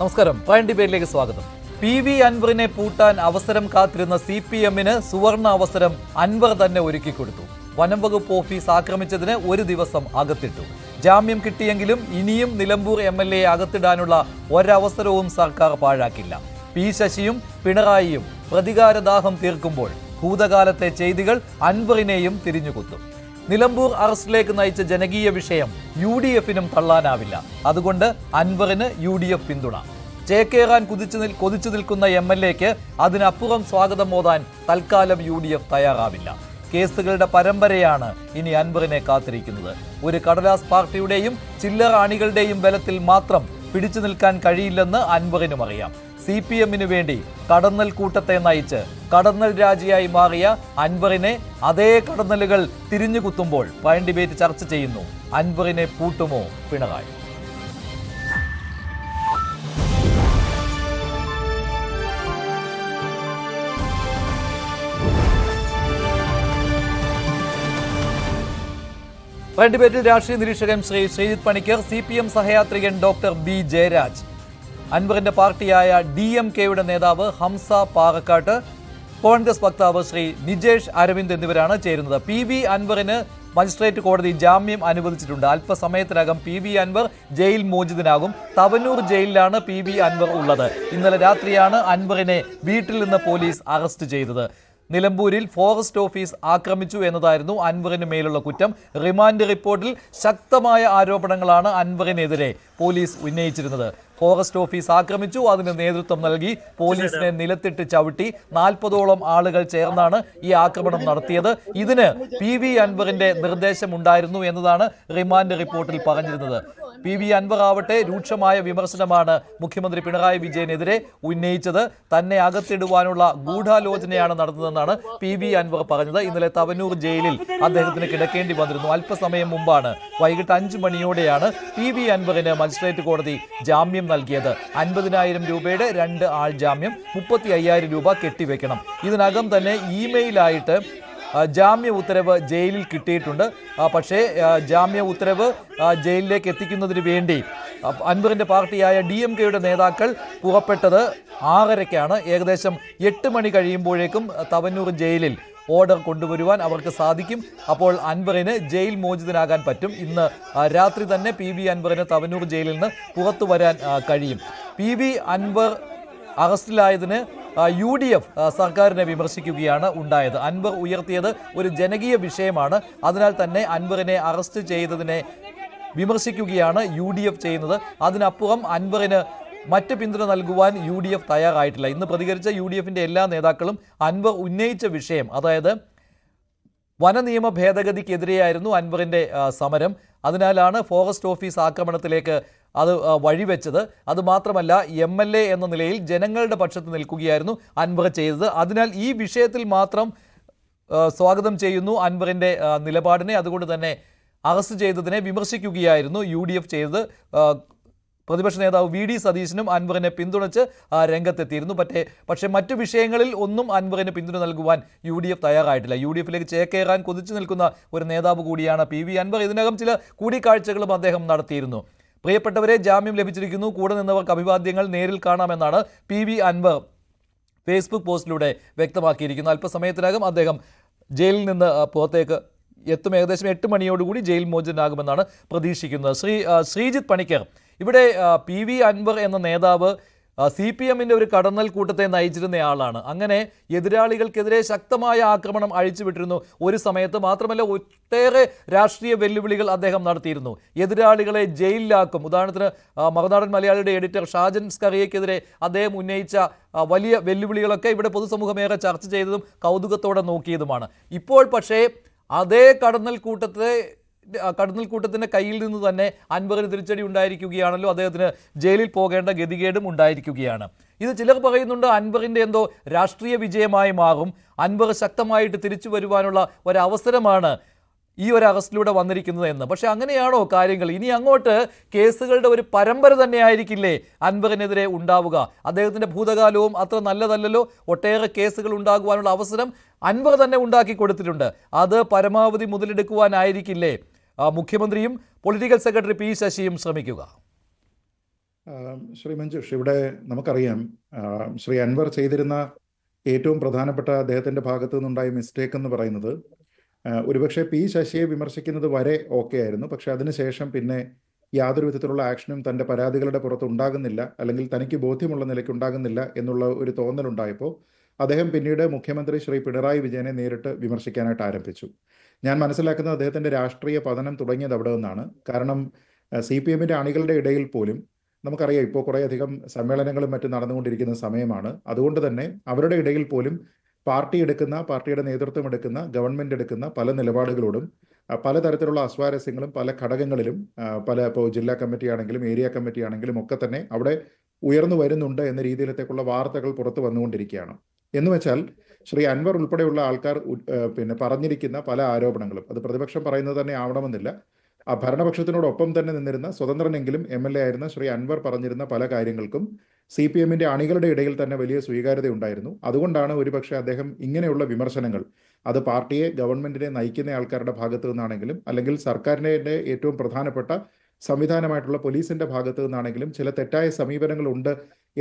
നമസ്കാരം. പ്രൈം ഡിബേറ്റിലേക്ക് സ്വാഗതം. PV അൻവറിനെ പൂട്ടാൻ അവസരം കാത്തിരുന്ന CPM-ന് സുവർണ അവസരം അൻവർ തന്നെ ഒരുക്കിക്കൊടുത്തു. വനം വകുപ്പ് ഓഫീസ് ആക്രമിച്ചതിന് ഒരു ദിവസം അകത്തിട്ടു. ജാമ്യം കിട്ടിയെങ്കിലും ഇനിയും നിലമ്പൂർ MLA അകത്തിടാനുള്ള ഒരവസരവും സർക്കാർ പാഴാക്കില്ല. P. ശശിയും പിണറായിയും പ്രതികാരദാഹം തീർക്കുമ്പോൾ ഭൂതകാലത്തെ ചെയ്തികൾ അൻവറിനെയും തിരിഞ്ഞുകുത്തും. നിലമ്പൂർ അറസ്റ്റിലേക്ക് നയിച്ച ജനകീയ വിഷയം UDF-നും തള്ളാനാവില്ല. അതുകൊണ്ട് അൻവറിന് UDF പിന്തുണ. ചേക്കേറാൻ കൊതിച്ചു നിൽക്കുന്ന MLA-ക്ക് അതിനപ്പുറം സ്വാഗതം മോതാൻ തൽക്കാലം UDF തയ്യാറാവില്ല. കേസുകളുടെ പരമ്പരയാണ് ഇനി അൻവറിനെ കാത്തിരിക്കുന്നത്. ഒരു കടലാസ് പാർട്ടിയുടെയും ചില്ലറ അണികളുടെയും ബലത്തിൽ മാത്രം പിടിച്ചു നിൽക്കാൻ കഴിയില്ലെന്ന് അൻവറിനും അറിയാം. CPM-ന് വേണ്ടി കടന്നൽ കൂട്ടത്തെ നയിച്ച് കടന്നൽ രാജിയായി മാറിയ അൻവറിനെ അതേ കടന്നലുകൾ തിരിഞ്ഞുകുത്തുമ്പോൾ പ്രൈം ഡിബേറ്റ് ചർച്ച ചെയ്യുന്നു. അൻവറിനെ പൂട്ടുമോ പിണറായി? പ്രൈം ഡിബേറ്റിൽ രാഷ്ട്രീയ നിരീക്ഷകൻ ശ്രീ ശ്രീജിത്ത് പണിക്കർ, CPM സഹയാത്രികൻ ഡോക്ടർ B. ജയരാജ്, അൻവറിന്റെ പാർട്ടിയായ DMK-യുടെ നേതാവ് ഹംസ പാറക്കാട്ട്, കോൺഗ്രസ് വക്താവ് ശ്രീ നിജേഷ് അരവിന്ദ് എന്നിവരാണ് ചേരുന്നത്. PV അൻവറിന് മജിസ്ട്രേറ്റ് കോടതി ജാമ്യം അനുവദിച്ചിട്ടുണ്ട്. അല്പസമയത്തിനകം PV അൻവർ ജയിൽ മോചിതനാകും. തവനൂർ ജയിലിലാണ് PV അൻവർ ഉള്ളത്. ഇന്നലെ രാത്രിയാണ് അൻവറിനെ വീട്ടിൽ നിന്ന് പോലീസ് അറസ്റ്റ് ചെയ്തത്. നിലമ്പൂരിൽ ഫോറസ്റ്റ് ഓഫീസ് ആക്രമിച്ചു എന്നതായിരുന്നു അൻവറിന് മേലുള്ള കുറ്റം. റിമാൻഡ് റിപ്പോർട്ടിൽ ശക്തമായ ആരോപണങ്ങളാണ് അൻവറിനെതിരെ പോലീസ് ഉന്നയിച്ചിരുന്നത്. ഫോറസ്റ്റ് ഓഫീസ് ആക്രമിച്ചു, അതിന് നേതൃത്വം നൽകി, പോലീസിനെ നിലത്തിട്ട് ചവിട്ടി, 40ഓളം ആളുകൾ ചേർന്നാണ് ഈ ആക്രമണം നടത്തിയത്. ഇതിന് PV അൻവറിന്റെ നിർദ്ദേശമുണ്ടായിരുന്നു എന്നതാണ് റിമാൻഡ് റിപ്പോർട്ടിൽ പറഞ്ഞിരുന്നത്. PV അൻവർ ആവട്ടെ രൂക്ഷമായ വിമർശനമാണ് മുഖ്യമന്ത്രി പിണറായി വിജയനെതിരെ ഉന്നയിച്ചത്. തന്നെ അകത്തിടുവാനുള്ള ഗൂഢാലോചനയാണ് നടന്നതെന്നാണ് PV അൻവർ പറഞ്ഞത്. ഇന്നലെ തവനൂർ ജയിലിൽ അദ്ദേഹത്തിന് കിടക്കേണ്ടി വന്നിരുന്നു. അല്പസമയം മുമ്പാണ്, വൈകിട്ട് 5 മണിയോടെയാണ് PV അൻവറിന് മജിസ്ട്രേറ്റ് കോടതി ജാമ്യം നൽകിയത്. 50,000 രൂപയുടെ 2 ആൾ ജാമ്യം, 35,000 രൂപ കെട്ടിവെക്കണം. ഇതിനകം തന്നെ ഇമെയിലായിട്ട് ജാമ്യ ഉത്തരവ് ജയിലിൽ കിട്ടിയിട്ടുണ്ട്. പക്ഷേ ജാമ്യ ഉത്തരവ് ജയിലിലേക്ക് എത്തിക്കുന്നതിന് വേണ്ടി അൻവറിന്റെ പാർട്ടിയായ DMK-യുടെ നേതാക്കൾ പുറപ്പെട്ടത് 6:30-ക്കാണ്. ഏകദേശം 8 മണി കഴിയുമ്പോഴേക്കും തവനൂർ ജയിലിൽ ഓർഡർ കൊണ്ടുവരുവാൻ അവർക്ക് സാധിക്കും. അപ്പോൾ അൻവറിന് ജയിൽ മോചിതനാകാൻ പറ്റും. ഇന്ന് രാത്രി തന്നെ PV അൻവറിന് തവനൂർ ജയിലിൽ നിന്ന് പുറത്തു വരാൻ കഴിയും. PV അൻവർ അറസ്റ്റിലായതിന് UDF സർക്കാരിനെ വിമർശിക്കുകയാണ് ഉണ്ടായത്. അൻവർ ഉയർത്തിയത് ഒരു ജനകീയ വിഷയമാണ്. അതിനാൽ തന്നെ അൻവറിനെ അറസ്റ്റ് ചെയ്തതിനെ വിമർശിക്കുകയാണ് UDF ചെയ്യുന്നത്. അതിനപ്പുറം അൻവറിന് മറ്റ് പിന്തുണ നൽകുവാൻ UDF തയ്യാറായിട്ടില്ല. ഇന്ന് പ്രതികരിച്ച UDF-ന്റെ എല്ലാ നേതാക്കളും അൻവർ ഉന്നയിച്ച വിഷയം, അതായത് വനനിയമ ഭേദഗതിക്കെതിരെയായിരുന്നു അൻവറിന്റെ സമരം. അതിനാലാണ് ഫോറസ്റ്റ് ഓഫീസ് ആക്രമണത്തിലേക്ക് അത് വഴിവെച്ചത്. അതുമാത്രമല്ല, MLA എന്ന നിലയിൽ ജനങ്ങളുടെ പക്ഷത്ത് നിൽക്കുകയായിരുന്നു അൻവർ ചെയ്തത്. അതിനാൽ ഈ വിഷയത്തിൽ മാത്രം സ്വാഗതം ചെയ്യുന്നു അൻവറിന്റെ നിലപാടിനെ. അതുകൊണ്ട് തന്നെ അറസ്റ്റ് ചെയ്തതിനെ വിമർശിക്കുകയായിരുന്നു UDF ചെയ്തത്. പ്രതിപക്ഷ നേതാവ് VD സതീശനും അൻവറിനെ പിന്തുണച്ച് രംഗത്തെത്തിയിരുന്നു. പക്ഷേ മറ്റു വിഷയങ്ങളിൽ ഒന്നും അൻവറിന് പിന്തുണ നൽകുവാൻ UDF തയ്യാറായിട്ടില്ല. UDF-ലേക്ക് ചേക്കേറാൻ കൊതിച്ചു നിൽക്കുന്ന ഒരു നേതാവ് കൂടിയാണ് PV അൻവർ. ഇതിനകം ചില കൂടിക്കാഴ്ചകളും അദ്ദേഹം നടത്തിയിരുന്നു. പ്രിയപ്പെട്ടവരെ, ജാമ്യം ലഭിച്ചിരിക്കുന്നു, കൂടെ നിന്നവർക്ക് അഭിവാദ്യങ്ങൾ, നേരിൽ കാണാമെന്നാണ് PV അൻവർ ഫേസ്ബുക്ക് പോസ്റ്റിലൂടെ വ്യക്തമാക്കിയിരിക്കുന്നത്. അല്പസമയത്തിനകം അദ്ദേഹം ജയിലിൽ നിന്ന് പുറത്തേക്ക് എത്തും. ഏകദേശം 8 മണിയോടുകൂടി ജയിൽ മോചിതനാകുമെന്നാണ് പ്രതീക്ഷിക്കുന്നത്. ശ്രീജിത്ത് പണിക്കർ, ഇവിടെ PV അൻവർ എന്ന നേതാവ് CPM-ന്റെ ഒരു കടന്നൽ കൂട്ടത്തെ നയിച്ചിരുന്നയാളാണ്. അങ്ങനെ എതിരാളികൾക്കെതിരെ ശക്തമായ ആക്രമണം അഴിച്ചുവിട്ടിരുന്നു ഒരു സമയത്ത്. മാത്രമല്ല, ഒട്ടേറെ രാഷ്ട്രീയ വെല്ലുവിളികൾ അദ്ദേഹം നടത്തിയിരുന്നു. എതിരാളികളെ ജയിലിലാക്കും. ഉദാഹരണത്തിന് മറുനാടൻ മലയാളിയുടെ എഡിറ്റർ ഷാജൻ സ്കറിയയ്ക്കെതിരെ അദ്ദേഹം ഉന്നയിച്ച വലിയ വെല്ലുവിളികളൊക്കെ ഇവിടെ പൊതുസമൂഹമേറെ ചർച്ച ചെയ്തതും കൗതുകത്തോടെ നോക്കിയതുമാണ്. ഇപ്പോൾ പക്ഷേ അതേ കടന്നൽ കൂട്ടത്തിന്റെ കയ്യിൽ നിന്ന് തന്നെ അൻവറിന് തിരിച്ചടി ഉണ്ടായിരിക്കുകയാണല്ലോ. അദ്ദേഹത്തിന് ജയിലിൽ പോകേണ്ട ഗതികേടും ഉണ്ടായിരിക്കുകയാണ്. ഇത് ചിലർ പറയുന്നുണ്ട് അൻവറിന്റെ എന്തോ രാഷ്ട്രീയ വിജയമായി മാറും, അൻവർ ശക്തമായിട്ട് തിരിച്ചു വരുവാനുള്ള ഒരവസരമാണ് ഈ ഒരു അറസ്റ്റിലൂടെ വന്നിരിക്കുന്നത് എന്ന്. പക്ഷെ അങ്ങനെയാണോ കാര്യങ്ങൾ? ഇനി അങ്ങോട്ട് കേസുകളുടെ ഒരു പരമ്പര തന്നെയായിരിക്കില്ലേ അൻവറിനെതിരെ ഉണ്ടാവുക? അദ്ദേഹത്തിന്റെ ഭൂതകാലവും അത്ര നല്ലതല്ലല്ലോ. ഒട്ടേറെ കേസുകൾ ഉണ്ടാകുവാനുള്ള അവസരം അൻവർ തന്നെ ഉണ്ടാക്കി കൊടുത്തിട്ടുണ്ട്. അത് പരമാവധി മുതലെടുക്കുവാനായിരിക്കില്ലേ മുഖ്യമന്ത്രിയും പൊളിറ്റിക്കൽ സെക്രട്ടറി P. ശശിയും ശ്രമിക്കുക? ശ്രീ മഞ്ജുഷ്, ഇവിടെ നമുക്കറിയാം, ശ്രീ അൻവർ ചെയ്തിരുന്ന ഏറ്റവും പ്രധാനപ്പെട്ട അദ്ദേഹത്തിൻ്റെ ഭാഗത്തു നിന്നുണ്ടായ മിസ്റ്റേക്ക് എന്ന് പറയുന്നത്, ഒരുപക്ഷെ പി ശശിയെ വിമർശിക്കുന്നത് വരെ ഓക്കെ ആയിരുന്നു. പക്ഷെ അതിനുശേഷം പിന്നെ യാതൊരു വിധത്തിലുള്ള ആക്ഷനും തൻ്റെ പരാതികളുടെ പുറത്ത് ഉണ്ടാകുന്നില്ല, അല്ലെങ്കിൽ തനിക്ക് ബോധ്യമുള്ള നിലയ്ക്ക് ഉണ്ടാകുന്നില്ല എന്നുള്ള ഒരു തോന്നലുണ്ടായപ്പോൾ അദ്ദേഹം പിന്നീട് മുഖ്യമന്ത്രി ശ്രീ പിണറായി വിജയനെ നേരിട്ട് വിമർശിക്കാനായിട്ട് ആരംഭിച്ചു. ഞാൻ മനസ്സിലാക്കുന്നത് അദ്ദേഹത്തിൻ്റെ രാഷ്ട്രീയ പതനം തുടങ്ങിയത് അവിടെ നിന്നാണ്. കാരണം CPM-ൻ്റെ അണികളുടെ ഇടയിൽ പോലും നമുക്കറിയാം, ഇപ്പോൾ കുറേയധികം സമ്മേളനങ്ങളും മറ്റും നടന്നുകൊണ്ടിരിക്കുന്ന സമയമാണ്. അതുകൊണ്ട് തന്നെ അവരുടെ ഇടയിൽ പോലും പാർട്ടിയുടെ നേതൃത്വം എടുക്കുന്ന, ഗവൺമെൻറ് എടുക്കുന്ന പല നിലപാടുകളോടും പലതരത്തിലുള്ള അസ്വാരസ്യങ്ങളും പല ഘടകങ്ങളിലും, ഇപ്പോൾ ജില്ലാ കമ്മിറ്റി ആണെങ്കിലും ഏരിയ കമ്മിറ്റി ആണെങ്കിലും ഒക്കെ തന്നെ അവിടെ ഉയർന്നു വരുന്നുണ്ട് എന്ന രീതിയിലത്തേക്കുള്ള വാർത്തകൾ പുറത്തു വന്നുകൊണ്ടിരിക്കുകയാണ്. എന്ന് വെച്ചാൽ ശ്രീ അൻവർ ഉൾപ്പെടെയുള്ള ആൾക്കാർ പിന്നെ പറഞ്ഞിരിക്കുന്ന പല ആരോപണങ്ങളും, അത് പ്രതിപക്ഷം പറയുന്നത് തന്നെ ആവണമെന്നില്ല, ആ ഭരണപക്ഷത്തിനോടൊപ്പം തന്നെ നിന്നിരുന്ന സ്വതന്ത്രനെങ്കിലും MLA ആയിരുന്ന ശ്രീ അൻവർ പറഞ്ഞിരുന്ന പല കാര്യങ്ങൾക്കും CPM-ൻ്റെ അണികളുടെ ഇടയിൽ തന്നെ വലിയ സ്വീകാര്യത ഉണ്ടായിരുന്നു. അതുകൊണ്ടാണ് ഒരുപക്ഷെ അദ്ദേഹം ഇങ്ങനെയുള്ള വിമർശനങ്ങൾ, അത് പാർട്ടിയെ, ഗവൺമെന്റിനെ നയിക്കുന്ന ആൾക്കാരുടെ ഭാഗത്തു നിന്നാണെങ്കിലും അല്ലെങ്കിൽ സർക്കാരിൻ്റെ ഏറ്റവും പ്രധാനപ്പെട്ട സംവിധാനമായിട്ടുള്ള പോലീസിന്റെ ഭാഗത്തു നിന്നാണെങ്കിലും ചില തെറ്റായ സമീപനങ്ങളുണ്ട്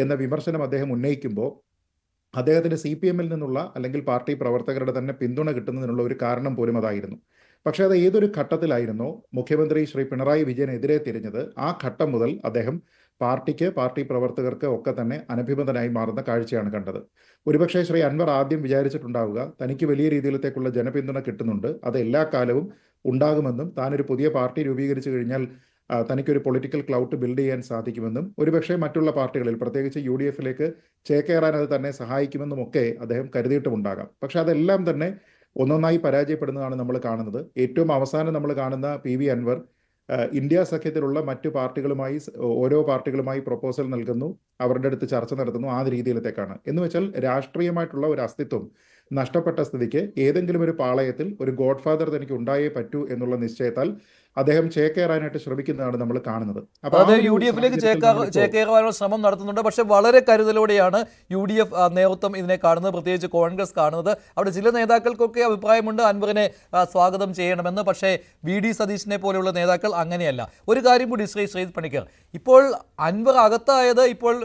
എന്ന വിമർശനം അദ്ദേഹം ഉന്നയിക്കുമ്പോൾ അദ്ദേഹത്തിന് CPM-ൽ നിന്നുള്ള അല്ലെങ്കിൽ പാർട്ടി പ്രവർത്തകരുടെ തന്നെ പിന്തുണ കിട്ടുന്നതിനുള്ള ഒരു കാരണം പോലും അതായിരുന്നു. പക്ഷേ അത് ഏതൊരു ഘട്ടത്തിലായിരുന്നോ മുഖ്യമന്ത്രി ശ്രീ പിണറായി വിജയനെതിരെ തിരിഞ്ഞത്, ആ ഘട്ടം മുതൽ അദ്ദേഹം പാർട്ടിക്ക്, പാർട്ടി പ്രവർത്തകർക്ക് ഒക്കെ തന്നെ അനഭിമതനായി മാറുന്ന കാഴ്ചയാണ് കണ്ടത്. ഒരുപക്ഷെ ശ്രീ അൻവർ ആദ്യം വിചാരിച്ചിട്ടുണ്ടാവുക തനിക്ക് വലിയ രീതിയിലത്തേക്കുള്ള ജനപിന്തുണ കിട്ടുന്നുണ്ട്, അത് എല്ലാ കാലവും ഉണ്ടാകുമെന്നും താനൊരു പുതിയ പാർട്ടി രൂപീകരിച്ചു കഴിഞ്ഞാൽ തനിക്കൊരു പൊളിറ്റിക്കൽ ക്ലൗട്ട് ബിൽഡ് ചെയ്യാൻ സാധിക്കുമെന്നും ഒരുപക്ഷെ മറ്റുള്ള പാർട്ടികളിൽ, പ്രത്യേകിച്ച് UDF-ലേക്ക് ചേക്കേറാൻ അത് തന്നെ സഹായിക്കുമെന്നും ഒക്കെ അദ്ദേഹം കരുതിയിട്ടുമുണ്ടാകാം. പക്ഷെ അതെല്ലാം തന്നെ ഒന്നൊന്നായി പരാജയപ്പെടുന്നതാണ് നമ്മൾ കാണുന്നത്. ഏറ്റവും അവസാനം നമ്മൾ കാണുന്ന PV അൻവർ ഇന്ത്യ സഖ്യത്തിലുള്ള മറ്റു പാർട്ടികളുമായി, ഓരോ പാർട്ടികളുമായി പ്രപ്പോസൽ നൽകുന്നു, അവരുടെ അടുത്ത് ചർച്ച നടത്തുന്നു, ആ രീതിയിലത്തേക്കാണ്. എന്ന് വെച്ചാൽ രാഷ്ട്രീയമായിട്ടുള്ള ഒരു അസ്തിത്വം നഷ്ടപ്പെട്ട സ്ഥിതിക്ക് ഏതെങ്കിലും ഒരു പാളയത്തിൽ ഒരു ഗോഡ് ഫാദർ തനിക്ക് ഉണ്ടായേ പറ്റൂ എന്നുള്ള നിശ്ചയത്താൽ അദ്ദേഹം ചേക്കേറാനായിട്ട് ശ്രമിക്കുന്നതാണ് നമ്മൾ കാണുന്നത്. അതായത് UDF-ലേക്ക് ചേക്കേറുവാനുള്ള ശ്രമം നടത്തുന്നുണ്ട്. പക്ഷെ വളരെ കരുതലോടെയാണ് UDF നേതൃത്വം ഇതിനെ കാണുന്നത്, പ്രത്യേകിച്ച് കോൺഗ്രസ് കാണുന്നത്. അവിടെ ചില നേതാക്കൾക്കൊക്കെ അഭിപ്രായമുണ്ട് അൻവറിനെ സ്വാഗതം ചെയ്യണമെന്ന്. പക്ഷേ VD സതീശിനെ പോലെയുള്ള നേതാക്കൾ അങ്ങനെയല്ല. ഒരു കാര്യം കൂടി ശ്രീജിത്ത് പണിക്കർ, ഇപ്പോൾ അൻവർ അകത്തായത് ഇപ്പോൾ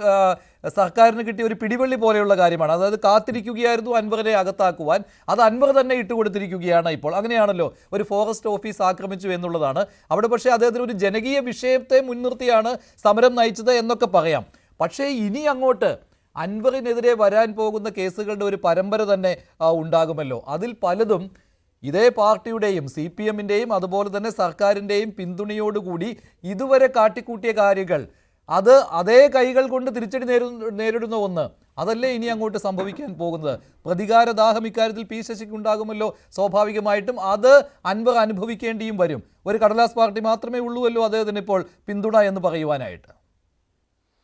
സർക്കാരിന് കിട്ടിയ ഒരു പിടിവള്ളി പോലെയുള്ള കാര്യമാണ്. അതായത് കാത്തിരിക്കുകയായിരുന്നു അൻവറിനെ അകത്താക്കുവാൻ, അത് അൻവർ തന്നെ ഇട്ടുകൊടുത്തിരിക്കുകയാണ് ഇപ്പോൾ. അങ്ങനെയാണല്ലോ, ഒരു ഫോറസ്റ്റ് ഓഫീസ് ആക്രമിച്ചു എന്നുള്ളതാണ് അവിടെ. പക്ഷേ അദ്ദേഹത്തിന് ഒരു ജനകീയ വിഷയത്തെ മുൻനിർത്തിയാണ് സമരം നയിച്ചത് എന്നൊക്കെ പറയാം. പക്ഷേ ഇനി അങ്ങോട്ട് അൻവറിനെതിരെ വരാൻ പോകുന്ന കേസുകളുടെ ഒരു പരമ്പര തന്നെ ഉണ്ടാകുമല്ലോ. അതിൽ പലതും ഇതേ പാർട്ടിയുടെയും CPM-ൻ്റെയും അതുപോലെ തന്നെ സർക്കാരിൻ്റെയും പിന്തുണയോടുകൂടി ഇതുവരെ കാട്ടിക്കൂട്ടിയ കാര്യങ്ങൾ, അത് അതേ കൈകൾ കൊണ്ട് തിരിച്ചടി നേരിടുന്ന ഒന്ന്, അതല്ലേ ഇനി അങ്ങോട്ട് സംഭവിക്കാൻ പോകുന്നത്. പ്രതികാരദാഹം ഇക്കാര്യത്തിൽ പി ശശിക്ക് ഉണ്ടാകുമല്ലോ സ്വാഭാവികമായിട്ടും. അത് അൻവർ അനുഭവിക്കേണ്ടിയും വരും. ഒരു കടലാസ് പാർട്ടി മാത്രമേ ഉള്ളൂവല്ലോ അദ്ദേഹത്തിന് ഇപ്പോൾ പിന്തുണ എന്ന് പറയുവാനായിട്ട്.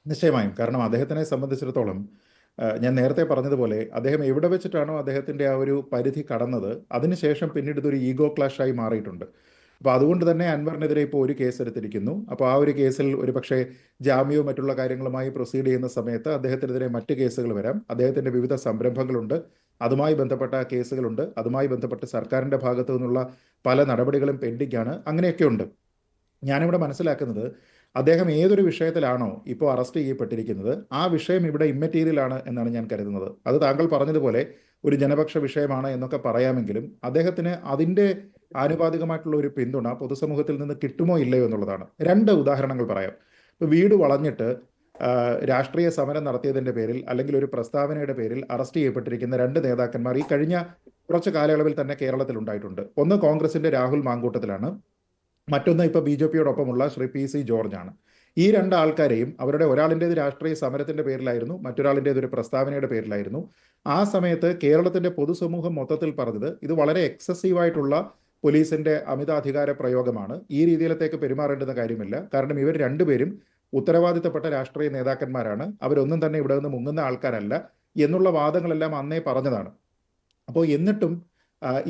നിശ്ചയമായും. കാരണം അദ്ദേഹത്തിനെ സംബന്ധിച്ചിടത്തോളം ഞാൻ നേരത്തെ പറഞ്ഞതുപോലെ അദ്ദേഹം എവിടെ വെച്ചിട്ടാണോ അദ്ദേഹത്തിൻ്റെ ആ ഒരു പരിധി കടന്നത്, അതിനുശേഷം പിന്നീട് ഇതൊരു ഈഗോ ക്ലാഷായി മാറിയിട്ടുണ്ട്. അപ്പോൾ അതുകൊണ്ട് തന്നെ അൻവറിനെതിരെ ഇപ്പോൾ ഒരു കേസ് എടുത്തിരിക്കുന്നു. അപ്പോൾ ആ ഒരു കേസിൽ ഒരു പക്ഷേ ജാമ്യവും മറ്റുള്ള കാര്യങ്ങളുമായി പ്രൊസീഡ് ചെയ്യുന്ന സമയത്ത് അദ്ദേഹത്തിനെതിരെ മറ്റ് കേസുകൾ വരാം. അദ്ദേഹത്തിൻ്റെ വിവിധ സംരംഭങ്ങളുണ്ട്, അതുമായി ബന്ധപ്പെട്ട കേസുകളുണ്ട്, അതുമായി ബന്ധപ്പെട്ട് സർക്കാരിൻ്റെ ഭാഗത്തു നിന്നുള്ള പല നടപടികളും പെൻഡിംഗ് ആണ്. അങ്ങനെയൊക്കെ ഉണ്ട്. ഞാനിവിടെ മനസ്സിലാക്കുന്നത്, അദ്ദേഹം ഏതൊരു വിഷയത്തിലാണോ ഇപ്പോൾ അറസ്റ്റ് ചെയ്യപ്പെട്ടിരിക്കുന്നത്, ആ വിഷയം ഇവിടെ ഇമ്മെറ്റീരിയൽ ആണ് എന്നാണ് ഞാൻ കരുതുന്നത്. അത് താങ്കൾ പറഞ്ഞതുപോലെ ഒരു ജനപക്ഷ വിഷയമാണ് എന്നൊക്കെ പറയാമെങ്കിലും അദ്ദേഹത്തിന് അതിൻ്റെ ആനുപാതികമായിട്ടുള്ള ഒരു പിന്തുണ പൊതുസമൂഹത്തിൽ നിന്ന് കിട്ടുമോ ഇല്ലയോ എന്നുള്ളതാണ്. 2 ഉദാഹരണങ്ങൾ പറയാം. ഇപ്പോൾ വീട് വളഞ്ഞിട്ട് രാഷ്ട്രീയ സമരം നടത്തിയതിൻ്റെ പേരിൽ അല്ലെങ്കിൽ ഒരു പ്രസ്താവനയുടെ പേരിൽ അറസ്റ്റ് ചെയ്യപ്പെട്ടിരിക്കുന്ന 2 നേതാക്കന്മാർ ഈ കഴിഞ്ഞ കുറച്ച് കാലയളവിൽ തന്നെ കേരളത്തിൽ ഉണ്ടായിട്ടുണ്ട്. ഒന്ന് കോൺഗ്രസിൻ്റെ രാഹുൽ മാങ്കൂട്ടത്തിലാണ്, മറ്റൊന്ന് ഇപ്പോൾ BJP-യോടൊപ്പമുള്ള ശ്രീ PC ജോർജാണ്. ഈ 2 ആൾക്കാരെയും അവരുടെ ഒരാളിൻ്റേത് രാഷ്ട്രീയ സമരത്തിൻ്റെ പേരിലായിരുന്നു, മറ്റൊരാളിൻ്റേത് ഒരു പ്രസ്താവനയുടെ പേരിലായിരുന്നു. ആ സമയത്ത് കേരളത്തിൻ്റെ പൊതുസമൂഹം മൊത്തത്തിൽ പറഞ്ഞത് ഇത് വളരെ എക്സസീവായിട്ടുള്ള പോലീസിൻ്റെ അമിതാധികാര പ്രയോഗമാണ്, ഈ രീതിയിലത്തേക്ക് പെരുമാറേണ്ടുന്ന കാര്യമില്ല. കാരണം ഇവർ 2 പേരും ഉത്തരവാദിത്തപ്പെട്ട രാഷ്ട്രീയ നേതാക്കന്മാരാണ്, അവരൊന്നും തന്നെ ഇവിടെ നിന്ന് മുങ്ങുന്ന ആൾക്കാരല്ല എന്നുള്ള വാദങ്ങളെല്ലാം അന്നേ പറഞ്ഞതാണ്. അപ്പോൾ എന്നിട്ടും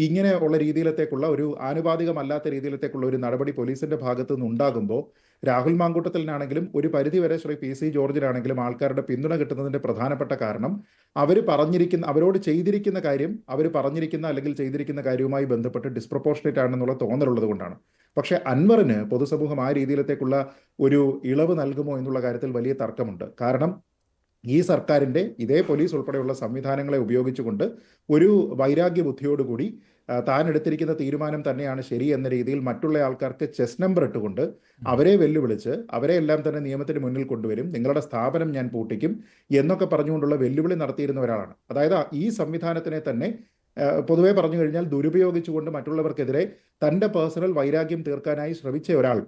ഇങ്ങനെ ഉള്ള രീതിയിലത്തേക്കുള്ള ഒരു ആനുപാതികമല്ലാത്ത രീതിയിലത്തേക്കുള്ള ഒരു നടപടി പോലീസിന്റെ ഭാഗത്തു നിന്ന് ഉണ്ടാകുമ്പോൾ രാഹുൽ മാങ്കൂട്ടത്തിനാണെങ്കിലും ഒരു പരിധിവരെ ശ്രീ PC ജോർജിനാണെങ്കിലും ആൾക്കാരുടെ പിന്തുണ കിട്ടുന്നതിന്റെ പ്രധാനപ്പെട്ട കാരണം അവരോട് ചെയ്തിരിക്കുന്ന കാര്യം, അവർ പറഞ്ഞിരിക്കുന്ന അല്ലെങ്കിൽ ചെയ്തിരിക്കുന്ന കാര്യവുമായി ബന്ധപ്പെട്ട് ഡിസ്പ്രപ്പോർഷനേറ്റ് ആണെന്നുള്ള തോന്നലുള്ളത് കൊണ്ടാണ്. പക്ഷേ അൻവറിന് പൊതുസമൂഹം ആ രീതിയിലത്തേക്കുള്ള ഒരു ഇളവ് നൽകുമോ എന്നുള്ള കാര്യത്തിൽ വലിയ തർക്കമുണ്ട്. കാരണം ഈ സർക്കാരിൻ്റെ ഇതേ പോലീസ് ഉൾപ്പെടെയുള്ള സംവിധാനങ്ങളെ ഉപയോഗിച്ചുകൊണ്ട് ഒരു വൈരാഗ്യ ബുദ്ധിയോടുകൂടി താൻ എടുത്തിരിക്കുന്ന തീരുമാനം തന്നെയാണ് ശരി എന്ന രീതിയിൽ മറ്റുള്ള ആൾക്കാർക്ക് ചെസ് നമ്പർ ഇട്ടുകൊണ്ട് അവരെ വെല്ലുവിളിച്ച് അവരെ എല്ലാം തന്നെ നിയമത്തിന് മുന്നിൽ കൊണ്ടുവരും, നിങ്ങളുടെ സ്ഥാപനം ഞാൻ പൂട്ടിക്കും എന്നൊക്കെ പറഞ്ഞുകൊണ്ടുള്ള വെല്ലുവിളി നടത്തിയിരുന്ന ഒരാളാണ്. അതായത് ഈ സംവിധാനത്തിനെ തന്നെ പൊതുവെ പറഞ്ഞു കഴിഞ്ഞാൽ ദുരുപയോഗിച്ചുകൊണ്ട് മറ്റുള്ളവർക്കെതിരെ തൻ്റെ പേഴ്സണൽ വൈരാഗ്യം തീർക്കാനായി ശ്രമിച്ച ഒരാൾ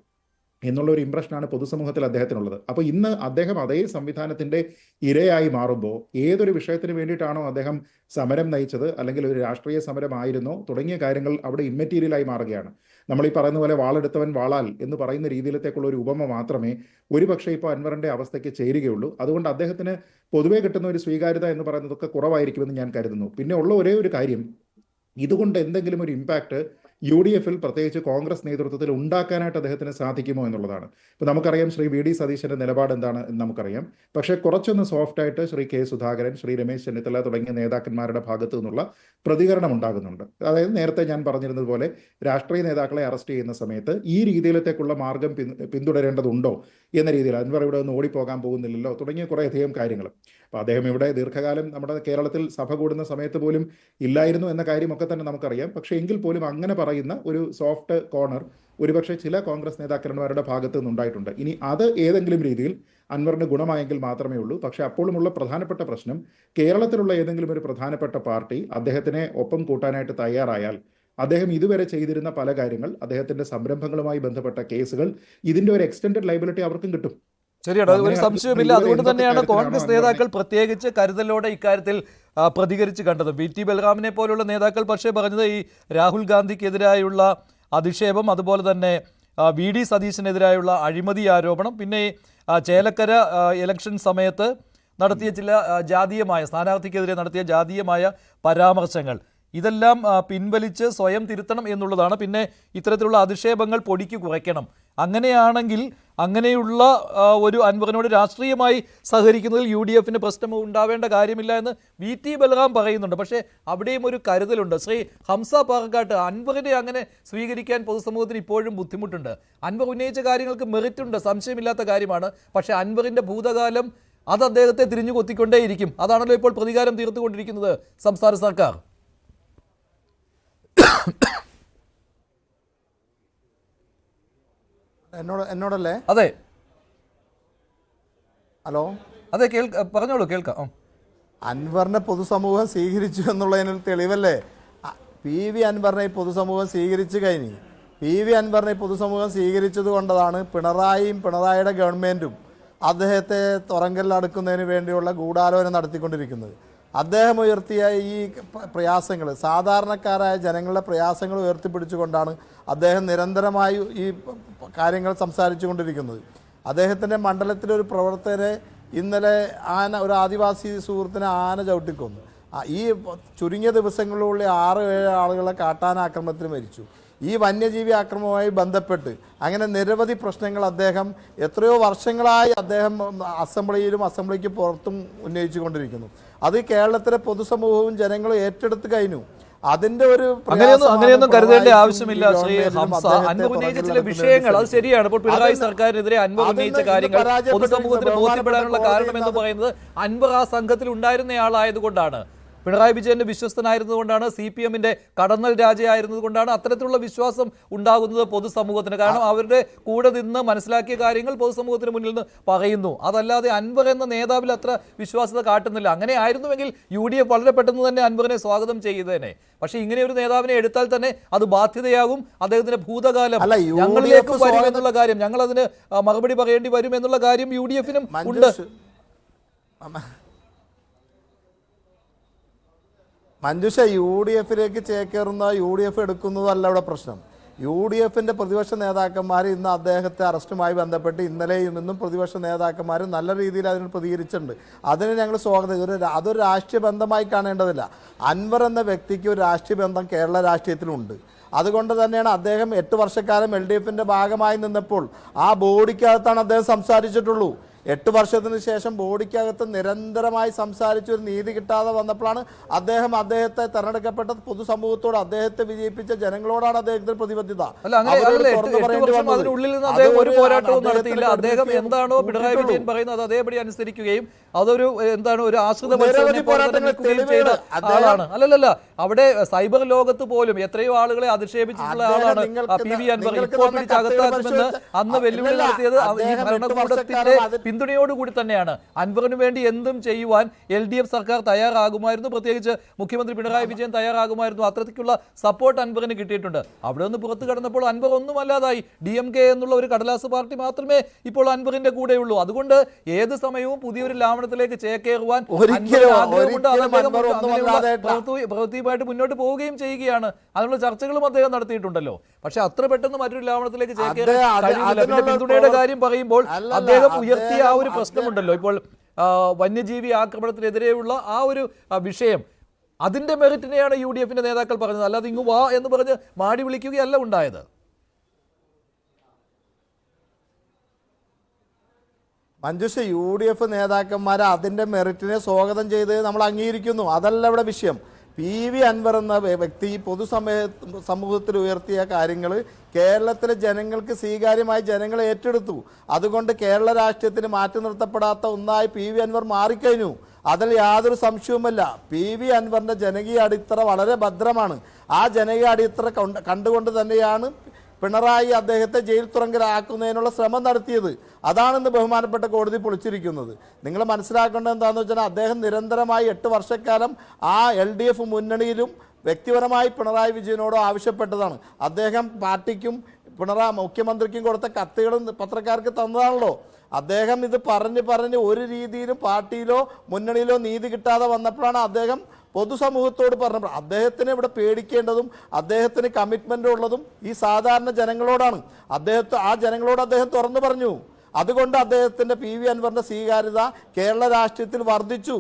എന്നുള്ള ഒരു ഇംപ്രഷനാണ് പൊതുസമൂഹത്തിൽ അദ്ദേഹത്തിനുള്ളത്. അപ്പോൾ ഇന്ന് അദ്ദേഹം അതേ സംവിധാനത്തിൻ്റെ ഇരയായി മാറുമ്പോൾ ഏതൊരു വിഷയത്തിന് വേണ്ടിയിട്ടാണോ അദ്ദേഹം സമരം നയിച്ചത്, അല്ലെങ്കിൽ ഒരു രാഷ്ട്രീയ സമരമായിരുന്നോ തുടങ്ങിയ കാര്യങ്ങൾ അവിടെ ഇമ്മെറ്റീരിയലായി മാറുകയാണ്. നമ്മൾ ഈ പറയുന്ന പോലെ വാളെടുത്തവൻ വാളാൽ എന്ന് പറയുന്ന രീതിയിലത്തേക്കുള്ള ഒരു ഉപമ മാത്രമേ ഒരുപക്ഷെ ഇപ്പോൾ അൻവറിൻ്റെ അവസ്ഥയ്ക്ക് ചേരുകയുള്ളൂ. അതുകൊണ്ട് അദ്ദേഹത്തിന് പൊതുവെ കിട്ടുന്ന ഒരു സ്വീകാര്യത എന്ന് പറയുന്നതൊക്കെ കുറവായിരിക്കുമെന്ന് ഞാൻ കരുതുന്നു. പിന്നെ ഉള്ള ഒരേ ഒരു കാര്യം, ഇതുകൊണ്ട് എന്തെങ്കിലും ഒരു ഇമ്പാക്റ്റ് UDF-ൽ പ്രത്യേകിച്ച് കോൺഗ്രസ് നേതൃത്വത്തിൽ ഉണ്ടാക്കാനായിട്ട് അദ്ദേഹത്തിന് സാധിക്കുമോ എന്നുള്ളതാണ്. ഇപ്പോൾ നമുക്കറിയാം ശ്രീ VD സതീശൻ്റെ നിലപാട് എന്താണ് എന്ന് നമുക്കറിയാം. പക്ഷേ കുറച്ചൊന്ന് സോഫ്റ്റായിട്ട് ശ്രീ K സുധാകരൻ, ശ്രീ രമേശ് ചെന്നിത്തല തുടങ്ങിയ നേതാക്കന്മാരുടെ ഭാഗത്തു നിന്നുള്ള പ്രതികരണം ഉണ്ടാകുന്നുണ്ട്. അതായത് നേരത്തെ ഞാൻ പറഞ്ഞിരുന്നത് പോലെ രാഷ്ട്രീയ നേതാക്കളെ അറസ്റ്റ് ചെയ്യുന്ന സമയത്ത് ഈ രീതിയിലത്തേക്കുള്ള മാർഗം പിന്തുടരേണ്ടതുണ്ടോ എന്ന രീതിയിൽ, അൻവർ ഇവിടെ ഒന്ന് ഓടിപ്പോകാൻ പോകുന്നില്ലല്ലോ തുടങ്ങിയ കുറേയധികം കാര്യങ്ങൾ. അപ്പോൾ അദ്ദേഹം ഇവിടെ ദീർഘകാലം നമ്മുടെ കേരളത്തിൽ സഭ കൂടുന്ന സമയത്ത് പോലും ഇല്ലായിരുന്നു എന്ന കാര്യമൊക്കെ തന്നെ നമുക്കറിയാം. പക്ഷേ എങ്കിൽ പോലും അങ്ങനെ പറയുന്ന ഒരു സോഫ്റ്റ് കോർണർ ഒരുപക്ഷെ ചില കോൺഗ്രസ് നേതാക്കന്മാരുടെ ഭാഗത്തു നിന്നുണ്ടായിട്ടുണ്ട്. ഇനി അത് ഏതെങ്കിലും രീതിയിൽ അൻവറിന് ഗുണമായെങ്കിൽ മാത്രമേ ഉള്ളൂ. പക്ഷേ അപ്പോഴുമുള്ള പ്രധാനപ്പെട്ട പ്രശ്നം, കേരളത്തിലുള്ള ഏതെങ്കിലും ഒരു പ്രധാനപ്പെട്ട പാർട്ടി അദ്ദേഹത്തിനെ ഒപ്പം കൂട്ടാനായിട്ട് തയ്യാറായാൽ അദ്ദേഹം ഇതുവരെ ചെയ്തിരുന്ന പല കാര്യങ്ങൾ, അദ്ദേഹത്തിൻ്റെ സംരംഭങ്ങളുമായി ബന്ധപ്പെട്ട കേസുകൾ, ഇതിൻ്റെ ഒരു എക്സ്റ്റെൻഡഡ് ലൈബിലിറ്റി അവർക്കും കിട്ടും. ശരിയാണ്, അത് ഒരു സംശയമില്ല. അതുകൊണ്ട് തന്നെയാണ് കോൺഗ്രസ് നേതാക്കൾ പ്രത്യേകിച്ച് കരുതലോടെ ഇക്കാര്യത്തിൽ പ്രതികരിച്ച് കണ്ടത്. VT ബൽറാമിനെ പോലുള്ള നേതാക്കൾ പക്ഷേ പറഞ്ഞത് ഈ രാഹുൽ ഗാന്ധിക്കെതിരായുള്ള അധിക്ഷേപം, അതുപോലെ തന്നെ VD സതീശനെതിരായുള്ള അഴിമതി ആരോപണം, പിന്നെ ചേലക്കര ഇലക്ഷൻ സമയത്ത് നടത്തിയ ചില ജാതീയമായ സ്ഥാനാർത്ഥിക്കെതിരെ നടത്തിയ ജാതീയമായ പരാമർശങ്ങൾ, ഇതെല്ലാം പിൻവലിച്ച് സ്വയം തിരുത്തണം എന്നുള്ളതാണ്. പിന്നെ ഇത്തരത്തിലുള്ള അധിക്ഷേപങ്ങൾ പൊടിക്ക് കുറയ്ക്കണം. അങ്ങനെയാണെങ്കിൽ അങ്ങനെയുള്ള ഒരു അൻവറിനോട് രാഷ്ട്രീയമായി സഹകരിക്കുന്നതിൽ UDF-ന് പ്രശ്നം ഉണ്ടാവേണ്ട കാര്യമില്ല എന്ന് VT ബൽറാം പറയുന്നുണ്ട്. പക്ഷേ അവിടെയും ഒരു കരുതലുണ്ട്. ശ്രീ ഹംസ പാറക്കാട്ട്, അൻവറിനെ അങ്ങനെ സ്വീകരിക്കാൻ പൊതുസമൂഹത്തിന് ഇപ്പോഴും ബുദ്ധിമുട്ടുണ്ട്. അൻവർ ഉന്നയിച്ച കാര്യങ്ങൾക്ക് മെറിറ്റുണ്ട്, സംശയമില്ലാത്ത കാര്യമാണ്. പക്ഷേ അൻവറിൻ്റെ ഭൂതകാലം അത് അദ്ദേഹത്തെ തിരിഞ്ഞു കൊത്തിക്കൊണ്ടേയിരിക്കും. അതാണല്ലോ ഇപ്പോൾ പ്രതികാരം തീർത്തുകൊണ്ടിരിക്കുന്നത് സംസ്ഥാന സർക്കാർ. എന്നോടല്ലേ? അതെ ഹലോ, അതെ പറഞ്ഞോളൂ, കേൾക്കാം. അൻവറിനെ പൊതുസമൂഹം സ്വീകരിച്ചു എന്നുള്ളതിന് തെളിവല്ലേ PV അൻവറിനെ പൊതുസമൂഹം സ്വീകരിച്ചു കഴിഞ്ഞു. PV അൻവറിനെ പൊതുസമൂഹം സ്വീകരിച്ചത് കൊണ്ടതാണ് പിണറായിയുടെ ഗവൺമെൻറ്റും അദ്ദേഹത്തെ തുറങ്കലിലടക്കുന്നതിന് വേണ്ടിയുള്ള ഗൂഢാലോചന നടത്തിക്കൊണ്ടിരിക്കുന്നത്. അദ്ദേഹം ഉയർത്തിയ ഈ പ്രയാസങ്ങൾ, സാധാരണക്കാരായ ജനങ്ങളുടെ പ്രയാസങ്ങൾ ഉയർത്തിപ്പിടിച്ചുകൊണ്ടാണ് അദ്ദേഹം നിരന്തരമായി ഈ കാര്യങ്ങൾ സംസാരിച്ചു കൊണ്ടിരിക്കുന്നത്. അദ്ദേഹത്തിൻ്റെ മണ്ഡലത്തിലൊരു പ്രവർത്തകരെ ഇന്നലെ ഒരു ആദിവാസി സുഹൃത്തിനെ ആന ചവിട്ടിക്കൊന്നു. ഈ ചുരുങ്ങിയ ദിവസങ്ങളിലുള്ള 6-7 ആളുകളെ കാട്ടാനാക്രമണത്തിൽ മരിച്ചു. ഈ വന്യജീവി ആക്രമണവുമായി ബന്ധപ്പെട്ട് അങ്ങനെ നിരവധി പ്രശ്നങ്ങൾ അദ്ദേഹം എത്രയോ വർഷങ്ങളായി അദ്ദേഹം അസംബ്ലിക്ക് പുറത്തും ഉന്നയിച്ചു കൊണ്ടിരിക്കുന്നു. അത് കേരളത്തിലെ പൊതുസമൂഹവും ജനങ്ങളും ഏറ്റെടുത്ത് കഴിഞ്ഞു. അതിന്റെ ഒരു അങ്ങനെയൊന്നും കരുതേണ്ട ആവശ്യമില്ല. ശ്രീ ഹംസ, അൻവർ ഉന്നയിച്ച ചില വിഷയങ്ങൾ അത് ശരിയാണ്. ഇപ്പോൾ പിണറായി സർക്കാരിനെതിരെ അൻവർ ഉന്നയിച്ച കാര്യങ്ങൾ പൊതുസമൂഹത്തിന് ബോധ്യപ്പെടാനുള്ള കാരണം എന്ന് പറയുന്നത് അൻവർ ആ സംഘത്തിൽ ഉണ്ടായിരുന്നയാളായതുകൊണ്ടാണ്, പിണറായി വിജയന്റെ വിശ്വസ്തനായിരുന്നതുകൊണ്ടാണ്, CPM-ന്റെ കടന്നൽ രാജയായിരുന്നതുകൊണ്ടാണ് അത്തരത്തിലുള്ള വിശ്വാസം ഉണ്ടാകുന്നത് പൊതുസമൂഹത്തിന്. കാരണം അവരുടെ കൂടെ നിന്ന് മനസ്സിലാക്കിയ കാര്യങ്ങൾ പൊതുസമൂഹത്തിന് മുന്നിൽ നിന്ന് പറയുന്നു. അതല്ലാതെ അൻവർ എന്ന നേതാവിൽ അത്ര വിശ്വാസ്യത കാട്ടുന്നില്ല. അങ്ങനെ ആയിരുന്നുവെങ്കിൽ UDF വളരെ പെട്ടെന്ന് തന്നെ അൻവറിനെ സ്വാഗതം ചെയ്തേനെ. പക്ഷേ ഇങ്ങനെ ഒരു നേതാവിനെ എടുത്താൽ തന്നെ അത് ബാധ്യതയാകും. അദ്ദേഹത്തിന്റെ ഭൂതകാലം ഞങ്ങളിലേക്ക് വരും എന്നുള്ള കാര്യം, ഞങ്ങൾ അതിന് മറുപടി പറയേണ്ടി വരും എന്നുള്ള കാര്യം UDF-നും ഉണ്ട്. മഞ്ജുഷ, UDF-ലേക്ക് ചേക്കേറുന്ന UDF എടുക്കുന്നതല്ല ഇവിടെ പ്രശ്നം. UDF-ന്റെ പ്രതിപക്ഷ നേതാക്കന്മാർ ഇന്ന് അദ്ദേഹത്തെ അറസ്റ്റുമായി ബന്ധപ്പെട്ട് ഇന്നലെയും ഇന്നും പ്രതിപക്ഷ നേതാക്കന്മാർ നല്ല രീതിയിൽ അതിന് പ്രതികരിച്ചിട്ടുണ്ട്. അതിന് ഞങ്ങൾ സ്വാഗതം. അതൊരു രാഷ്ട്രീയ ബന്ധമായി കാണേണ്ടതില്ല. അൻവർ എന്ന വ്യക്തിക്ക് ഒരു രാഷ്ട്രീയ ബന്ധം കേരള രാഷ്ട്രീയത്തിലുണ്ട്. അതുകൊണ്ട് തന്നെയാണ് അദ്ദേഹം 8 വർഷക്കാലം LDF-ന്റെ ഭാഗമായി നിന്നപ്പോൾ ആ ബോഡിക്കകത്താണ് അദ്ദേഹം സംസാരിച്ചിട്ടുള്ളൂ. 8 വർഷത്തിന് ശേഷം ബോഡിക്കകത്ത് നിരന്തരമായി സംസാരിച്ച് ഒരു നീതി കിട്ടാതെ വന്നപ്പോഴാണ് അദ്ദേഹത്തെ തെരഞ്ഞെടുക്കപ്പെട്ട പൊതുസമൂഹത്തോട് അദ്ദേഹത്തെ വിജയിപ്പിച്ച ജനങ്ങളോടാണ് അദ്ദേഹത്തിന്റെ പ്രതിബദ്ധത. അല്ല അങ്ങനെ അതിനുള്ളിൽ നിന്ന് അദ്ദേഹം ഒരു പോരാട്ടവും നടത്തിയില്ല. അദ്ദേഹം എന്താണോ പിണറായി വിജയൻ പറയുന്നത് അതേപടി അനുസരിക്കുകയും അതൊരു എന്താണ് ഒരു ആശ്രിത ചെയ്ത ആളാണ്. അല്ലല്ല, അവിടെ സൈബർ ലോകത്ത് പോലും എത്രയോ ആളുകളെ അധിക്ഷേപിച്ചിട്ടുള്ള ആളാണ് പി വി അൻവർ. ഇപ്പോൾ പിടിച്ചകത്താക്കുമെന്ന് അന്ന് വെല്ലുവിളി നടത്തിയത് ഈ ഭരണകൂടത്തിന്റെ പിന്തുണയോടുകൂടി തന്നെയാണ്. അൻവറിന് വേണ്ടി എന്തും ചെയ്യുവാൻ LDF സർക്കാർ തയ്യാറാകുമായിരുന്നു, പ്രത്യേകിച്ച് മുഖ്യമന്ത്രി പിണറായി വിജയൻ തയ്യാറാകുമായിരുന്നു. അത്തരത്തിലുള്ള സപ്പോർട്ട് അൻവറിന് കിട്ടിയിട്ടുണ്ട്. അവിടെ നിന്ന് പുറത്തു കടന്നപ്പോൾ അൻവർ ഒന്നും അല്ലാതായി. DMK എന്നുള്ള ഒരു കടലാസ് പാർട്ടി മാത്രമേ ഇപ്പോൾ അൻവറിന്റെ കൂടെയുള്ളൂ. അതുകൊണ്ട് ഏത് സമയവും പുതിയൊരു ലാവണത്തിലേക്ക് ചേക്കേറുവാൻ പ്രവൃത്തിയുമായിട്ട് മുന്നോട്ട് പോവുകയും ചെയ്യുകയാണ്. അതിനുള്ള ചർച്ചകളും അദ്ദേഹം നടത്തിയിട്ടുണ്ടല്ലോ. പക്ഷെ അത്ര പെട്ടെന്ന് മറ്റൊരു ലാവണത്തിലേക്ക് ചേക്കേറാൻ കഴിയുന്നില്ല. പിന്നെ പിന്തുണയുടെ കാര്യം പറയുമ്പോൾ അദ്ദേഹം ഉയർത്തിയ ആ ഒരു പ്രശ്നമുണ്ടല്ലോ, ഇപ്പോൾ വന്യജീവി ആക്രമണത്തിനെതിരെയുള്ള ആ ഒരു വിഷയം, അതിന്റെ മെറിറ്റിനെയാണ് UDF നേതാക്കൾ പറഞ്ഞത്. അല്ലാതെ ഇങ്ങ് വാ എന്ന് പറഞ്ഞ് മാടി വിളിക്കുകയല്ല ഉണ്ടായത്. മഞ്ജുഷ, UDF നേതാക്കന്മാർ അതിന്റെ മെറിറ്റിനെ സ്വാഗതം ചെയ്ത് നമ്മൾ അംഗീകരിക്കുന്നു. അതല്ല ഇവിടെ വിഷയം. PV അൻവർ എന്ന വ്യക്തി സമൂഹത്തിൽ ഉയർത്തിയ കാര്യങ്ങൾ കേരളത്തിലെ ജനങ്ങൾക്ക് സ്വീകാര്യമായി ജനങ്ങൾ ഏറ്റെടുത്തു. അതുകൊണ്ട് കേരള രാഷ്ട്രീയത്തിന് മാറ്റി നിർത്തപ്പെടാത്ത ഒന്നായി PV അൻവർ മാറിക്കഴിഞ്ഞു. അതിൽ യാതൊരു സംശയവുമല്ല. PV അൻവറിന്റെ ജനകീയ അടിത്തറ വളരെ ഭദ്രമാണ്. ആ ജനകീയ അടിത്തറ കണ്ടുകൊണ്ട് തന്നെയാണ് പിണറായി അദ്ദേഹത്തെ ജയിൽ തുറങ്കിലാക്കുന്നതിനുള്ള ശ്രമം നടത്തിയത്. അതാണെന്ന് ബഹുമാനപ്പെട്ട കോടതി പൊളിച്ചിരിക്കുന്നത്. നിങ്ങൾ മനസ്സിലാക്കേണ്ടത് എന്താണെന്ന് വെച്ചാൽ അദ്ദേഹം നിരന്തരമായി 8 വർഷക്കാലം ആ LDF മുന്നണിയിലും വ്യക്തിപരമായി പിണറായി വിജയനോട് ആവശ്യപ്പെട്ടതാണ്. അദ്ദേഹം പാർട്ടിക്കും മുഖ്യമന്ത്രിക്കും കൊടുത്ത കത്തുകളും പത്രക്കാർക്ക് തന്നതാണല്ലോ. അദ്ദേഹം ഇത് പറഞ്ഞ് ഒരു രീതിയിലും പാർട്ടിയിലോ മുന്നണിയിലോ നീതി കിട്ടാതെ വന്നപ്പോഴാണ് അദ്ദേഹം പൊതുസമൂഹത്തോട് പറഞ്ഞപ്പോൾ അദ്ദേഹത്തിന് ഇവിടെ പേടിക്കേണ്ടതും അദ്ദേഹത്തിന് കമ്മിറ്റ്മെന്റ് ഉള്ളതും ഈ സാധാരണ ജനങ്ങളോടാണ്. ആ ജനങ്ങളോട് അദ്ദേഹം തുറന്നു പറഞ്ഞു. അതുകൊണ്ട് അദ്ദേഹത്തിന്റെ PV അൻവറിന്റെ സ്വീകാര്യത കേരള രാഷ്ട്രീയത്തിൽ വർദ്ധിച്ചു.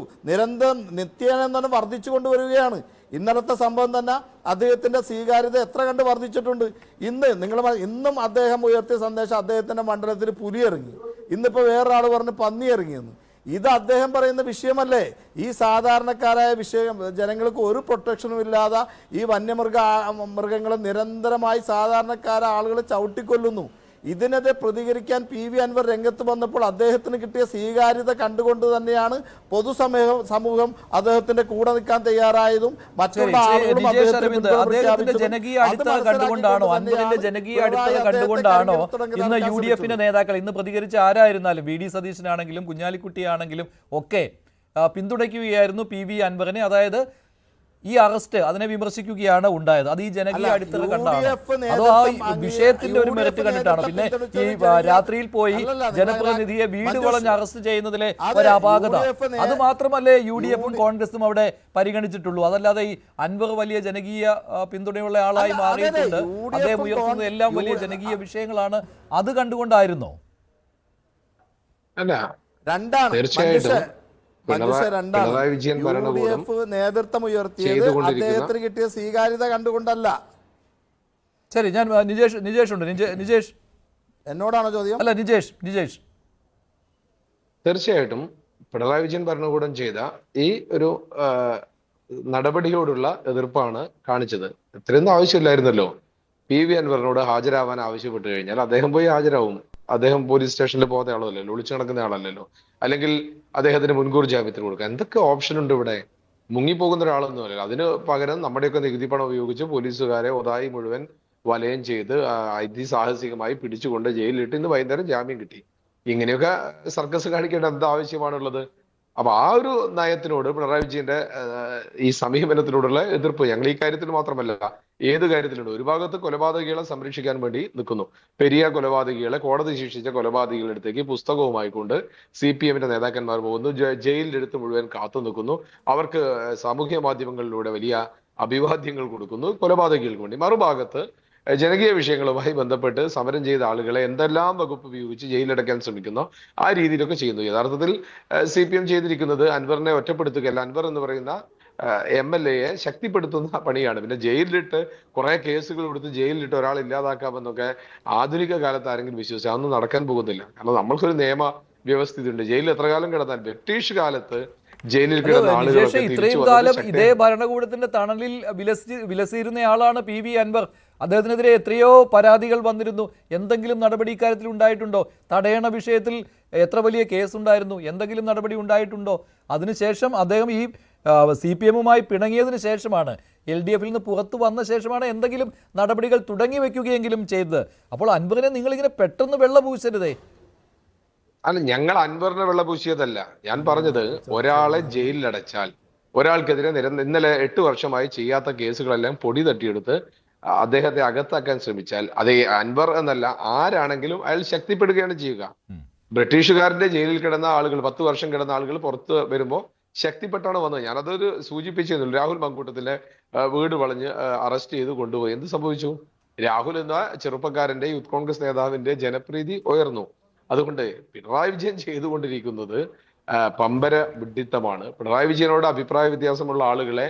നിത്യേന വർദ്ധിച്ചു കൊണ്ടുവരികയാണ്. ഇന്നലത്തെ സംഭവം തന്നെ അദ്ദേഹത്തിന്റെ സ്വീകാര്യത എത്ര കണ്ട് വർദ്ധിച്ചിട്ടുണ്ട്. ഇന്നും അദ്ദേഹം ഉയർത്തിയ സന്ദേശം അദ്ദേഹത്തിന്റെ മണ്ഡലത്തിൽ പുലി ഇറങ്ങി, ഇന്നിപ്പോ വേറൊരാൾ പറഞ്ഞ് പന്നി ഇറങ്ങിയെന്ന്. ഇത് അദ്ദേഹം പറയുന്ന വിഷയമല്ലേ? ഈ സാധാരണക്കാരായ ജനങ്ങൾക്ക് ഒരു പ്രൊട്ടക്ഷനും ഇല്ലാതെ ഈ മൃഗങ്ങളെ നിരന്തരമായി സാധാരണക്കാരായ ആളുകൾ ചവിട്ടിക്കൊല്ലുന്നു. ഇതിനെതിരെ പ്രതികരിക്കാൻ PV അൻവർ രംഗത്ത് വന്നപ്പോൾ അദ്ദേഹത്തിന് കിട്ടിയ സ്വീകാര്യത കണ്ടുകൊണ്ട് തന്നെയാണ് പൊതുസമൂഹം അദ്ദേഹത്തിന്റെ കൂടെ നിൽക്കാൻ തയ്യാറായതും മറ്റുള്ള ആളുകളും അദ്ദേഹത്തിന്റെ ജനകീയ അടിത്തറ കണ്ടുകൊണ്ടാണോ, അൻവറിന്റെ ജനകീയ അടിത്തറ കണ്ടുകൊണ്ടാണോ ഇന്ന് UDF നേതാക്കൾ ഇന്ന് പ്രതികരിച്ച ആരായിരുന്നാലും VD സതീശനാണെങ്കിലും കുഞ്ഞാലിക്കുട്ടിയാണെങ്കിലും ഒക്കെ പിന്തുണയ്ക്കുകയായിരുന്നു PV അൻവറിനെ. അതായത് ഈ അറസ്റ്റ് അതിനെ വിമർശിക്കുകയാണ് ഉണ്ടായത്. അത് ഈ ജനകീയ അടിത്തറ കണ്ടാണ്, അതോ ആ വിഷയത്തിന്റെ ഒരു മെറിറ്റ് കണ്ടിട്ടാണ്? പിന്നെ ഈ രാത്രിയിൽ പോയി ജനപ്രതിനിധിയെ വീട് വളഞ്ഞ് അറസ്റ്റ് ചെയ്യുന്നതിലെ ഒരു അപാകത, അത് മാത്രമല്ലേ UDFും കോൺഗ്രസും അവിടെ പരിഗണിച്ചിട്ടുള്ളൂ. അതല്ലാതെ ഈ അൻവർ വലിയ ജനകീയ പിന്തുണയുള്ള ആളായി മാറിയിട്ടുണ്ട്, അദ്ദേഹം ഉയർത്തുന്ന എല്ലാം വലിയ ജനകീയ വിഷയങ്ങളാണ്, അത് കണ്ടുകൊണ്ടായിരുന്നോ? അല്ല, തീർച്ചയായിട്ടും പിണറായി വിജയൻ ഭരണകൂടം നേതൃത്വം ഉയർത്തിയത് അദ്ദേഹത്തിന് കിട്ടിയ സ്വീകാര്യത കണ്ടുകൊണ്ടല്ല. ശരി, ഞാൻ നിജേഷ് ഉണ്ട്. നിജേഷ് എന്നോടാണോ ചോദ്യം? അല്ല, നിജേഷ്. തീർച്ചയായിട്ടും പിണറായി വിജയൻ ഭരണകൂടം ചെയ്ത ഈ ഒരു നടപടിയോടുള്ള എതിർപ്പാണ് കാണിച്ചത്. ഇത്രയൊന്നും ആവശ്യമില്ലായിരുന്നല്ലോ. PV അൻവറിനോട് ഹാജരാവാൻ ആവശ്യപ്പെട്ടു കഴിഞ്ഞാൽ അദ്ദേഹം പോയി ഹാജരാവും. അദ്ദേഹം പോലീസ് സ്റ്റേഷനിൽ പോകുന്ന ആളല്ലല്ലോ, ഒളിച്ചു നടക്കുന്ന ആളല്ലല്ലോ. അല്ലെങ്കിൽ അദ്ദേഹത്തിന് മുൻകൂർ ജാമ്യത്തിന് കൊടുക്കുക. എന്തൊക്കെ ഓപ്ഷൻ ഉണ്ട് ഇവിടെ? മുങ്ങിപ്പോകുന്ന ഒരാളൊന്നും അല്ലല്ലോ. അതിന് പകരം നമ്മുടെയൊക്കെ നികുതി പണം ഉപയോഗിച്ച് പോലീസുകാരെ ഒതായി മുഴുവൻ വലയം ചെയ്ത് അതിസാഹസികമായി പിടിച്ചുകൊണ്ട് ജയിലിലിട്ട് ഇന്ന് വൈകുന്നേരം ജാമ്യം കിട്ടി. ഇങ്ങനെയൊക്കെ സർക്കസ് കാണിക്കേണ്ട എന്താ ആവശ്യമാണുള്ളത്? അപ്പൊ ആ ഒരു നയത്തിനോട് പിണറായി വിജയന്റെ ഈ സമീപനത്തിനോടുള്ള എതിർപ്പ് ഞങ്ങൾ ഈ കാര്യത്തിൽ മാത്രമല്ല ഏത് കാര്യത്തിലുണ്ട്. ഒരു ഭാഗത്ത് കൊലപാതകികളെ സംരക്ഷിക്കാൻ വേണ്ടി നിൽക്കുന്നു. പെരിയ കൊലപാതകികളെ, കോടതി ശിക്ഷിച്ച കൊലപാതകികളുടെ അടുത്തേക്ക് പുസ്തകവുമായി കൊണ്ട് CPM നേതാക്കന്മാർ പോകുന്നു. ജയിലിന്റെ അടുത്ത് മുഴുവൻ കാത്തു നിൽക്കുന്നു. അവർക്ക് സാമൂഹ്യ മാധ്യമങ്ങളിലൂടെ വലിയ അഭിവാദ്യങ്ങൾ കൊടുക്കുന്നു കൊലപാതകികൾക്ക് വേണ്ടി. മറുഭാഗത്ത് ജനകീയ വിഷയങ്ങളുമായി ബന്ധപ്പെട്ട് സമരം ചെയ്ത ആളുകളെ എന്തെല്ലാം വകുപ്പ് ഉപയോഗിച്ച് ജയിലടക്കാൻ ശ്രമിക്കുന്നോ ആ രീതിയിലൊക്കെ ചെയ്യുന്നു. യഥാർത്ഥത്തിൽ CPM ചെയ്തിരിക്കുന്നത് അൻവറിനെ ഒറ്റപ്പെടുത്തുകയല്ല, അൻവർ എന്ന് പറയുന്ന MLAയെ ശക്തിപ്പെടുത്തുന്ന പണിയാണ്. പിന്നെ ജയിലിലിട്ട് കുറെ കേസുകൾ കൊടുത്ത് ജയിലിലിട്ട് ഒരാൾ ഇല്ലാതാക്കാമെന്നൊക്കെ ആധുനിക കാലത്ത് ആരെങ്കിലും വിശ്വസിച്ചാൽ അതൊന്നും നടക്കാൻ പോകുന്നില്ല. കാരണം നമ്മൾക്കൊരു നിയമ വ്യവസ്ഥിതി ഉണ്ട്. ജയിലിൽ എത്ര കാലം കിടന്നാൽ ബ്രിട്ടീഷ് കാലത്ത് ജയിലിൽ അല്ല കിടന്ന നിജേഷ്, ആളുകളൊക്കെ തിരിച്ചു ഇത്രയും വന്നത് കാലം ശക്തി. ഇതേ ഭരണകൂടത്തിന്റെ തണലിൽ വിലസിയിരുന്നയാളാണ് PV അൻവർ. അദ്ദേഹത്തിനെതിരെ എത്രയോ പരാതികൾ വന്നിരുന്നു. എന്തെങ്കിലും നടപടി ഇക്കാര്യത്തിൽ ഉണ്ടായിട്ടുണ്ടോ? തടയണ വിഷയത്തിൽ എത്ര വലിയ കേസുണ്ടായിരുന്നു? എന്തെങ്കിലും നടപടി ഉണ്ടായിട്ടുണ്ടോ? അതിനുശേഷം അദ്ദേഹം ഈ CPM-ഉമായി പിണങ്ങിയതിനു ശേഷമാണ്, LDF-ൽ നിന്ന് പുറത്തു വന്ന ശേഷമാണ് എന്തെങ്കിലും നടപടികൾ തുടങ്ങി വെക്കുകയെങ്കിലും ചെയ്തത്. അപ്പോൾ അൻവറിനെ നിങ്ങളിങ്ങനെ പെട്ടെന്ന് വെള്ളപൂശരുതേ. അല്ല, ഞങ്ങൾ അൻവറിനെ വെള്ളപൂശിയതല്ല. ഞാൻ പറഞ്ഞത് ഒരാളെ ജയിലിലടച്ചാൽ ഒരാൾക്കെതിരെ ഇന്നലെ 8 വർഷമായി ചെയ്യാത്ത കേസുകളെല്ലാം പൊടി തട്ടിയെടുത്ത് അദ്ദേഹത്തെ അകത്താക്കാൻ ശ്രമിച്ചാൽ അത് അൻവർ എന്നല്ല, ആരാണെങ്കിലും അയാൾ ശക്തിപ്പെടുകയാണ് ചെയ്യുക. ബ്രിട്ടീഷുകാരന്റെ ജയിലിൽ കിടന്ന ആളുകൾ, 10 വർഷം കിടന്ന ആളുകൾ പുറത്ത് വരുമ്പോൾ ശക്തിപ്പെട്ടാണ് വന്നത്. ഞാനതൊരു സൂചിപ്പിച്ചിരുന്നു. രാഹുൽ മങ്കൂട്ടത്തിലെ വീട് വളഞ്ഞ് അറസ്റ്റ് ചെയ്ത് കൊണ്ടുപോയി. എന്ത് സംഭവിച്ചു? രാഹുൽ എന്ന ചെറുപ്പക്കാരന്റെ യൂത്ത് കോൺഗ്രസ് നേതാവിന്റെ ജനപ്രീതി ഉയർന്നു. അതുകൊണ്ട് പിണറായി വിജയൻ ചെയ്തുകൊണ്ടിരിക്കുന്നത് പമ്പര വിഡ്ഢിത്തമാണ്. പിണറായി വിജയനോട് അഭിപ്രായ വ്യത്യാസമുള്ള ആളുകളെ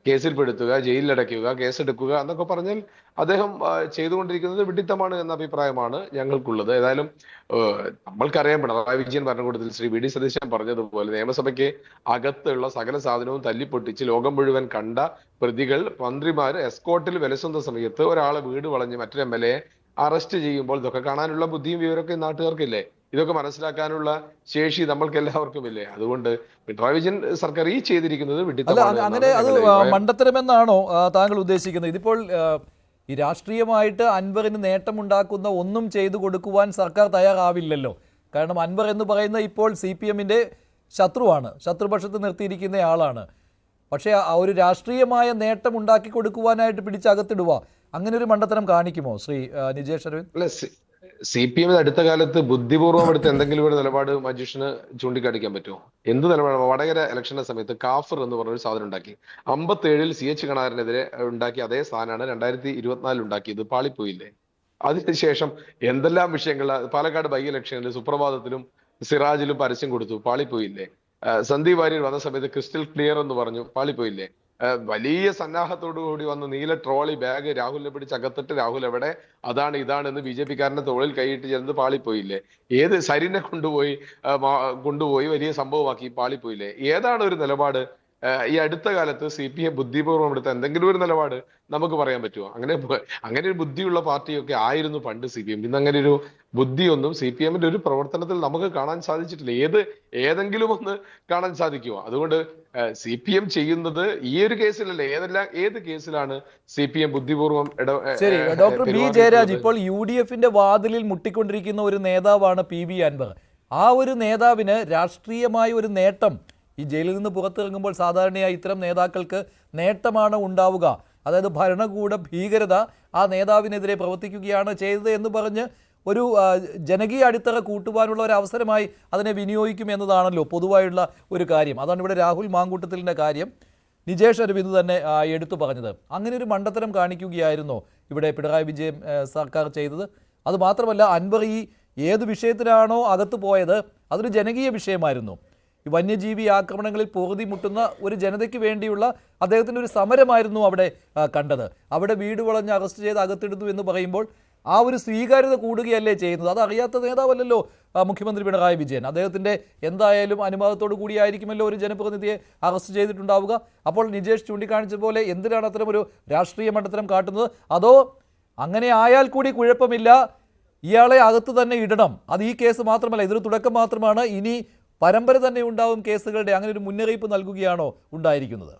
കേസിൽപ്പെടുത്തുക, ജയിലിലടയ്ക്കുക, കേസെടുക്കുക എന്നൊക്കെ പറഞ്ഞാൽ അദ്ദേഹം ചെയ്തുകൊണ്ടിരിക്കുന്നത് വിഡ്ഢിത്തമാണ് എന്ന അഭിപ്രായമാണ് ഞങ്ങൾക്കുള്ളത്. ഏതായാലും നമ്മൾക്കറിയാം, പിണറായി വിജയൻ ഭരണകൂടത്തിൽ ശ്രീ VD സതീശൻ പറഞ്ഞതുപോലെ നിയമസഭയ്ക്ക് അകത്തുള്ള സകല സാധനവും തല്ലിപ്പൊട്ടിച്ച് ലോകം മുഴുവൻ കണ്ട പ്രതികൾ, മന്ത്രിമാർ എസ്കോർട്ടിൽ വിലസുന്ന സമയത്ത് ഒരാളെ വീട് വളഞ്ഞ് മറ്റൊരു MLA അറസ്റ്റ് ചെയ്യുമ്പോൾ ഇതൊക്കെ കാണാനുള്ള ബുദ്ധിയും വിവരമൊക്കെ നാട്ടുകാർക്കില്ലേ? ഇതൊക്കെ മനസ്സിലാക്കാനുള്ള ശേഷി നമ്മൾക്ക് എല്ലാവർക്കും ഇല്ലേ? അതുകൊണ്ട് പിണറായി വിജയൻ സർക്കാർ ഈ ചെയ്തിരിക്കുന്നത് വിഡ്ഢിത്തമാണ്. അങ്ങനെ അത് മണ്ടത്തരമെന്നാണോ താങ്കൾ ഉദ്ദേശിക്കുന്നത്? ഇതിപ്പോൾ ഈ രാഷ്ട്രീയമായിട്ട് അൻവറിന് നേട്ടമുണ്ടാക്കുന്ന ഒന്നും ചെയ്തു കൊടുക്കുവാൻ സർക്കാർ തയ്യാറാവില്ലല്ലോ. കാരണം അൻവർ എന്ന് പറയുന്ന ഇപ്പോൾ CPM-ന്റെ ശത്രുവാണ്, ശത്രുപക്ഷത്ത് നിർത്തിയിരിക്കുന്ന ആളാണ്. പക്ഷേ ആ ഒരു രാഷ്ട്രീയമായ നേട്ടം ഉണ്ടാക്കി കൊടുക്കുവാനായിട്ട് പിടിച്ചകത്തിടുക, അങ്ങനെ ഒരു മണ്ടത്തരം കാണിക്കുമോ ശ്രീ നിജേഷ് അരവിന്ദ്? അല്ല, CPM അടുത്ത കാലത്ത് ബുദ്ധിപൂർവ്വം എടുത്ത് എന്തെങ്കിലും ഒരു നിലപാട് മജീഷിന് ചൂണ്ടിക്കാണിക്കാൻ പറ്റുമോ? എന്ത് നിലപാട്? വടകര ഇലക്ഷന്റെ സമയത്ത് കാഫർ എന്ന് പറഞ്ഞൊരു സാധനം ഉണ്ടാക്കി. 57-ൽ CH കണാരനെതിരെ ഉണ്ടാക്കി അതേ സാധനമാണ് 2024 ഉണ്ടാക്കിയത്. പാളിപ്പോയില്ലേ? അതിനുശേഷം എന്തെല്ലാം വിഷയങ്ങൾ പാലക്കാട് ബൈ ഇലക്ഷനിൽ സുപ്രഭാതത്തിലും സിറാജിലും പരസ്യം കൊടുത്തു, പാളിപ്പോയില്ലേ? സന്ദീപ് വാര്യർ വന്ന സമയത്ത് ക്രിസ്റ്റൽ ക്ലിയർ എന്ന് പറഞ്ഞു, പാളിപ്പോയില്ലേ? വലിയ സന്നാഹത്തോടു കൂടി വന്ന് നീല ട്രോളി ബാഗ് രാഹുലിനെ പിടിച്ച് അകത്തിട്ട് രാഹുൽ എവിടെ, അതാണ് ഇതാണ് എന്ന് BJP-കാരന്റെ തോളിൽ കൈയിട്ട് ചേർന്ന് പാളിപ്പോയില്ലേ? ഏത് സരിനെ കൊണ്ടുപോയി വലിയ സംഭവമാക്കി, പാളിപ്പോയില്ലേ? ഏതാണ് ഒരു നിലപാട്? ഈ അടുത്ത കാലത്ത് CPM ബുദ്ധിപൂർവ്വം എടുത്ത എന്തെങ്കിലും ഒരു നിലപാട് നമുക്ക് പറയാൻ പറ്റുമോ? അങ്ങനെ ഒരു ബുദ്ധിയുള്ള പാർട്ടിയൊക്കെ ആയിരുന്നു പണ്ട് CPM. ഇന്ന് അങ്ങനെ ഒരു ബുദ്ധിയൊന്നും CPM-ന്റെ ഒരു പ്രവർത്തനത്തിൽ നമുക്ക് കാണാൻ സാധിച്ചിട്ടില്ല. ഏതെങ്കിലും ഒന്ന് കാണാൻ സാധിക്കുമോ? അതുകൊണ്ട് CPM ചെയ്യുന്നത് ഈ ഒരു കേസിലല്ലേ, ഏത് കേസിലാണ് CPM ബുദ്ധിപൂർവ്വം ശരി, ഡോക്ടർ B ജയരാജ്, ഇപ്പോൾ UDF-ന്റെ വാതിലിൽ മുട്ടിക്കൊണ്ടിരിക്കുന്ന ഒരു നേതാവാണ് PV അൻവർ. ആ ഒരു നേതാവിന് രാഷ്ട്രീയമായ ഒരു നേട്ടം ഈ ജയിലിൽ നിന്ന് പുറത്തിറങ്ങുമ്പോൾ സാധാരണയായി ഇത്തരം നേതാക്കൾക്ക് നേട്ടമാണ് ഉണ്ടാവുക. അതായത് ഭരണകൂട ഭീകരത ആ നേതാവിനെതിരെ പ്രവർത്തിക്കുകയാണ് ചെയ്തത് എന്ന് പറഞ്ഞ് ഒരു ജനകീയ അടിത്തറ കൂട്ടുവാനുള്ള ഒരു അവസരമായി അതിനെ വിനിയോഗിക്കുമെന്നതാണല്ലോ പൊതുവായുള്ള ഒരു കാര്യം. അതാണ് ഇവിടെ രാഹുൽ മാങ്കൂട്ടത്തിലിൻ്റെ കാര്യം നിജേഷ് അരവിന്ദ് തന്നെ എടുത്തു പറഞ്ഞത്. അങ്ങനെ ഒരു മണ്ടത്തരം കാണിക്കുകയായിരുന്നോ ഇവിടെ പിണറായി വിജയൻ സർക്കാർ ചെയ്തത്? അതുമാത്രമല്ല, അൻവർ ഈ ഏത് വിഷയത്തിലാണോ അകത്ത് പോയത് അതൊരു ജനകീയ വിഷയമായിരുന്നു. ഈ വന്യജീവി ആക്രമണങ്ങളിൽ പൊറുതി മുട്ടുന്ന ഒരു ജനതയ്ക്ക് വേണ്ടിയുള്ള അദ്ദേഹത്തിൻ്റെ ഒരു സമരമായിരുന്നു അവിടെ കണ്ടത്. അവിടെ വീട് വളഞ്ഞ് അറസ്റ്റ് ചെയ്ത് അകത്തിടുന്നു എന്ന് പറയുമ്പോൾ ആ ഒരു സ്വീകാര്യത കൂടുകയല്ലേ ചെയ്യുന്നത്? അതറിയാത്ത നേതാവല്ലല്ലോ മുഖ്യമന്ത്രി പിണറായി വിജയൻ. അദ്ദേഹത്തിൻ്റെ എന്തായാലും അനുവാദത്തോടു കൂടിയായിരിക്കുമല്ലോ ഒരു ജനപ്രതിനിധിയെ അറസ്റ്റ് ചെയ്തിട്ടുണ്ടാവുക. അപ്പോൾ നിജേഷ് ചൂണ്ടിക്കാണിച്ച പോലെ എന്തിനാണ് അത്തരം ഒരു രാഷ്ട്രീയ മണ്ഡലം കാട്ടുന്നത്? അതോ അങ്ങനെ ആയാൽ കൂടി കുഴപ്പമില്ല, ഇയാളെ അകത്ത് തന്നെ ഇടണം, അത് ഈ കേസ് മാത്രമല്ല, ഇതൊരു തുടക്കം മാത്രമാണ്, ഇനി പരമ്പര തന്നെ ഉണ്ടാവും കേസുകളുടെ, അങ്ങനെ ഒരു മുന്നറിയിപ്പ് നൽകുകയാണോ ഉണ്ടായിരിക്കുന്നത്?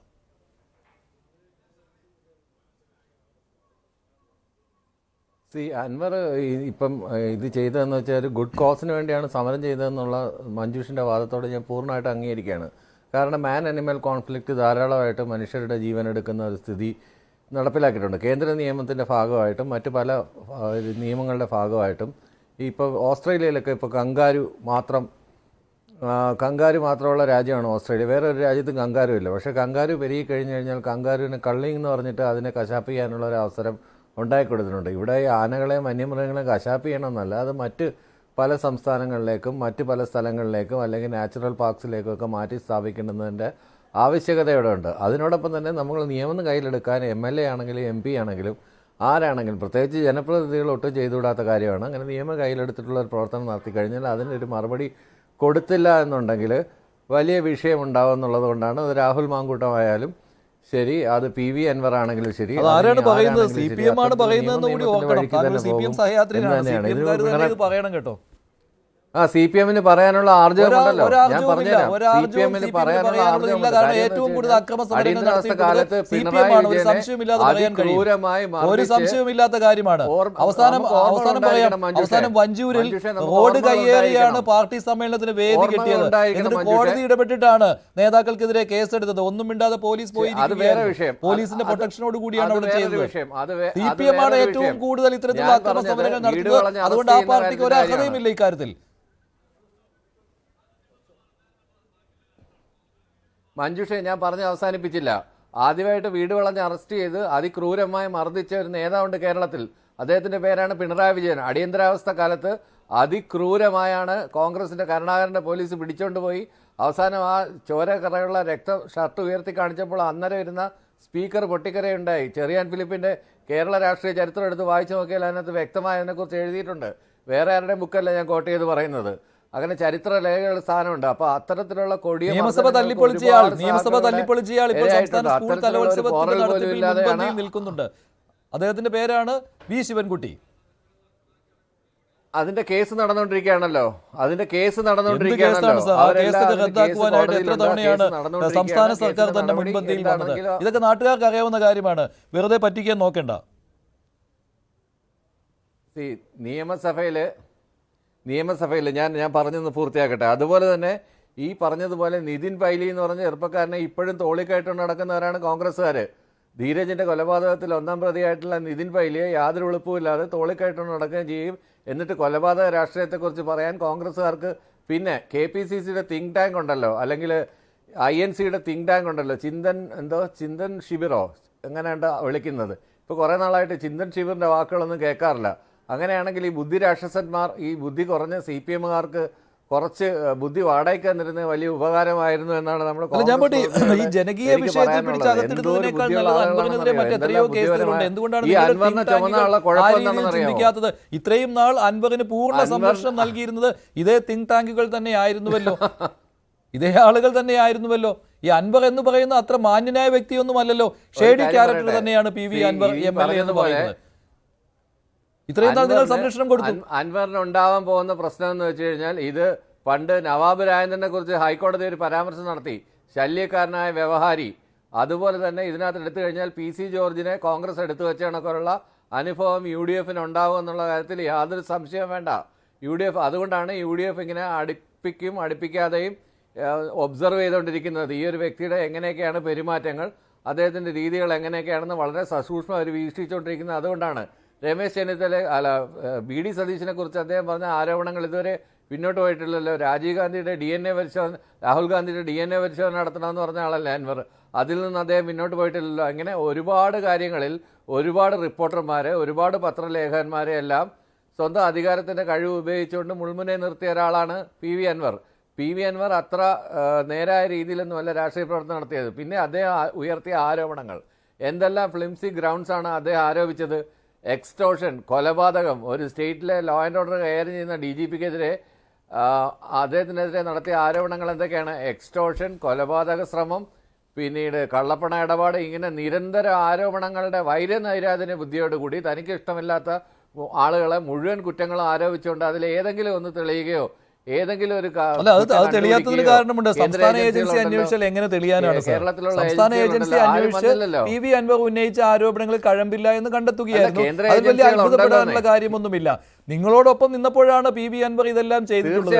അൻവർ ഇപ്പം ഇത് ചെയ്തതെന്ന് വെച്ചാൽ ഒരു ഗുഡ് കോസിന് വേണ്ടിയാണ് സമരം ചെയ്തതെന്നുള്ള മഞ്ജുഷിൻ്റെ വാദത്തോടെ ഞാൻ പൂർണ്ണമായിട്ട് അംഗീകരിക്കുകയാണ്. കാരണം മാൻ അനിമൽ കോൺഫ്ലിക്റ്റ് ധാരാളമായിട്ട് മനുഷ്യരുടെ ജീവൻ എടുക്കുന്ന ഒരു സ്ഥിതി നടപ്പിലാക്കിയിട്ടുണ്ട്. കേന്ദ്ര നിയമത്തിൻ്റെ ഭാഗമായിട്ടും മറ്റ് പല നിയമങ്ങളുടെ ഭാഗമായിട്ടും. ഇപ്പോൾ ഓസ്ട്രേലിയയിലൊക്കെ ഇപ്പോൾ കങ്കാരു മാത്രമുള്ള രാജ്യമാണ് ഓസ്ട്രേലിയ. വേറെ ഒരു രാജ്യത്തും കങ്കാരു ഇല്ല. പക്ഷേ കങ്കാരു പെരുകി കഴിഞ്ഞ് കഴിഞ്ഞാൽ കങ്കാരുവിന് കള്ളിങ് എന്ന് പറഞ്ഞിട്ട് അതിനെ കശാപ്പ് ചെയ്യാനുള്ള ഒരു അവസരം ഉണ്ടായിക്കൊടുത്തിട്ടുണ്ട്. ഇവിടെ ഈ ആനകളെയും വന്യമൃഗങ്ങളെയും കശാപ്പ് ചെയ്യണമെന്നല്ല, അത് മറ്റ് പല സംസ്ഥാനങ്ങളിലേക്കും മറ്റ് പല സ്ഥലങ്ങളിലേക്കും അല്ലെങ്കിൽ നാച്ചുറൽ പാർക്സിലേക്കും ഒക്കെ മാറ്റി സ്ഥാപിക്കേണ്ടതിൻ്റെ ആവശ്യകത ഇവിടെ ഉണ്ട്. അതിനോടൊപ്പം തന്നെ നമ്മൾ നിയമം കയ്യിലെടുക്കാൻ MLA ആണെങ്കിലും MP ആണെങ്കിലും ആരാണെങ്കിലും, പ്രത്യേകിച്ച് ജനപ്രതിനിധികൾ ഒട്ടും ചെയ്തുകൂടാത്ത കാര്യമാണ്. അങ്ങനെ നിയമം കയ്യിലെടുത്തിട്ടുള്ള ഒരു പ്രവർത്തനം നടത്തി കഴിഞ്ഞാൽ അതിനൊരു മറുപടി കൊടുത്തില്ല എന്നുണ്ടെങ്കിൽ വലിയ വിഷയമുണ്ടാവും എന്നുള്ളത് കൊണ്ടാണ് അത് രാഹുൽ മാങ്കൂട്ടമായാലും ശരി, അത് PV അൻവർ ആണെങ്കിലും ശരി, ആരാണ് പറയുന്നത്? CPM ആണ് പറയുന്നതെന്ന് കൂടി ഓർക്കണം. CPM സഹയാത്രികനാണ്. CPM പറയണം കേട്ടോ. CPM-ന് പറയാനുള്ള ആർജവമുണ്ടല്ലോ. ഞാൻ പറഞ്ഞുതരാം, CPM-ന് പറയാനുള്ള ആർജവമുണ്ട്. ഏറ്റവും കൂടുതൽ അക്രമ സമരങ്ങൾ നടത്തിയത് CPM ആണ്. ഒരു സംശയമില്ലാതെ പറയാൻ കഴിയും. ഒരു സംശയമില്ലാത്ത കാര്യമാണ്. അവസാനം വഞ്ചൂരിൽ റോഡ് കയ്യേറിയാണ് പാർട്ടി സമ്മേളനത്തിന് വേദി കിട്ടിയത്. എന്നിട്ട് കോടതി ഇടപെട്ടിട്ടാണ് നേതാക്കൾക്കെതിരെ കേസെടുത്തത്. ഒന്നും മിണ്ടാതെ പോലീസ് പോയി. പോലീസിന്റെ പ്രൊട്ടക്ഷനോട് കൂടിയാണ് അവിടെ ചെയ്തത്. CPM ആണ് ഏറ്റവും കൂടുതൽ ഇത്തരത്തിലുള്ള അക്രമ സമരങ്ങൾ നടത്തുന്നത്. അതുകൊണ്ട് ആ പാർട്ടിക്ക് ഒരു അർഹതയുമില്ല ഇക്കാര്യത്തിൽ. മഞ്ജുഷെ, ഞാൻ പറഞ്ഞ് അവസാനിപ്പിച്ചില്ല. ആദ്യമായിട്ട് വീട് വളഞ്ഞ് അറസ്റ്റ് ചെയ്ത് അതിക്രൂരമായി മർദ്ദിച്ച ഒരു നേതാവുണ്ട് കേരളത്തിൽ. അദ്ദേഹത്തിൻ്റെ പേരാണ് പിണറായി വിജയൻ. അടിയന്തരാവസ്ഥ കാലത്ത് അതിക്രൂരമായാണ് കോൺഗ്രസിൻ്റെ കരുണാകരൻ്റെ പോലീസ് പിടിച്ചുകൊണ്ട് പോയി. അവസാനം ആ ചോരക്കറയുള്ള ഷർട്ട് ഉയർത്തി കാണിച്ചപ്പോൾ അന്നേരം ഇരുന്ന സ്പീക്കർ പൊട്ടിക്കരയുണ്ടായി. ചെറിയാൻ ഫിലിപ്പിൻ്റെ കേരള രാഷ്ട്രീയ ചരിത്രം എടുത്ത് വായിച്ചു നോക്കിയാൽ അതിനകത്ത് വ്യക്തമായി അതിനെക്കുറിച്ച് എഴുതിയിട്ടുണ്ട്. വേറെ ആരുടെയും ബുക്കല്ല ഞാൻ കോട്ട് ചെയ്ത് പറയുന്നത്. അങ്ങനെ ചരിത്ര രേഖകളുടെ സ്ഥാനമുണ്ട്. അപ്പൊ അത്തരത്തിലുള്ള കൊടിയ നിയമസഭ നിൽക്കുന്നുണ്ട്. അദ്ദേഹത്തിന്റെ പേരാണ് വി ശിവൻകുട്ടി. അതിന്റെ കേസ് നടന്നുകൊണ്ടിരിക്കുകയാണല്ലോ. സംസ്ഥാന സർക്കാർ തന്നെ മുൻപന്തിയിൽ വന്നത്. ഇതൊക്കെ നാട്ടുകാർക്ക് അറിയാവുന്ന കാര്യമാണ്. വെറുതെ പറ്റിക്കാൻ നോക്കണ്ട. നിയമസഭയിൽ ഞാൻ പറഞ്ഞൊന്ന് പൂർത്തിയാക്കട്ടെ. അതുപോലെ തന്നെ ഈ പറഞ്ഞതുപോലെ നിതിൻ പൈലി എന്ന് പറഞ്ഞ ചെറുപ്പക്കാരനെ ഇപ്പോഴും തോളിക്കയറ്റുകൊണ്ട് നടക്കുന്നവരാണ് കോൺഗ്രസ്സുകാർ. ധീരജിൻ്റെ കൊലപാതകത്തിൽ 1-ാം പ്രതിയായിട്ടുള്ള നിതിൻ പൈലിയെ യാതൊരു എളുപ്പമില്ലാതെ തോളിക്കയറ്റുകൊണ്ട് നടക്കുകയും ചെയ്യും. എന്നിട്ട് കൊലപാതക രാഷ്ട്രീയത്തെക്കുറിച്ച് പറയാൻ കോൺഗ്രസ്സുകാർക്ക് പിന്നെ KPCCയുടെ തിങ്ക് ടാങ്ക് ഉണ്ടല്ലോ, അല്ലെങ്കിൽ INCയുടെ തിങ്ക് ടാങ്ക് ഉണ്ടല്ലോ, ചിന്തൻ ശിബിറോ എങ്ങനെയുണ്ട് വിളിക്കുന്നത്. ഇപ്പോൾ കുറേ നാളായിട്ട് ചിന്തൻ ശിബിറിൻ്റെ വാക്കുകളൊന്നും കേൾക്കാറില്ല. അങ്ങനെയാണെങ്കിൽ ഈ ബുദ്ധി രാക്ഷസന്മാർ, ഈ ബുദ്ധി കുറഞ്ഞ CPM-കാർക്ക് കുറച്ച് ബുദ്ധി വാടകയ്ക്ക് തന്നിരുന്നത് വലിയ ഉപകാരമായിരുന്നു എന്നാണ് നമ്മൾ ഈ ജനകീയ വിഷയത്തിൽ പിടിച്ചകത്തെടുത്തതിനേക്കാൾ നല്ലത് അൻവറിനെതിരെ മറ്റെത്രയോ കേസുകളുണ്ട്. എന്തുകൊണ്ടാണ് ചിന്തിക്കാത്തത്? ഇത്രയും നാൾ അൻവറിന് പൂർണ്ണ സംരക്ഷണം നൽകിയിരുന്നത് ഇതേ തിങ്ക് ടാങ്കുകൾ തന്നെ ആയിരുന്നുവല്ലോ, ഇതേ ആളുകൾ തന്നെ ആയിരുന്നുവല്ലോ. ഈ അൻവർ എന്ന് പറയുന്ന അത്ര മാന്യനായ വ്യക്തിയൊന്നുമല്ലല്ലോ. ഷേഡി ക്യാരക്ടർ തന്നെയാണ് PV അൻവർ MLA എന്ന് പറയുന്നത്. ഇത്രയും നാൾ നിങ്ങൾ സംരക്ഷണം കൊടുത്തു. അൻവറിന് ഉണ്ടാവാൻ പോകുന്ന പ്രശ്നം എന്ന് വെച്ച് കഴിഞ്ഞാൽ, ഇത് പണ്ട് നവാബ് രാജേന്ദ്രനെ കുറിച്ച് ഹൈക്കോടതി ഒരു പരാമർശം നടത്തി, ശല്യക്കാരനായ വ്യവഹാരി. അതുപോലെ തന്നെ ഇതിനകത്ത് എടുത്തു കഴിഞ്ഞാൽ PC ജോർജിനെ കോൺഗ്രസ് എടുത്തു വെച്ച കണക്കുള്ള അനുഭവം UDF-ന് ഉണ്ടാവും എന്നുള്ള കാര്യത്തിൽ യാതൊരു സംശയവും വേണ്ട. UDF അതുകൊണ്ടാണ് UDF ഇങ്ങനെ അടുപ്പിക്കാതെയും ഒബ്സർവ് ചെയ്തുകൊണ്ടിരിക്കുന്നത്. ഈ ഒരു വ്യക്തിയുടെ എങ്ങനെയൊക്കെയാണ് പെരുമാറ്റങ്ങൾ, അദ്ദേഹത്തിൻ്റെ രീതികൾ എങ്ങനെയൊക്കെയാണെന്ന് വളരെ സസൂക്ഷ്മം അവർ വീക്ഷിച്ചുകൊണ്ടിരിക്കുന്നത്. അതുകൊണ്ടാണ് രമേശ് ചെന്നിത്തല BD സതീശനെ കുറിച്ച് അദ്ദേഹം പറഞ്ഞ ആരോപണങ്ങൾ ഇതുവരെ പിന്നോട്ട് പോയിട്ടില്ലല്ലോ. രാജീവ് ഗാന്ധിയുടെ DNA പരിശോധന, രാഹുൽ ഗാന്ധിയുടെ DNA പരിശോധന നടത്തണമെന്ന് പറഞ്ഞ ആളല്ലേ അൻവർ. അതിൽ നിന്ന് അദ്ദേഹം പിന്നോട്ട് പോയിട്ടില്ലല്ലോ. അങ്ങനെ ഒരുപാട് കാര്യങ്ങളിൽ ഒരുപാട് റിപ്പോർട്ടർമാരെ, ഒരുപാട് പത്രലേഖകന്മാരെ എല്ലാം സ്വന്തം അധികാരത്തിൻ്റെ കഴിവ് ഉപയോഗിച്ചുകൊണ്ട് മുൾമുനെ നിർത്തിയ ഒരാളാണ് PV അൻവർ. PV അൻവർ അത്ര നേരായ രീതിയിലൊന്നുമല്ല രാഷ്ട്രീയ പ്രവർത്തനം നടത്തിയത്. പിന്നെ അദ്ദേഹം ഉയർത്തിയ ആരോപണങ്ങൾ എന്തെല്ലാം ഫ്ലിംസി ഗ്രൗണ്ട്സാണ് അദ്ദേഹം ആരോപിച്ചത്. എക്സ്റ്റോഷൻ, കൊലപാതകം, ഒരു സ്റ്റേറ്റിലെ ലോ ആൻഡ് ഓർഡർ കൈകാര്യം ചെയ്യുന്ന DGP-ക്കെതിരെ അദ്ദേഹത്തിനെതിരെ നടത്തിയ ആരോപണങ്ങൾ എന്തൊക്കെയാണ്? എക്സ്റ്റോഷൻ, കൊലപാതക ശ്രമം, പിന്നീട് കള്ളപ്പണ ഇടപാട്. ഇങ്ങനെ നിരന്തര ആരോപണങ്ങളുടെ വൈരനൈരാധന ബുദ്ധിയോടുകൂടി തനിക്ക് ഇഷ്ടമില്ലാത്ത ആളുകളെ മുഴുവൻ കുറ്റങ്ങളും ആരോപിച്ചുകൊണ്ട് അതിൽ ഏതെങ്കിലും ഒന്ന് തെളിയുകയോ ഏതെങ്കിലും ഒരു തെളിയാത്തതിന് കാരണമുണ്ട്. സംസ്ഥാന ഏജൻസി അന്വേഷിച്ചാൽ എങ്ങനെ തെളിയാനാണ്? സംസ്ഥാന ഏജൻസി അന്വേഷിച്ച് PV അൻവർ ഉന്നയിച്ച ആരോപണങ്ങളിൽ കഴമ്പില്ല എന്ന് കണ്ടെത്തുകയായിരുന്നു. അത് വലിയ അത്ഭുതപ്പെടാനുള്ള കാര്യമൊന്നുമില്ല. നിങ്ങളോടൊപ്പം നിന്നപ്പോഴാണ് PV അൻവർ ഇതെല്ലാം ചെയ്തിട്ടുള്ളത്.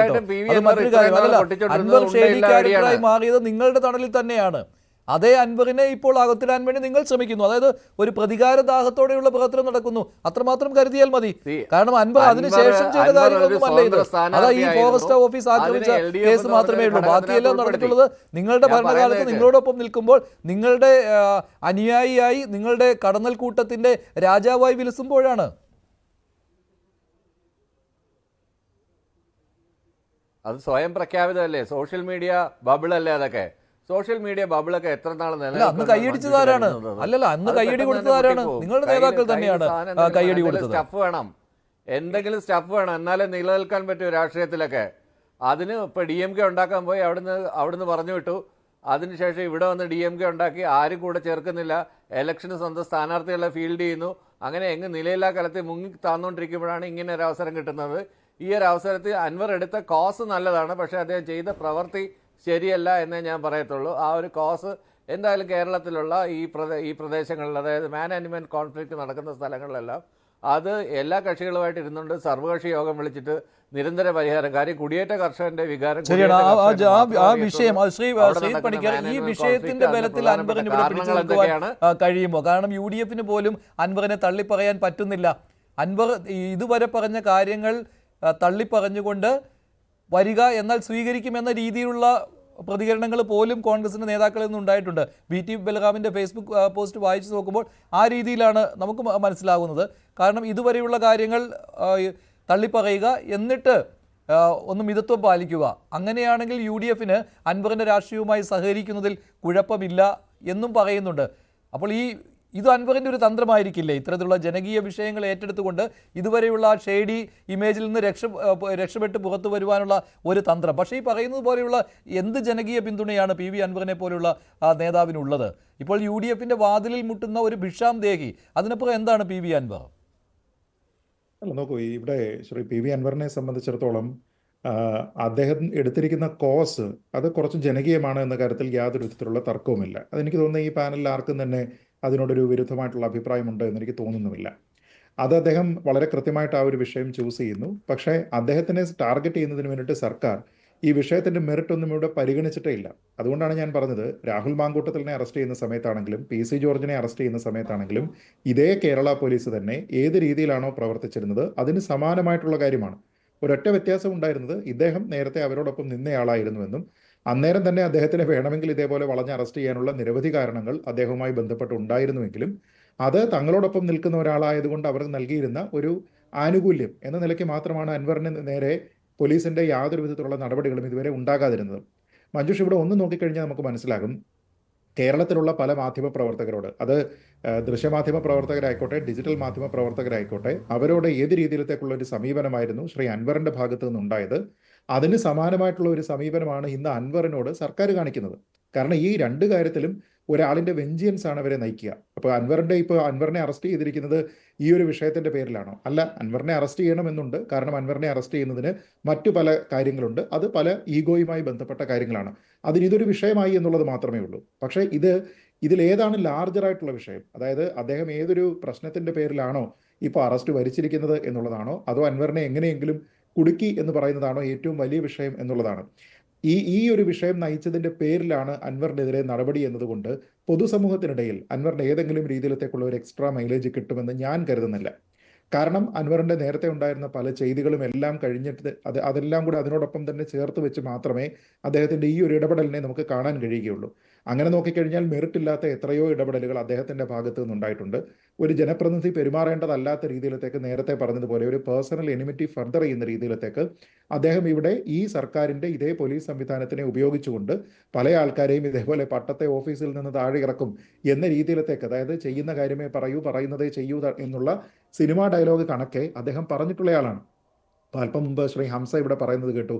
അത് മറ്റൊരു കാര്യം. അതല്ല, അൻവർ ഷേഡി ക്യാരക്ടറായി മാറിയത് നിങ്ങളുടെ തണലിൽ തന്നെയാണ്. അതേ അൻവറിനെ ഇപ്പോൾ അകത്തിടാൻ വേണ്ടി നിങ്ങൾ ശ്രമിക്കുന്നു. അതായത് ഒരു പ്രതികാര ദാഹത്തോടെയുള്ള പ്രവർത്തനം നടക്കുന്നു. അത്രമാത്രം കരുതിയാൽ മതി. കാരണം അൻവർ അതിനുശേഷം ചെയ്ത കാര്യങ്ങളൊന്നുമല്ല ഇത്. അതാ ഈ ഫോറസ്റ്റ് ഓഫീസ് ആക്രമിച്ച കേസ് മാത്രമേ ഉള്ളൂ. ബാക്കിയെല്ലാം നടന്നിട്ടുള്ളത് നിങ്ങളുടെ ഭരണകാലത്ത് നിങ്ങളോടൊപ്പം നിൽക്കുമ്പോൾ നിങ്ങളുടെ അനുയായിയായി നിങ്ങളുടെ കടന്നൽ കൂട്ടത്തിന്റെ രാജാവായി വിലസുമ്പോഴാണ്. അത് സ്വയം പ്രഖ്യാപിതമല്ലേ? സോഷ്യൽ മീഡിയ ബബിളല്ലേ അതൊക്കെ? സോഷ്യൽ മീഡിയ ബബിളൊക്കെ എത്ര നാൾ അന്ന് കൈയടിച്ചതാരാണ്? അല്ലല്ല, അന്ന് കൈയടി കൊടുത്തതാരാണ്? നിങ്ങളുടെ നേതാക്കൾ തന്നെയാണ് കൈയടി കൊടുത്തത്. സ്റ്റഫ് വേണം, എന്തെങ്കിലും സ്റ്റഫ് വേണം, എന്നാലേ നിലനിൽക്കാൻ പറ്റൂ രാഷ്ട്രീയത്തിലൊക്കെ. അതിന് ഇപ്പോൾ DMK ഉണ്ടാക്കാൻ പോയി അവിടുന്ന് പറഞ്ഞു വിട്ടു. അതിനുശേഷം ഇവിടെ വന്ന് DMK ഉണ്ടാക്കി, ആരും കൂടെ ചേർക്കുന്നില്ല, ഇലക്ഷന് സ്വന്തം സ്ഥാനാർത്ഥികളെ ഫീൽഡ് ചെയ്യുന്നു. അങ്ങനെ നിലയില്ലാ കലത്തിൽ മുങ്ങി താന്നുകൊണ്ടിരിക്കുമ്പോഴാണ് ഇങ്ങനെ ഒരു അവസരം കിട്ടുന്നത്. ഈ ഒരു അവസരത്തിൽ അൻവർ എടുത്ത കോസ് നല്ലതാണ്, പക്ഷേ അദ്ദേഹം ചെയ്ത പ്രവൃത്തി ശരിയല്ല എന്നേ ഞാൻ പറയത്തുള്ളൂ. ആ ഒരു കോസ് എന്തായാലും കേരളത്തിലുള്ള ഈ പ്രദേശങ്ങളിൽ, അതായത് മാൻ ആനിമൽ കോൺഫ്ലിക്റ്റ് നടക്കുന്ന സ്ഥലങ്ങളിലെല്ലാം അത് എല്ലാ കക്ഷികളുമായിട്ട് ഇരുന്നുകൊണ്ട് സർവകക്ഷി യോഗം വിളിച്ചിട്ട് നിരന്തര പരിഹാരം. കാര്യം കുടിയേറ്റ കർഷകന്റെ വികാരം ശരിയാണ്. ആ വിഷയം ശ്രീജിത് പണിക്കർ, ഈ വിഷയത്തിന്റെ ബലത്തിൽ അൻവറിന് ഇവിടെ പിടിച്ചു നിൽക്കുവാൻ കഴിയുമോ? കാരണം UDF പോലും അൻവറിനെ തള്ളിപ്പറയാൻ പറ്റുന്നില്ല. അൻവർ ഇതുവരെ പറഞ്ഞ കാര്യങ്ങൾ തള്ളിപ്പറഞ്ഞുകൊണ്ട് വരിക, എന്നാൽ സ്വീകരിക്കുമെന്ന രീതിയിലുള്ള പ്രതികരണങ്ങൾ പോലും കോൺഗ്രസിന്റെ നേതാക്കളിൽ നിന്ന് ഉണ്ടായിട്ടുണ്ട്. VT ബൽറാമിന്റെ ഫേസ്ബുക്ക് പോസ്റ്റ് വായിച്ചു നോക്കുമ്പോൾ ആ രീതിയിലാണ് നമുക്ക് മനസ്സിലാകുന്നത്. കാരണം ഇതുവരെയുള്ള കാര്യങ്ങൾ തള്ളിപ്പറയുക, എന്നിട്ട് ഒന്ന് മിതത്വം പാലിക്കുക. അങ്ങനെയാണെങ്കിൽ UDF അൻവറിന്റെ രാഷ്ട്രീയവുമായി സഹകരിക്കുന്നതിൽ കുഴപ്പമില്ല എന്നും പറയുന്നുണ്ട്. അപ്പോൾ ഇത് അൻവറിൻ്റെ ഒരു തന്ത്രമായിരിക്കില്ലേ, ഇത്തരത്തിലുള്ള ജനകീയ വിഷയങ്ങൾ ഏറ്റെടുത്തുകൊണ്ട് ഇതുവരെയുള്ള ഷെയ്ഡി ഇമേജിൽ നിന്ന് രക്ഷപ്പെട്ട് പുറത്തു വരുവാനുള്ള ഒരു തന്ത്രം? പക്ഷേ ഈ പറയുന്നത് പോലെയുള്ള എന്ത് ജനകീയ പിന്തുണയാണ് PV അൻവറിനെ പോലെയുള്ള നേതാവിനുള്ളത്? ഇപ്പോൾ UDF വാതിലിൽ മുട്ടുന്ന ഒരു ഭിക്ഷാം ദേഹി, അതിനപ്പുറം എന്താണ് PV അൻവർ? അല്ല, നോക്കൂ, ഇവിടെ ശ്രീ PV അൻവറിനെ സംബന്ധിച്ചിടത്തോളം അദ്ദേഹം എടുത്തിരിക്കുന്ന കോസ് അത് കുറച്ച് ജനകീയമാണ് എന്ന കാര്യത്തിൽ യാതൊരു വിധത്തിലുള്ള തർക്കവുമില്ല. അതെനിക്ക് തോന്നുന്നത് ഈ പാനലിൽ ആർക്കും തന്നെ അതിനോടൊരു വിരുദ്ധമായിട്ടുള്ള അഭിപ്രായമുണ്ട് എന്നെനിക്ക് തോന്നുന്നുമില്ല. അത് അദ്ദേഹം വളരെ കൃത്യമായിട്ട് ആ ഒരു വിഷയം ചൂസ് ചെയ്യുന്നു. പക്ഷേ അദ്ദേഹത്തിനെ ടാർഗറ്റ് ചെയ്യുന്നതിന് വേണ്ടിയിട്ട് സർക്കാർ ഈ വിഷയത്തിൻ്റെ മെറിറ്റ് ഒന്നും ഇവിടെ പരിഗണിച്ചിട്ടേ ഇല്ല. അതുകൊണ്ടാണ് ഞാൻ പറഞ്ഞത്, രാഹുൽ മാങ്കൂട്ടത്തിലിനെ അറസ്റ്റ് ചെയ്യുന്ന സമയത്താണെങ്കിലും PC ജോർജിനെ അറസ്റ്റ് ചെയ്യുന്ന സമയത്താണെങ്കിലും ഇതേ കേരള പോലീസ് തന്നെ ഏത് രീതിയിലാണോ പ്രവർത്തിച്ചിരുന്നത് അതിന് സമാനമായിട്ടുള്ള കാര്യമാണ്. ഒരൊറ്റ വ്യത്യാസം ഉണ്ടായിരുന്നത്, ഇദ്ദേഹം നേരത്തെ അവരോടൊപ്പം നിന്നയാളായിരുന്നുവെന്നും അന്നേരം തന്നെ അദ്ദേഹത്തിനെ വേണമെങ്കിൽ ഇതേപോലെ വളഞ്ഞ് അറസ്റ്റ് ചെയ്യാനുള്ള നിരവധി കാരണങ്ങൾ അദ്ദേഹവുമായി ബന്ധപ്പെട്ട് ഉണ്ടായിരുന്നുവെങ്കിലും അത് തങ്ങളോടൊപ്പം നിൽക്കുന്ന ഒരാളായതുകൊണ്ട് അവർ നൽകിയിരുന്ന ഒരു ആനുകൂല്യം എന്ന നിലയ്ക്ക് മാത്രമാണ് അൻവറിന് നേരെ പോലീസിൻ്റെ യാതൊരു വിധത്തിലുള്ള നടപടികളും ഇതുവരെ ഉണ്ടാകാതിരുന്നത്. മഞ്ജുഷ്, ഇവിടെ ഒന്ന് നോക്കിക്കഴിഞ്ഞാൽ നമുക്ക് മനസ്സിലാകും, കേരളത്തിലുള്ള പല മാധ്യമ പ്രവർത്തകരോട്, അത് ദൃശ്യമാധ്യമ പ്രവർത്തകരായിക്കോട്ടെ ഡിജിറ്റൽ മാധ്യമ പ്രവർത്തകരായിക്കോട്ടെ, അവരോട് ഏത് രീതിയിലത്തേക്കുള്ള ഒരു സമീപനമായിരുന്നു ശ്രീ അൻവറിൻ്റെ ഭാഗത്തു നിന്നുണ്ടായത്, അതിന് സമാനമായിട്ടുള്ള ഒരു സമീപനമാണ് ഇന്ന് അൻവറിനോട് സർക്കാർ കാണിക്കുന്നത്. കാരണം ഈ രണ്ട് കാര്യത്തിലും ഒരാളിൻ്റെ വെഞ്ചിയൻസ് ആണ് അവരെ നയിക്കുക. അപ്പോൾ അൻവറിനെ അറസ്റ്റ് ചെയ്തിരിക്കുന്നത് ഈ ഒരു വിഷയത്തിൻ്റെ പേരിലാണോ? അല്ല, അൻവറിനെ അറസ്റ്റ് ചെയ്യണമെന്നുണ്ട്. കാരണം അൻവറിനെ അറസ്റ്റ് ചെയ്യുന്നതിന് മറ്റു പല കാര്യങ്ങളുണ്ട്. അത് പല ഈഗോയുമായി ബന്ധപ്പെട്ട കാര്യങ്ങളാണ്. ഇതൊരു വിഷയമായി എന്നുള്ളത് മാത്രമേ ഉള്ളൂ. പക്ഷേ ഇതിലേതാണ് ലാർജറായിട്ടുള്ള വിഷയം? അതായത് അദ്ദേഹം ഏതൊരു പ്രശ്നത്തിൻ്റെ പേരിലാണോ ഇപ്പോൾ അറസ്റ്റ് വരിച്ചിരിക്കുന്നത് എന്നുള്ളതാണോ, അതോ അൻവറിനെ എങ്ങനെയെങ്കിലും കുടുക്കി എന്ന് പറയുന്നതാണോ ഏറ്റവും വലിയ വിഷയം എന്നുള്ളതാണ്. ഈ ഒരു വിഷയം നയിച്ചതിൻ്റെ പേരിലാണ് അൻവറിനെതിരെ നടപടി എന്നതുകൊണ്ട് പൊതുസമൂഹത്തിനിടയിൽ അൻവറിന് ഏതെങ്കിലും രീതിയിലത്തേക്കുള്ള ഒരു എക്സ്ട്രാ മൈലേജ് കിട്ടുമെന്ന് ഞാൻ കരുതുന്നില്ല. കാരണം അൻവറിൻ്റെ നേരത്തെ ഉണ്ടായിരുന്ന പല ചെയ്തികളും എല്ലാം കഴിഞ്ഞിട്ട് അതെല്ലാം കൂടി അതിനോടൊപ്പം തന്നെ ചേർത്ത് വെച്ച് മാത്രമേ അദ്ദേഹത്തിൻ്റെ ഈ ഒരു ഇടപെടലിനെ നമുക്ക് കാണാൻ കഴിയുകയുള്ളൂ. അങ്ങനെ നോക്കിക്കഴിഞ്ഞാൽ മെറിറ്റ് ഇല്ലാത്ത എത്രയോ ഇടപെടലുകൾ അദ്ദേഹത്തിൻ്റെ ഭാഗത്ത് നിന്നുണ്ടായിട്ടുണ്ട്. ഒരു ജനപ്രതിനിധി പെരുമാറേണ്ടതല്ലാത്ത രീതിയിലത്തേക്ക്, നേരത്തെ പറഞ്ഞതുപോലെ ഒരു പേഴ്സണൽ എനിമിറ്റി ഫർദർ ചെയ്യുന്ന രീതിയിലത്തേക്ക് അദ്ദേഹം ഇവിടെ ഈ സർക്കാരിൻ്റെ ഇതേ പോലീസ് സംവിധാനത്തിനെ ഉപയോഗിച്ചുകൊണ്ട് പല ആൾക്കാരെയും ഇതേപോലെ പട്ടത്തെ ഓഫീസിൽ നിന്ന് താഴെ ഇറക്കും എന്ന രീതിയിലത്തേക്ക്, അതായത് ചെയ്യുന്ന കാര്യമേ പറയൂ, പറയുന്നതേ ചെയ്യൂ എന്നുള്ള സിനിമാ ഡയലോഗ് കണക്കെ അദ്ദേഹം പറഞ്ഞിട്ടുള്ളയാളാണ്. അല്പം മുമ്പ് ശ്രീ ഹംസ ഇവിടെ പറയുന്നത് കേട്ടു,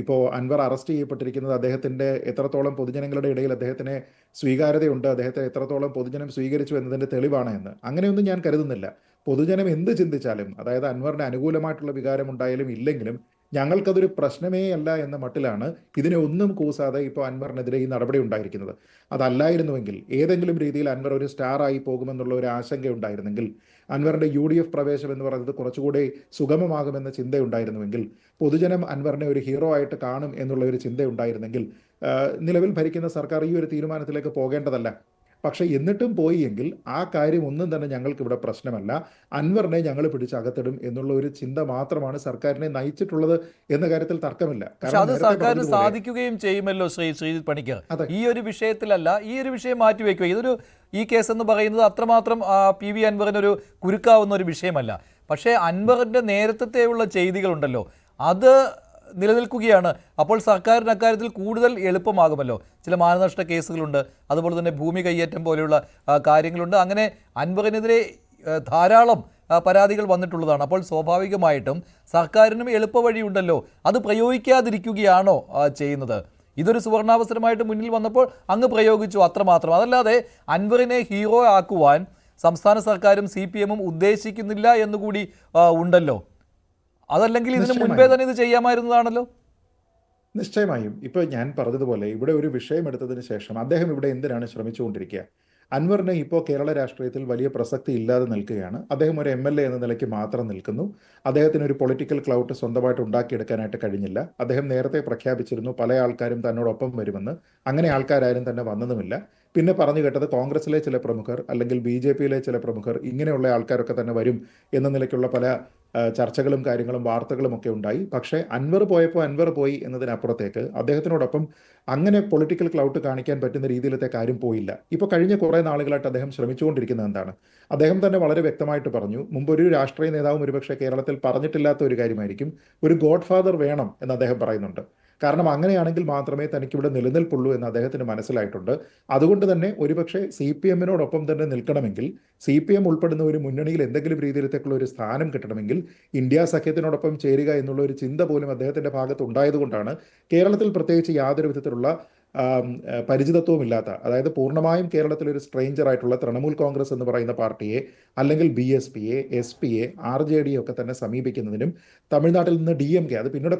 ഇപ്പോൾ അൻവർ അറസ്റ്റ് ചെയ്യപ്പെട്ടിരിക്കുന്നത് അദ്ദേഹത്തിൻ്റെ എത്രത്തോളം പൊതുജനങ്ങളുടെ ഇടയിൽ അദ്ദേഹത്തിന് സ്വീകാര്യതയുണ്ട്, അദ്ദേഹത്തെ എത്രത്തോളം പൊതുജനം സ്വീകരിച്ചു എന്നതിൻ്റെ തെളിവാണ് എന്ന്. അങ്ങനെയൊന്നും ഞാൻ കരുതുന്നില്ല. പൊതുജനം എന്ത് ചിന്തിച്ചാലും, അതായത് അൻവറിന് അനുകൂലമായിട്ടുള്ള വികാരം ഉണ്ടായാലും ഇല്ലെങ്കിലും ഞങ്ങൾക്കതൊരു പ്രശ്നമേ അല്ല എന്ന മട്ടിലാണ് ഇതിനെ ഒന്നും കൂസാതെ ഇപ്പോൾ അൻവറിനെതിരെ ഈ നടപടി ഉണ്ടായിരിക്കുന്നത്. അതല്ലായിരുന്നുവെങ്കിൽ, ഏതെങ്കിലും രീതിയിൽ അൻവർ ഒരു സ്റ്റാറായി പോകുമെന്നുള്ള ഒരു ആശങ്ക ഉണ്ടായിരുന്നെങ്കിൽ, അൻവറിൻ്റെ UDF പ്രവേശം എന്ന് പറയുന്നത് കുറച്ചുകൂടി സുഗമമാകുമെന്ന ചിന്തയുണ്ടായിരുന്നുവെങ്കിൽ, പൊതുജനം അൻവറിനെ ഒരു ഹീറോ ആയിട്ട് കാണും എന്നുള്ള ഒരു ചിന്തയുണ്ടായിരുന്നെങ്കിൽ നിലവിൽ ഭരിക്കുന്ന സർക്കാർ ഈ ഒരു തീരുമാനത്തിലേക്ക് പോകേണ്ടതല്ല. പക്ഷേ എന്നിട്ടും പോയി എങ്കിൽ ആ കാര്യം ഒന്നും തന്നെ ഞങ്ങൾക്ക് ഇവിടെ പ്രശ്നമല്ല, അൻവറിനെ ഞങ്ങൾ പിടിച്ചകത്തിടും എന്നുള്ള ഒരു ചിന്ത മാത്രമാണ് സർക്കാരിനെ നയിച്ചിട്ടുള്ളത് എന്ന കാര്യത്തിൽ തർക്കമില്ല. അത് സർക്കാരിന് സാധിക്കുകയും ചെയ്യുമല്ലോ ശ്രീജിത് പണിക്കർ. ഈ ഒരു വിഷയത്തിലല്ല, ഈ ഒരു വിഷയം മാറ്റിവെക്കുക. ഈ കേസ് എന്ന് പറയുന്നത് അത്രമാത്രം PV അൻവറിനൊരു കുരുക്കാവുന്ന ഒരു വിഷയമല്ല. പക്ഷേ അൻവറിൻ്റെ നേരത്തെയുള്ള ചെയ്തികളുണ്ടല്ലോ, അത് നിലനിൽക്കുകയാണ്. അപ്പോൾ സർക്കാരിന് അക്കാര്യത്തിൽ കൂടുതൽ എളുപ്പമാകുമല്ലോ. ചില മാനനഷ്ട കേസുകളുണ്ട്, അതുപോലെ തന്നെ ഭൂമി കയ്യേറ്റം പോലെയുള്ള കാര്യങ്ങളുണ്ട്. അങ്ങനെ അൻവറിനെതിരെ ധാരാളം പരാതികൾ വന്നിട്ടുള്ളതാണ്. അപ്പോൾ സ്വാഭാവികമായിട്ടും സർക്കാരിനും എളുപ്പവഴിയുണ്ടല്ലോ, അത് പ്രയോഗിക്കാതിരിക്കുകയാണോ ചെയ്യുന്നത്? ഇതൊരു സുവർണാവസരമായിട്ട് മുന്നിൽ വന്നപ്പോൾ അങ്ങ് പ്രയോഗിച്ചു, അത്രമാത്രം. അതല്ലാതെ അൻവറിനെ ഹീറോ ആക്കുവാൻ സംസ്ഥാന സർക്കാരും CPM-ഉം ഉദ്ദേശിക്കുന്നില്ല എന്നുകൂടി ഉണ്ടല്ലോ. അതല്ലെങ്കിൽ ഇതിന് മുൻപേ തന്നെ ഇത് ചെയ്യാമായിരുന്നതാണല്ലോ. നിശ്ചയമായും ഇപ്പോൾ ഞാൻ പറഞ്ഞതുപോലെ ഇവിടെ ഒരു വിഷയം എടുത്തതിന് ശേഷം അദ്ദേഹം ഇവിടെ എന്തിനാണ് ശ്രമിച്ചുകൊണ്ടിരിക്കുക? അൻവറിന് ഇപ്പോൾ കേരള രാഷ്ട്രീയത്തിൽ വലിയ പ്രസക്തി ഇല്ലാതെ നിൽക്കുകയാണ്. അദ്ദേഹം ഒരു MLA എന്ന നിലയ്ക്ക് മാത്രം നിൽക്കുന്നു. അദ്ദേഹത്തിന് ഒരു പൊളിറ്റിക്കൽ ക്ലൗട്ട് സ്വന്തമായിട്ട് ഉണ്ടാക്കിയെടുക്കാനായിട്ട് കഴിഞ്ഞില്ല. അദ്ദേഹം നേരത്തെ പ്രഖ്യാപിച്ചിരുന്നു പല ആൾക്കാരും തന്നോടൊപ്പം വരുമെന്ന്. അങ്ങനെ ആൾക്കാരും തന്നെ വന്നതുമില്ല. പിന്നെ പറഞ്ഞു കേട്ടത് കോൺഗ്രസിലെ ചില പ്രമുഖർ അല്ലെങ്കിൽ BJP-യിലെ ചില പ്രമുഖർ ഇങ്ങനെയുള്ള ആൾക്കാരൊക്കെ തന്നെ വരും എന്ന നിലയ്ക്കുള്ള പല ചർച്ചകളും കാര്യങ്ങളും വാർത്തകളും ഒക്കെ ഉണ്ടായി. പക്ഷേ അൻവർ പോയപ്പോൾ അൻവർ പോയി എന്നതിനപ്പുറത്തേക്ക് അദ്ദേഹത്തിനോടൊപ്പം അങ്ങനെ പൊളിറ്റിക്കൽ ക്ലൗട്ട് കാണിക്കാൻ പറ്റുന്ന രീതിയിലത്തെ കാര്യം പോയില്ല. ഇപ്പോൾ കഴിഞ്ഞ കുറേ നാളുകളായിട്ട് അദ്ദേഹം ശ്രമിച്ചുകൊണ്ടിരിക്കുന്നത് എന്താണ്? അദ്ദേഹം തന്നെ വളരെ വ്യക്തമായിട്ട് പറഞ്ഞു, മുമ്പൊരു രാഷ്ട്രീയ നേതാവും ഒരുപക്ഷെ കേരളത്തിൽ പറഞ്ഞിട്ടില്ലാത്ത ഒരു കാര്യമായിരിക്കും, ഒരു ഗോഡ് ഫാദർ വേണം എന്ന് അദ്ദേഹം പറയുന്നുണ്ട്. കാരണം അങ്ങനെയാണെങ്കിൽ മാത്രമേ തനിക്കിവിടെ നിലനിൽപ്പുള്ളൂ എന്ന് അദ്ദേഹത്തിന് മനസ്സിലായിട്ടുണ്ട്. അതുകൊണ്ട് തന്നെ ഒരുപക്ഷെ CPM-നോടൊപ്പം തന്നെ നിൽക്കണമെങ്കിൽ, CPM ഉൾപ്പെടുന്ന ഒരു മുന്നണിയിൽ എന്തെങ്കിലും രീതിയിലത്തേക്കുള്ള ഒരു സ്ഥാനം കിട്ടണമെങ്കിൽ ഇന്ത്യ സഖ്യത്തിനോടൊപ്പം ചേരുക എന്നുള്ള ഒരു ചിന്ത പോലും അദ്ദേഹത്തിൻ്റെ ഭാഗത്ത് ഉണ്ടായതുകൊണ്ടാണ് കേരളത്തിൽ പ്രത്യേകിച്ച് യാതൊരു വിധത്തിലുള്ള പരിചിതത്വമില്ലാത്ത, അതായത് പൂർണ്ണമായും കേരളത്തിലൊരു സ്ട്രേഞ്ചർ ആയിട്ടുള്ള തൃണമൂൽ കോൺഗ്രസ് എന്ന് പറയുന്ന പാർട്ടിയെ അല്ലെങ്കിൽ BSP-യെ SP-യെ RJD-യെ ഒക്കെ തന്നെ സമീപിക്കുന്നതിനും തമിഴ്നാട്ടിൽ നിന്ന് DMK, അത് പിന്നീട്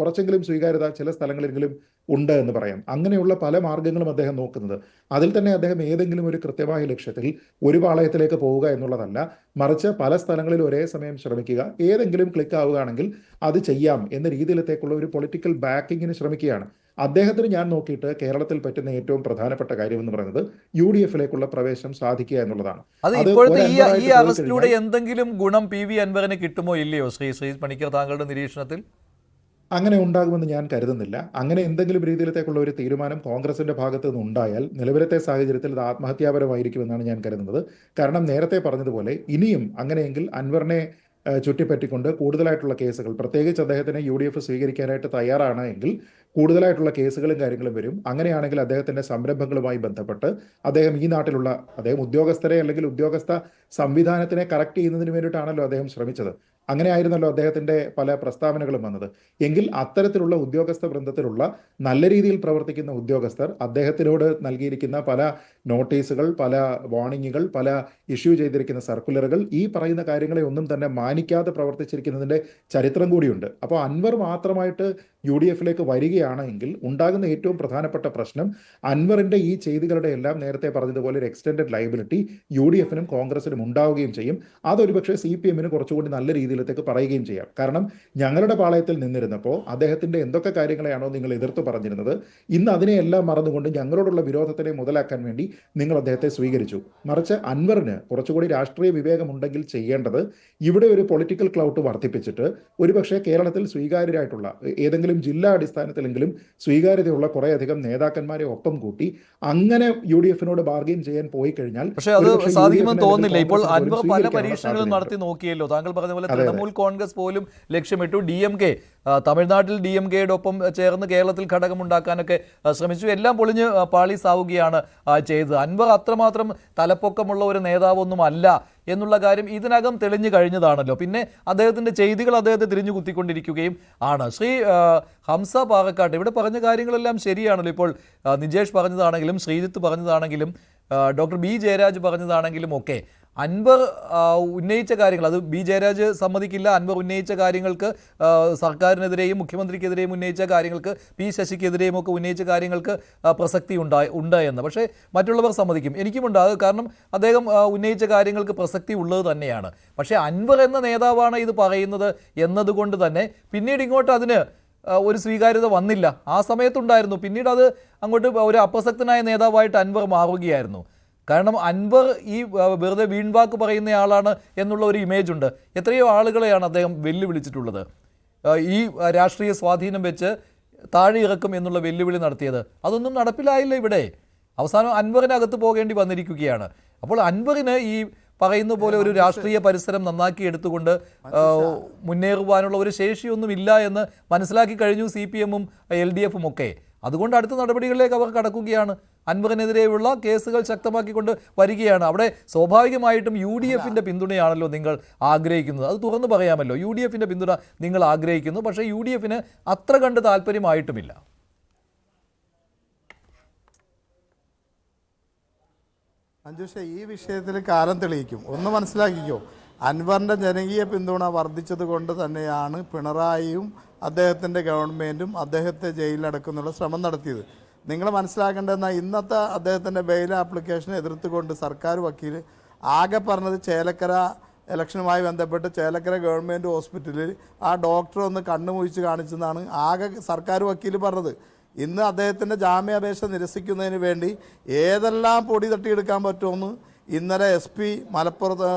കുറച്ചെങ്കിലും സ്വീകാര്യത ചില സ്ഥലങ്ങളിലെങ്കിലും ഉണ്ട് എന്ന് പറയാം. അങ്ങനെയുള്ള പല മാർഗങ്ങളും അദ്ദേഹം നോക്കുന്നത്. അതിൽ തന്നെ അദ്ദേഹം ഏതെങ്കിലും ഒരു കൃത്യമായ ലക്ഷ്യത്തിൽ ഒരു പാളയത്തിലേക്ക് പോവുക എന്നുള്ളതല്ല, മറിച്ച് പല സ്ഥലങ്ങളിൽ ഒരേ സമയം ശ്രമിക്കുക, ഏതെങ്കിലും ക്ലിക്ക് ആവുകയാണെങ്കിൽ അത് ചെയ്യാം എന്ന രീതിയിലത്തേക്കുള്ള ഒരു പൊളിറ്റിക്കൽ ബാക്കിങ്ങിന് ശ്രമിക്കുകയാണ്. അദ്ദേഹത്തിന് ഞാൻ നോക്കിയിട്ട് കേരളത്തിൽ പറ്റുന്ന ഏറ്റവും പ്രധാനപ്പെട്ട കാര്യം എന്ന് പറയുന്നത് UDF-ലേക്കുള്ള പ്രവേശനം സാധിക്കുക എന്നുള്ളതാണ്. അത് ഇപ്പോഴത്തെ ഈ അറസ്റ്റിലൂടെ എന്തെങ്കിലും ഗുണം PV അൻവറിന് കിട്ടുമോ ഇല്ലയോ ശ്രീ പണിക്കർ, താങ്കളുടെ നിരീക്ഷണത്തിൽ? അങ്ങനെ ഉണ്ടാകുമെന്ന് ഞാൻ കരുതുന്നില്ല. അങ്ങനെ എന്തെങ്കിലും രീതിയിലത്തേക്കുള്ള ഒരു തീരുമാനം കോൺഗ്രസിന്റെ ഭാഗത്ത് നിന്ന് ഉണ്ടായാൽ നിലവിലത്തെ സാഹചര്യത്തിൽ അത് ആത്മഹത്യാപരമായിരിക്കുമെന്നാണ് ഞാൻ കരുതുന്നത്. കാരണം നേരത്തെ പറഞ്ഞതുപോലെ ഇനിയും അങ്ങനെയെങ്കിൽ അൻവറിനെ ചുറ്റിപ്പറ്റിക്കൊണ്ട് കൂടുതലായിട്ടുള്ള കേസുകൾ, പ്രത്യേകിച്ച് അദ്ദേഹത്തിനെ UDF സ്വീകരിക്കാനായിട്ട് തയ്യാറാണ് എങ്കിൽ കൂടുതലായിട്ടുള്ള കേസുകളും കാര്യങ്ങളും വരും. അങ്ങനെയാണെങ്കിൽ അദ്ദേഹത്തിൻ്റെ സംരംഭങ്ങളുമായി ബന്ധപ്പെട്ട് അദ്ദേഹം ഉദ്യോഗസ്ഥരെ അല്ലെങ്കിൽ ഉദ്യോഗസ്ഥ സംവിധാനത്തിനെ കറക്റ്റ് ചെയ്യുന്നതിന് വേണ്ടിയിട്ടാണല്ലോ അദ്ദേഹം ശ്രമിച്ചത്. അങ്ങനെയായിരുന്നല്ലോ അദ്ദേഹത്തിൻ്റെ പല പ്രസ്താവനകളും വന്നത്. എങ്കിൽ അത്തരത്തിലുള്ള ഉദ്യോഗസ്ഥ വൃന്ദത്തിലുള്ള നല്ല രീതിയിൽ പ്രവർത്തിക്കുന്ന ഉദ്യോഗസ്ഥർ അദ്ദേഹത്തിനോട് നൽകിയിരിക്കുന്ന പല നോട്ടീസുകൾ, പല വാർണിങ്ങുകൾ, പല ഇഷ്യൂ ചെയ്തിരിക്കുന്ന സർക്കുലറുകൾ, ഈ പറയുന്ന കാര്യങ്ങളെ ഒന്നും തന്നെ മാനിക്കാതെ പ്രവർത്തിച്ചിരിക്കുന്നതിൻ്റെ ചരിത്രം കൂടിയുണ്ട്. അപ്പോൾ അൻവർ മാത്രമായിട്ട് UDF-ലേക്ക് വരികയാണെങ്കിൽ ഉണ്ടാകുന്ന ഏറ്റവും പ്രധാനപ്പെട്ട പ്രശ്നം അൻവറിൻ്റെ ഈ ചെയ്തികളുടെ എല്ലാം നേരത്തെ പറഞ്ഞതുപോലെ ഒരു എക്സ്റ്റെൻഡഡ് ലയബിലിറ്റി UDF-നും കോൺഗ്രസിനും ഉണ്ടാവുകയും ചെയ്യും. അതൊരുപക്ഷെ CPM-ന് കുറച്ചുകൂടി നല്ല രീതിയിലേക്ക് പറയുകയും ചെയ്യാം. കാരണം ഞങ്ങളുടെ പാളയത്തിൽ നിന്നിരുന്നപ്പോൾ അദ്ദേഹത്തിൻ്റെ എന്തൊക്കെ കാര്യങ്ങളെയാണോ നിങ്ങൾ എതിർത്ത് പറഞ്ഞിരുന്നത്, ഇന്ന് അതിനെയെല്ലാം മറന്നുകൊണ്ട് ഞങ്ങളോടുള്ള വിരോധത്തിനെ മുതലാക്കാൻ വേണ്ടി നിങ്ങൾ അദ്ദേഹത്തെ സ്വീകരിച്ചു. മറിച്ച് അൻവറിന് കുറച്ചുകൂടി രാഷ്ട്രീയ വിവേകമുണ്ടെങ്കിൽ ചെയ്യേണ്ടത് ഇവിടെ ഒരു പൊളിറ്റിക്കൽ ക്ലൗട്ട് വർദ്ധിപ്പിച്ചിട്ട് ഒരുപക്ഷെ കേരളത്തിൽ സ്വീകാര്യരായിട്ടുള്ള ഏതെങ്കിലും ജില്ലാ അടിസ്ഥാനത്തിലെങ്കിലും സ്വീകാര്യതയുള്ള കുറേയധികം നേതാക്കന്മാരെ ഒപ്പം കൂട്ടി അങ്ങനെ UDF-നോട് ബാർഗെയിൻ ചെയ്യാൻ പോയി കഴിഞ്ഞാൽ, പക്ഷേ അത് സാധിക്കുമെന്ന് തോന്നുന്നില്ല. ഇപ്പോൾ അൻവർ പല പരീക്ഷണങ്ങളും നടത്തി നോക്കിയല്ലോ. താങ്കൾ പറഞ്ഞ പോലെ തൃണമൂൽ കോൺഗ്രസ് പോലും ലക്ഷ്യമിട്ടു. DMK, തമിഴ്നാട്ടിൽ DMK-യോടൊപ്പം ചേർന്ന് കേരളത്തിൽ ഘടകമുണ്ടാക്കാനൊക്കെ ശ്രമിച്ചു. എല്ലാം പൊളിഞ്ഞ് പാളീസാവുകയാണ് ചെയ്തത്. അൻവർ അത്രമാത്രം തലപ്പൊക്കമുള്ള ഒരു നേതാവൊന്നും അല്ല എന്നുള്ള കാര്യം ഇതിനകം തെളിഞ്ഞു കഴിഞ്ഞതാണല്ലോ. പിന്നെ അദ്ദേഹത്തിൻ്റെ ചെയ്തികൾ അദ്ദേഹത്തെ തിരിഞ്ഞു കുത്തിക്കൊണ്ടിരിക്കുകയും ആണ്. ശ്രീ ഹംസ പാറക്കാട്ട്, ഇവിടെ പറഞ്ഞ കാര്യങ്ങളെല്ലാം ശരിയാണല്ലോ. ഇപ്പോൾ നിജേഷ് പറഞ്ഞതാണെങ്കിലും ശ്രീജിത്ത് പറഞ്ഞതാണെങ്കിലും ഡോക്ടർ B ജയരാജ് പറഞ്ഞതാണെങ്കിലും ഒക്കെ അൻവർ ഉന്നയിച്ച കാര്യങ്ങൾ, അത് B ജയരാജ് സമ്മതിക്കില്ല, അൻവർ ഉന്നയിച്ച കാര്യങ്ങൾക്ക് സർക്കാരിനെതിരെയും മുഖ്യമന്ത്രിക്കെതിരെയും ഉന്നയിച്ച കാര്യങ്ങൾക്ക്, P ശശിക്കെതിരെയും ഒക്കെ ഉന്നയിച്ച കാര്യങ്ങൾക്ക് പ്രസക്തി ഉണ്ട് എന്ന്. പക്ഷേ മറ്റുള്ളവർ സമ്മതിക്കും, എനിക്കുമുണ്ട്. അത് കാരണം അദ്ദേഹം ഉന്നയിച്ച കാര്യങ്ങൾക്ക് പ്രസക്തി ഉള്ളത് തന്നെയാണ്. പക്ഷേ അൻവർ എന്ന നേതാവാണ് ഇത് പറയുന്നത് എന്നതുകൊണ്ട് തന്നെ പിന്നീട് ഇങ്ങോട്ട് അതിന് ഒരു സ്വീകാര്യത വന്നില്ല. ആ സമയത്തുണ്ടായിരുന്നു, പിന്നീട് അത് അങ്ങോട്ട് ഒരു അപ്രസക്തനായ നേതാവായിട്ട് അൻവർ മാറുകയായിരുന്നു. കാരണം അൻവർ ഈ വെറുതെ വീൺവാക്ക് പറയുന്നയാളാണ് എന്നുള്ള ഒരു ഇമേജ് ഉണ്ട്. എത്രയോ ആളുകളെയാണ് അദ്ദേഹം വെല്ലുവിളിച്ചിട്ടുള്ളത്. ഈ രാഷ്ട്രീയ സ്വാധീനം വെച്ച് താഴെ ഇറക്കും എന്നുള്ള വെല്ലുവിളി നടത്തിയത്, അതൊന്നും നടപ്പിലായില്ല. ഇവിടെ അവസാനം അൻവറിനകത്ത് പോകേണ്ടി വന്നിരിക്കുകയാണ്. അപ്പോൾ അൻവറിന് ഈ പറയുന്ന പോലെ ഒരു രാഷ്ട്രീയ പരിസരം നന്നാക്കി എടുത്തുകൊണ്ട് മുന്നേറുവാനുള്ള ഒരു ശേഷിയൊന്നുമില്ല എന്ന് മനസ്സിലാക്കി കഴിഞ്ഞു CPM-ഉം LDF-ഉം ഒക്കെ. അതുകൊണ്ട് അടുത്ത നടപടികളിലേക്ക് അവർ കടക്കുകയാണ്. അൻവറിനെതിരെയുള്ള കേസുകൾ ശക്തമാക്കിക്കൊണ്ട് വരികയാണ്. അവിടെ സ്വാഭാവികമായിട്ടും UDFന്റെ പിന്തുണയാണല്ലോ നിങ്ങൾ ആഗ്രഹിക്കുന്നത്. അത് തുറന്നു പറയാമല്ലോ. UDFന്റെ പിന്തുണ നിങ്ങൾ ആഗ്രഹിക്കുന്നു, പക്ഷേ UDFന് അത്ര കണ്ട് താല്പര്യമായിട്ടുമില്ല. മഞ്ജുഷ, ഈ വിഷയത്തിൽ കാലം തെളിയിക്കും. ഒന്ന് മനസ്സിലാക്കിക്കോ, അൻവറിൻ്റെ ജനകീയ പിന്തുണ വർദ്ധിച്ചത് കൊണ്ട് തന്നെയാണ് പിണറായിയും അദ്ദേഹത്തിൻ്റെ ഗവൺമെൻറ്റും അദ്ദേഹത്തെ ജയിലിലടക്കുന്നുള്ള ശ്രമം നടത്തിയത്. നിങ്ങൾ മനസ്സിലാക്കേണ്ടതെന്നാൽ ഇന്നത്തെ അദ്ദേഹത്തിൻ്റെ ബെയിൽ ആപ്ലിക്കേഷൻ എതിർത്തുകൊണ്ട് സർക്കാർ വക്കീൽ ആകെ പറഞ്ഞത് ചേലക്കര ഇലക്ഷനുമായി ബന്ധപ്പെട്ട് ചേലക്കര ഗവൺമെൻറ് ഹോസ്പിറ്റലിൽ ആ ഡോക്ടർ ഒന്ന് കണ്ണുമൊഴിച്ച് കാണിച്ചെന്നാണ് ആകെ സർക്കാർ വക്കീൽ പറഞ്ഞത്. ഇന്ന് അദ്ദേഹത്തിൻ്റെ ജാമ്യാപേക്ഷ നിരസിക്കുന്നതിന് വേണ്ടി ഏതെല്ലാം പൊടി തട്ടിയെടുക്കാൻ പറ്റുമെന്ന് ഇന്നലെ SP മലപ്പുറത്ത്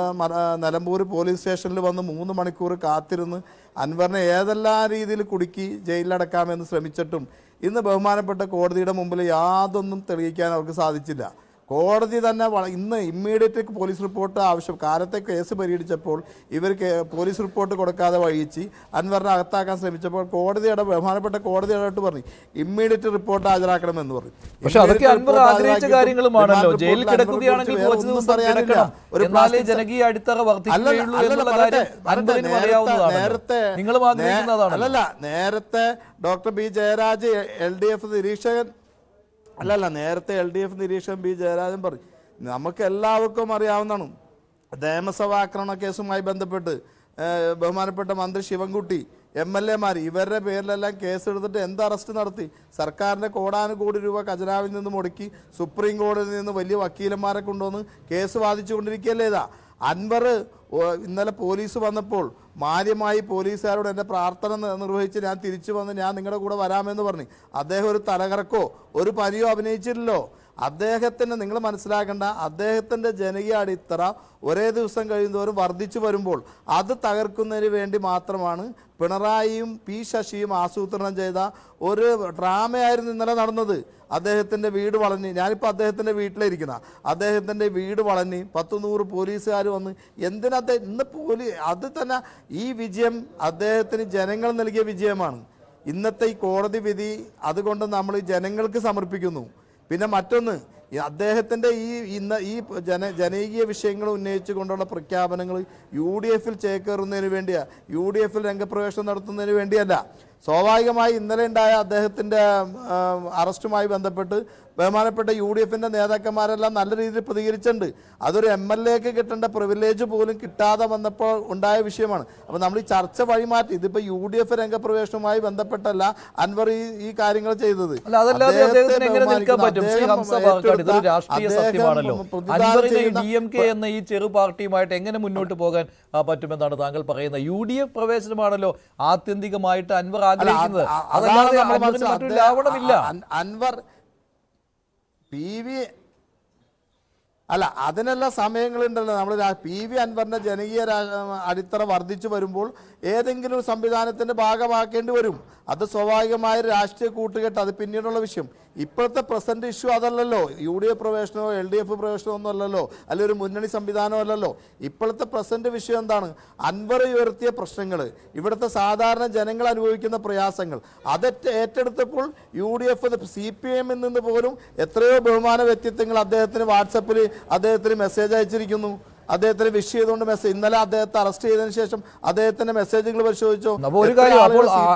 നിലമ്പൂർ പോലീസ് സ്റ്റേഷനിൽ വന്ന് 3 മണിക്കൂർ കാത്തിരുന്ന് അൻവറിനെ ഏതെല്ലാം രീതിയിൽ കുടുക്കി ജയിലിലടക്കാമെന്ന് ശ്രമിച്ചിട്ടും ഇന്ന് ബഹുമാനപ്പെട്ട കോടതിയുടെ മുമ്പിൽ യാതൊന്നും തെളിയിക്കാൻ അവർക്ക് സാധിച്ചില്ല. കോടതി തന്നെ ഇന്ന് ഇമ്മീഡിയറ്റ് പോലീസ് റിപ്പോർട്ട് ആവശ്യം, കാലത്തെ കേസ് പരിഗണിച്ചപ്പോൾ ഇവർ പോലീസ് റിപ്പോർട്ട് കൊടുക്കാതെ വഴിച്ച് അൻവറിനെ അകത്താക്കാൻ ശ്രമിച്ചപ്പോൾ ബഹുമാനപ്പെട്ട കോടതി ഇടപെട്ട് പറഞ്ഞു ഇമ്മീഡിയറ്റ് റിപ്പോർട്ട് ഹാജരാക്കണമെന്ന് പറഞ്ഞു. പക്ഷെ അതൊക്കെ അൻവർ ആഗ്രഹിച്ച കാര്യങ്ങളുമാണല്ലോ. ജയിലിൽ കിടക്കുകയാണെങ്കിൽ കുറച്ച് ദിവസം കിടക്കണം, എന്നാലേ ജനകീയ അടിത്തറ വർദ്ധിക്കുകയുള്ളൂ എന്നുള്ള കാര്യം അൻവറിനും അറിയാവുന്നതാണ്. നിങ്ങളും ആഗ്രഹിക്കുന്നതാണ്. അല്ലല്ല, നേരത്തെ ഡോക്ടർ B ജയരാജ് LDF നിരീക്ഷകൻ നേരത്തെ LDF നിരീക്ഷകൻ B ജയരാജൻ പറഞ്ഞു, നമുക്ക് എല്ലാവർക്കും അറിയാവുന്നതാണ് നിയമസഭാ ആക്രമണ കേസുമായി ബന്ധപ്പെട്ട് ബഹുമാനപ്പെട്ട മന്ത്രി ശിവൻകുട്ടി MLA മാർ ഇവരുടെ പേരിലെല്ലാം കേസെടുത്തിട്ട് എന്ത് അറസ്റ്റ് നടത്തി? സർക്കാരിൻ്റെ കോടാനുകോടി രൂപ ഖജനാവിൽ നിന്ന് മുടക്കി സുപ്രീം കോടതിയിൽ നിന്ന് വലിയ വക്കീലന്മാരെ കൊണ്ടുവന്ന് കേസ് വാദിച്ചുകൊണ്ടിരിക്കുകയല്ലേ ഇതാ. അൻവർ ഇന്നലെ പോലീസ് വന്നപ്പോൾ മാന്യമായി പോലീസുകാരോട് എൻ്റെ പ്രാർത്ഥന നിർവഹിച്ച് ഞാൻ തിരിച്ചു വന്ന് ഞാൻ നിങ്ങളുടെ കൂടെ വരാമെന്ന് പറഞ്ഞു. അദ്ദേഹം ഒരു തലകറക്കോ ഒരു പനിയോ അഭിനയിച്ചില്ലല്ലോ. അദ്ദേഹത്തിന് നിങ്ങൾ മനസ്സിലാക്കേണ്ട, അദ്ദേഹത്തിൻ്റെ ജനകീയ അടിത്തറ ഒരേ ദിവസം കഴിയുന്നവരും വർദ്ധിച്ചു വരുമ്പോൾ അത് തകർക്കുന്നതിന് വേണ്ടി മാത്രമാണ് പിണറായിയും P ശശിയും ആസൂത്രണം ചെയ്ത ഒരു ഡ്രാമയായിരുന്നു ഇന്നലെ നടന്നത്. അദ്ദേഹത്തിൻ്റെ വീട് വളഞ്ഞ്, ഞാനിപ്പോൾ അദ്ദേഹത്തിൻ്റെ വീട്ടിലിരിക്കുന്ന, അദ്ദേഹത്തിൻ്റെ വീട് വളഞ്ഞ് 100 പോലീസുകാർ വന്ന് എന്തിനാ ഇന്ന് അത് തന്നെ ഈ വിജയം അദ്ദേഹത്തിന് ജനങ്ങൾ നൽകിയ വിജയമാണ്. ഇന്നത്തെ ഈ കോടതി വിധി അതുകൊണ്ട് നമ്മൾ ജനങ്ങൾക്ക് സമർപ്പിക്കുന്നു. പിന്നെ മറ്റൊന്ന്, അദ്ദേഹത്തിൻ്റെ ഈ ജനകീയ വിഷയങ്ങൾ ഉന്നയിച്ചു കൊണ്ടുള്ള പ്രഖ്യാപനങ്ങൾ UDFൽ ചേക്കേറുന്നതിന് വേണ്ടിയാണ്, UDFൽ രംഗപ്രവേശനം നടത്തുന്നതിന് വേണ്ടിയല്ല. സ്വാഭാവികമായി ഇന്നലെ ഉണ്ടായ അദ്ദേഹത്തിൻ്റെ അറസ്റ്റുമായി ബന്ധപ്പെട്ട് ബഹുമാനപ്പെട്ട UDFൻ്റെ നേതാക്കന്മാരെല്ലാം നല്ല രീതിയിൽ പ്രതികരിച്ചിട്ടുണ്ട്. അതൊരു MLAക്ക് കിട്ടേണ്ട പ്രിവിലേജ് പോലും കിട്ടാതെ വന്നപ്പോൾ ഉണ്ടായ വിഷയമാണ്. അപ്പോൾ നമ്മൾ ഈ ചർച്ച വഴിമാറ്റി, ഇതിപ്പോൾ UDF രംഗപ്രവേശനവുമായി ബന്ധപ്പെട്ടല്ല അൻവർ ഈ കാര്യങ്ങൾ ചെയ്തത്. DMK എന്ന ഈ ചെറു പാർട്ടിയുമായിട്ട് എങ്ങനെ മുന്നോട്ട് പോകാൻ പറ്റുമെന്നാണ് താങ്കൾ പറയുന്നത്? UDF പ്രവേശനമാണല്ലോ ആത്യന്തികമായിട്ട് അൻവർ ആഗ്രഹിക്കുന്നത്. അതല്ലാതെ മറ്റൊരു ലാവണമില്ല. അൻവർ PV അല്ല, അതിനെല്ലാം സമയങ്ങളുണ്ടല്ലോ. നമ്മൾ PV അൻവറിന്റെ ജനകീയ അടിത്തറ വർദ്ധിച്ചു വരുമ്പോൾ ഏതെങ്കിലും ഒരു സംവിധാനത്തിന്റെ ഭാഗമാക്കേണ്ടി വരും. അത് സ്വാഭാവികമായ രാഷ്ട്രീയ കൂട്ടുകെട്ട്, അത് പിന്നീടുള്ള വിഷയം. ഇപ്പോഴത്തെ പ്രസന്റ് ഇഷ്യൂ അതല്ലല്ലോ. UDF പ്രവേശനമോ LDF പ്രവേശനമോ ഒന്നും അല്ലല്ലോ, അല്ലെങ്കിൽ ഒരു മുന്നണി സംവിധാനം അല്ലല്ലോ. ഇപ്പോഴത്തെ പ്രസന്റ് വിഷയം എന്താണ്? അൻവർ ഉയർത്തിയ പ്രശ്നങ്ങൾ, ഇവിടുത്തെ സാധാരണ ജനങ്ങൾ അനുഭവിക്കുന്ന പ്രയാസങ്ങൾ, അത് ഏറ്റെടുത്തപ്പോൾ UDF CPM നിന്ന് പോലും എത്രയോ ബഹുമാന വ്യക്തിത്വങ്ങൾ അദ്ദേഹത്തിന് വാട്സപ്പിൽ അദ്ദേഹത്തിന് മെസ്സേജ് അയച്ചിരിക്കുന്നു. അദ്ദേഹത്തിന് വിഷ് ചെയ്തുകൊണ്ട് മെസ്സേജ്, ഇന്നലെ അദ്ദേഹത്തെ അറസ്റ്റ് ചെയ്തതിനു ശേഷം അദ്ദേഹത്തിന്റെ മെസ്സേജുകൾ പരിശോധിച്ചോ? ഒരു കാര്യം,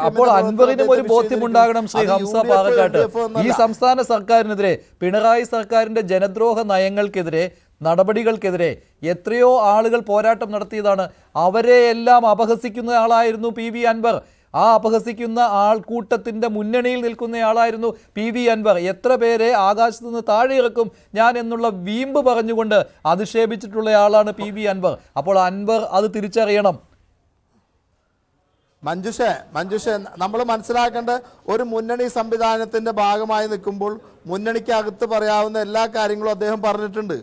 അപ്പോൾ അൻവറിനും ഒരു ബോധ്യമുണ്ടാകണം ശ്രീ ഹംസ പാറക്കാട്ട്, ഈ സംസ്ഥാന സർക്കാരിനെതിരെ, പിണറായി സർക്കാരിന്റെ ജനദ്രോഹ നയങ്ങൾക്കെതിരെ, നടപടികൾക്കെതിരെ എത്രയോ ആളുകൾ പോരാട്ടം നടത്തിയതാണ്. അവരെ എല്ലാം അപഹസിക്കുന്ന ആളായിരുന്നു PV അൻവർ. ആ അപഹസിക്കുന്ന ആൾക്കൂട്ടത്തിൻ്റെ മുന്നണിയിൽ നിൽക്കുന്നയാളായിരുന്നു PV അൻവർ. എത്ര പേരെ ആകാശത്ത് നിന്ന് താഴെ ഇറക്കും ഞാൻ എന്നുള്ള വീമ്പ് പറഞ്ഞുകൊണ്ട് അധിക്ഷേപിച്ചിട്ടുള്ളയാളാണ് PV അൻവർ. അപ്പോൾ അൻവർ അത് തിരിച്ചറിയണം. മഞ്ജുഷ നമ്മൾ മനസ്സിലാക്കേണ്ട, ഒരു മുന്നണി സംവിധാനത്തിന്റെ ഭാഗമായി നിൽക്കുമ്പോൾ മുന്നണിക്കകത്ത് പറയാവുന്ന എല്ലാ കാര്യങ്ങളും അദ്ദേഹം പറഞ്ഞിട്ടുണ്ട്.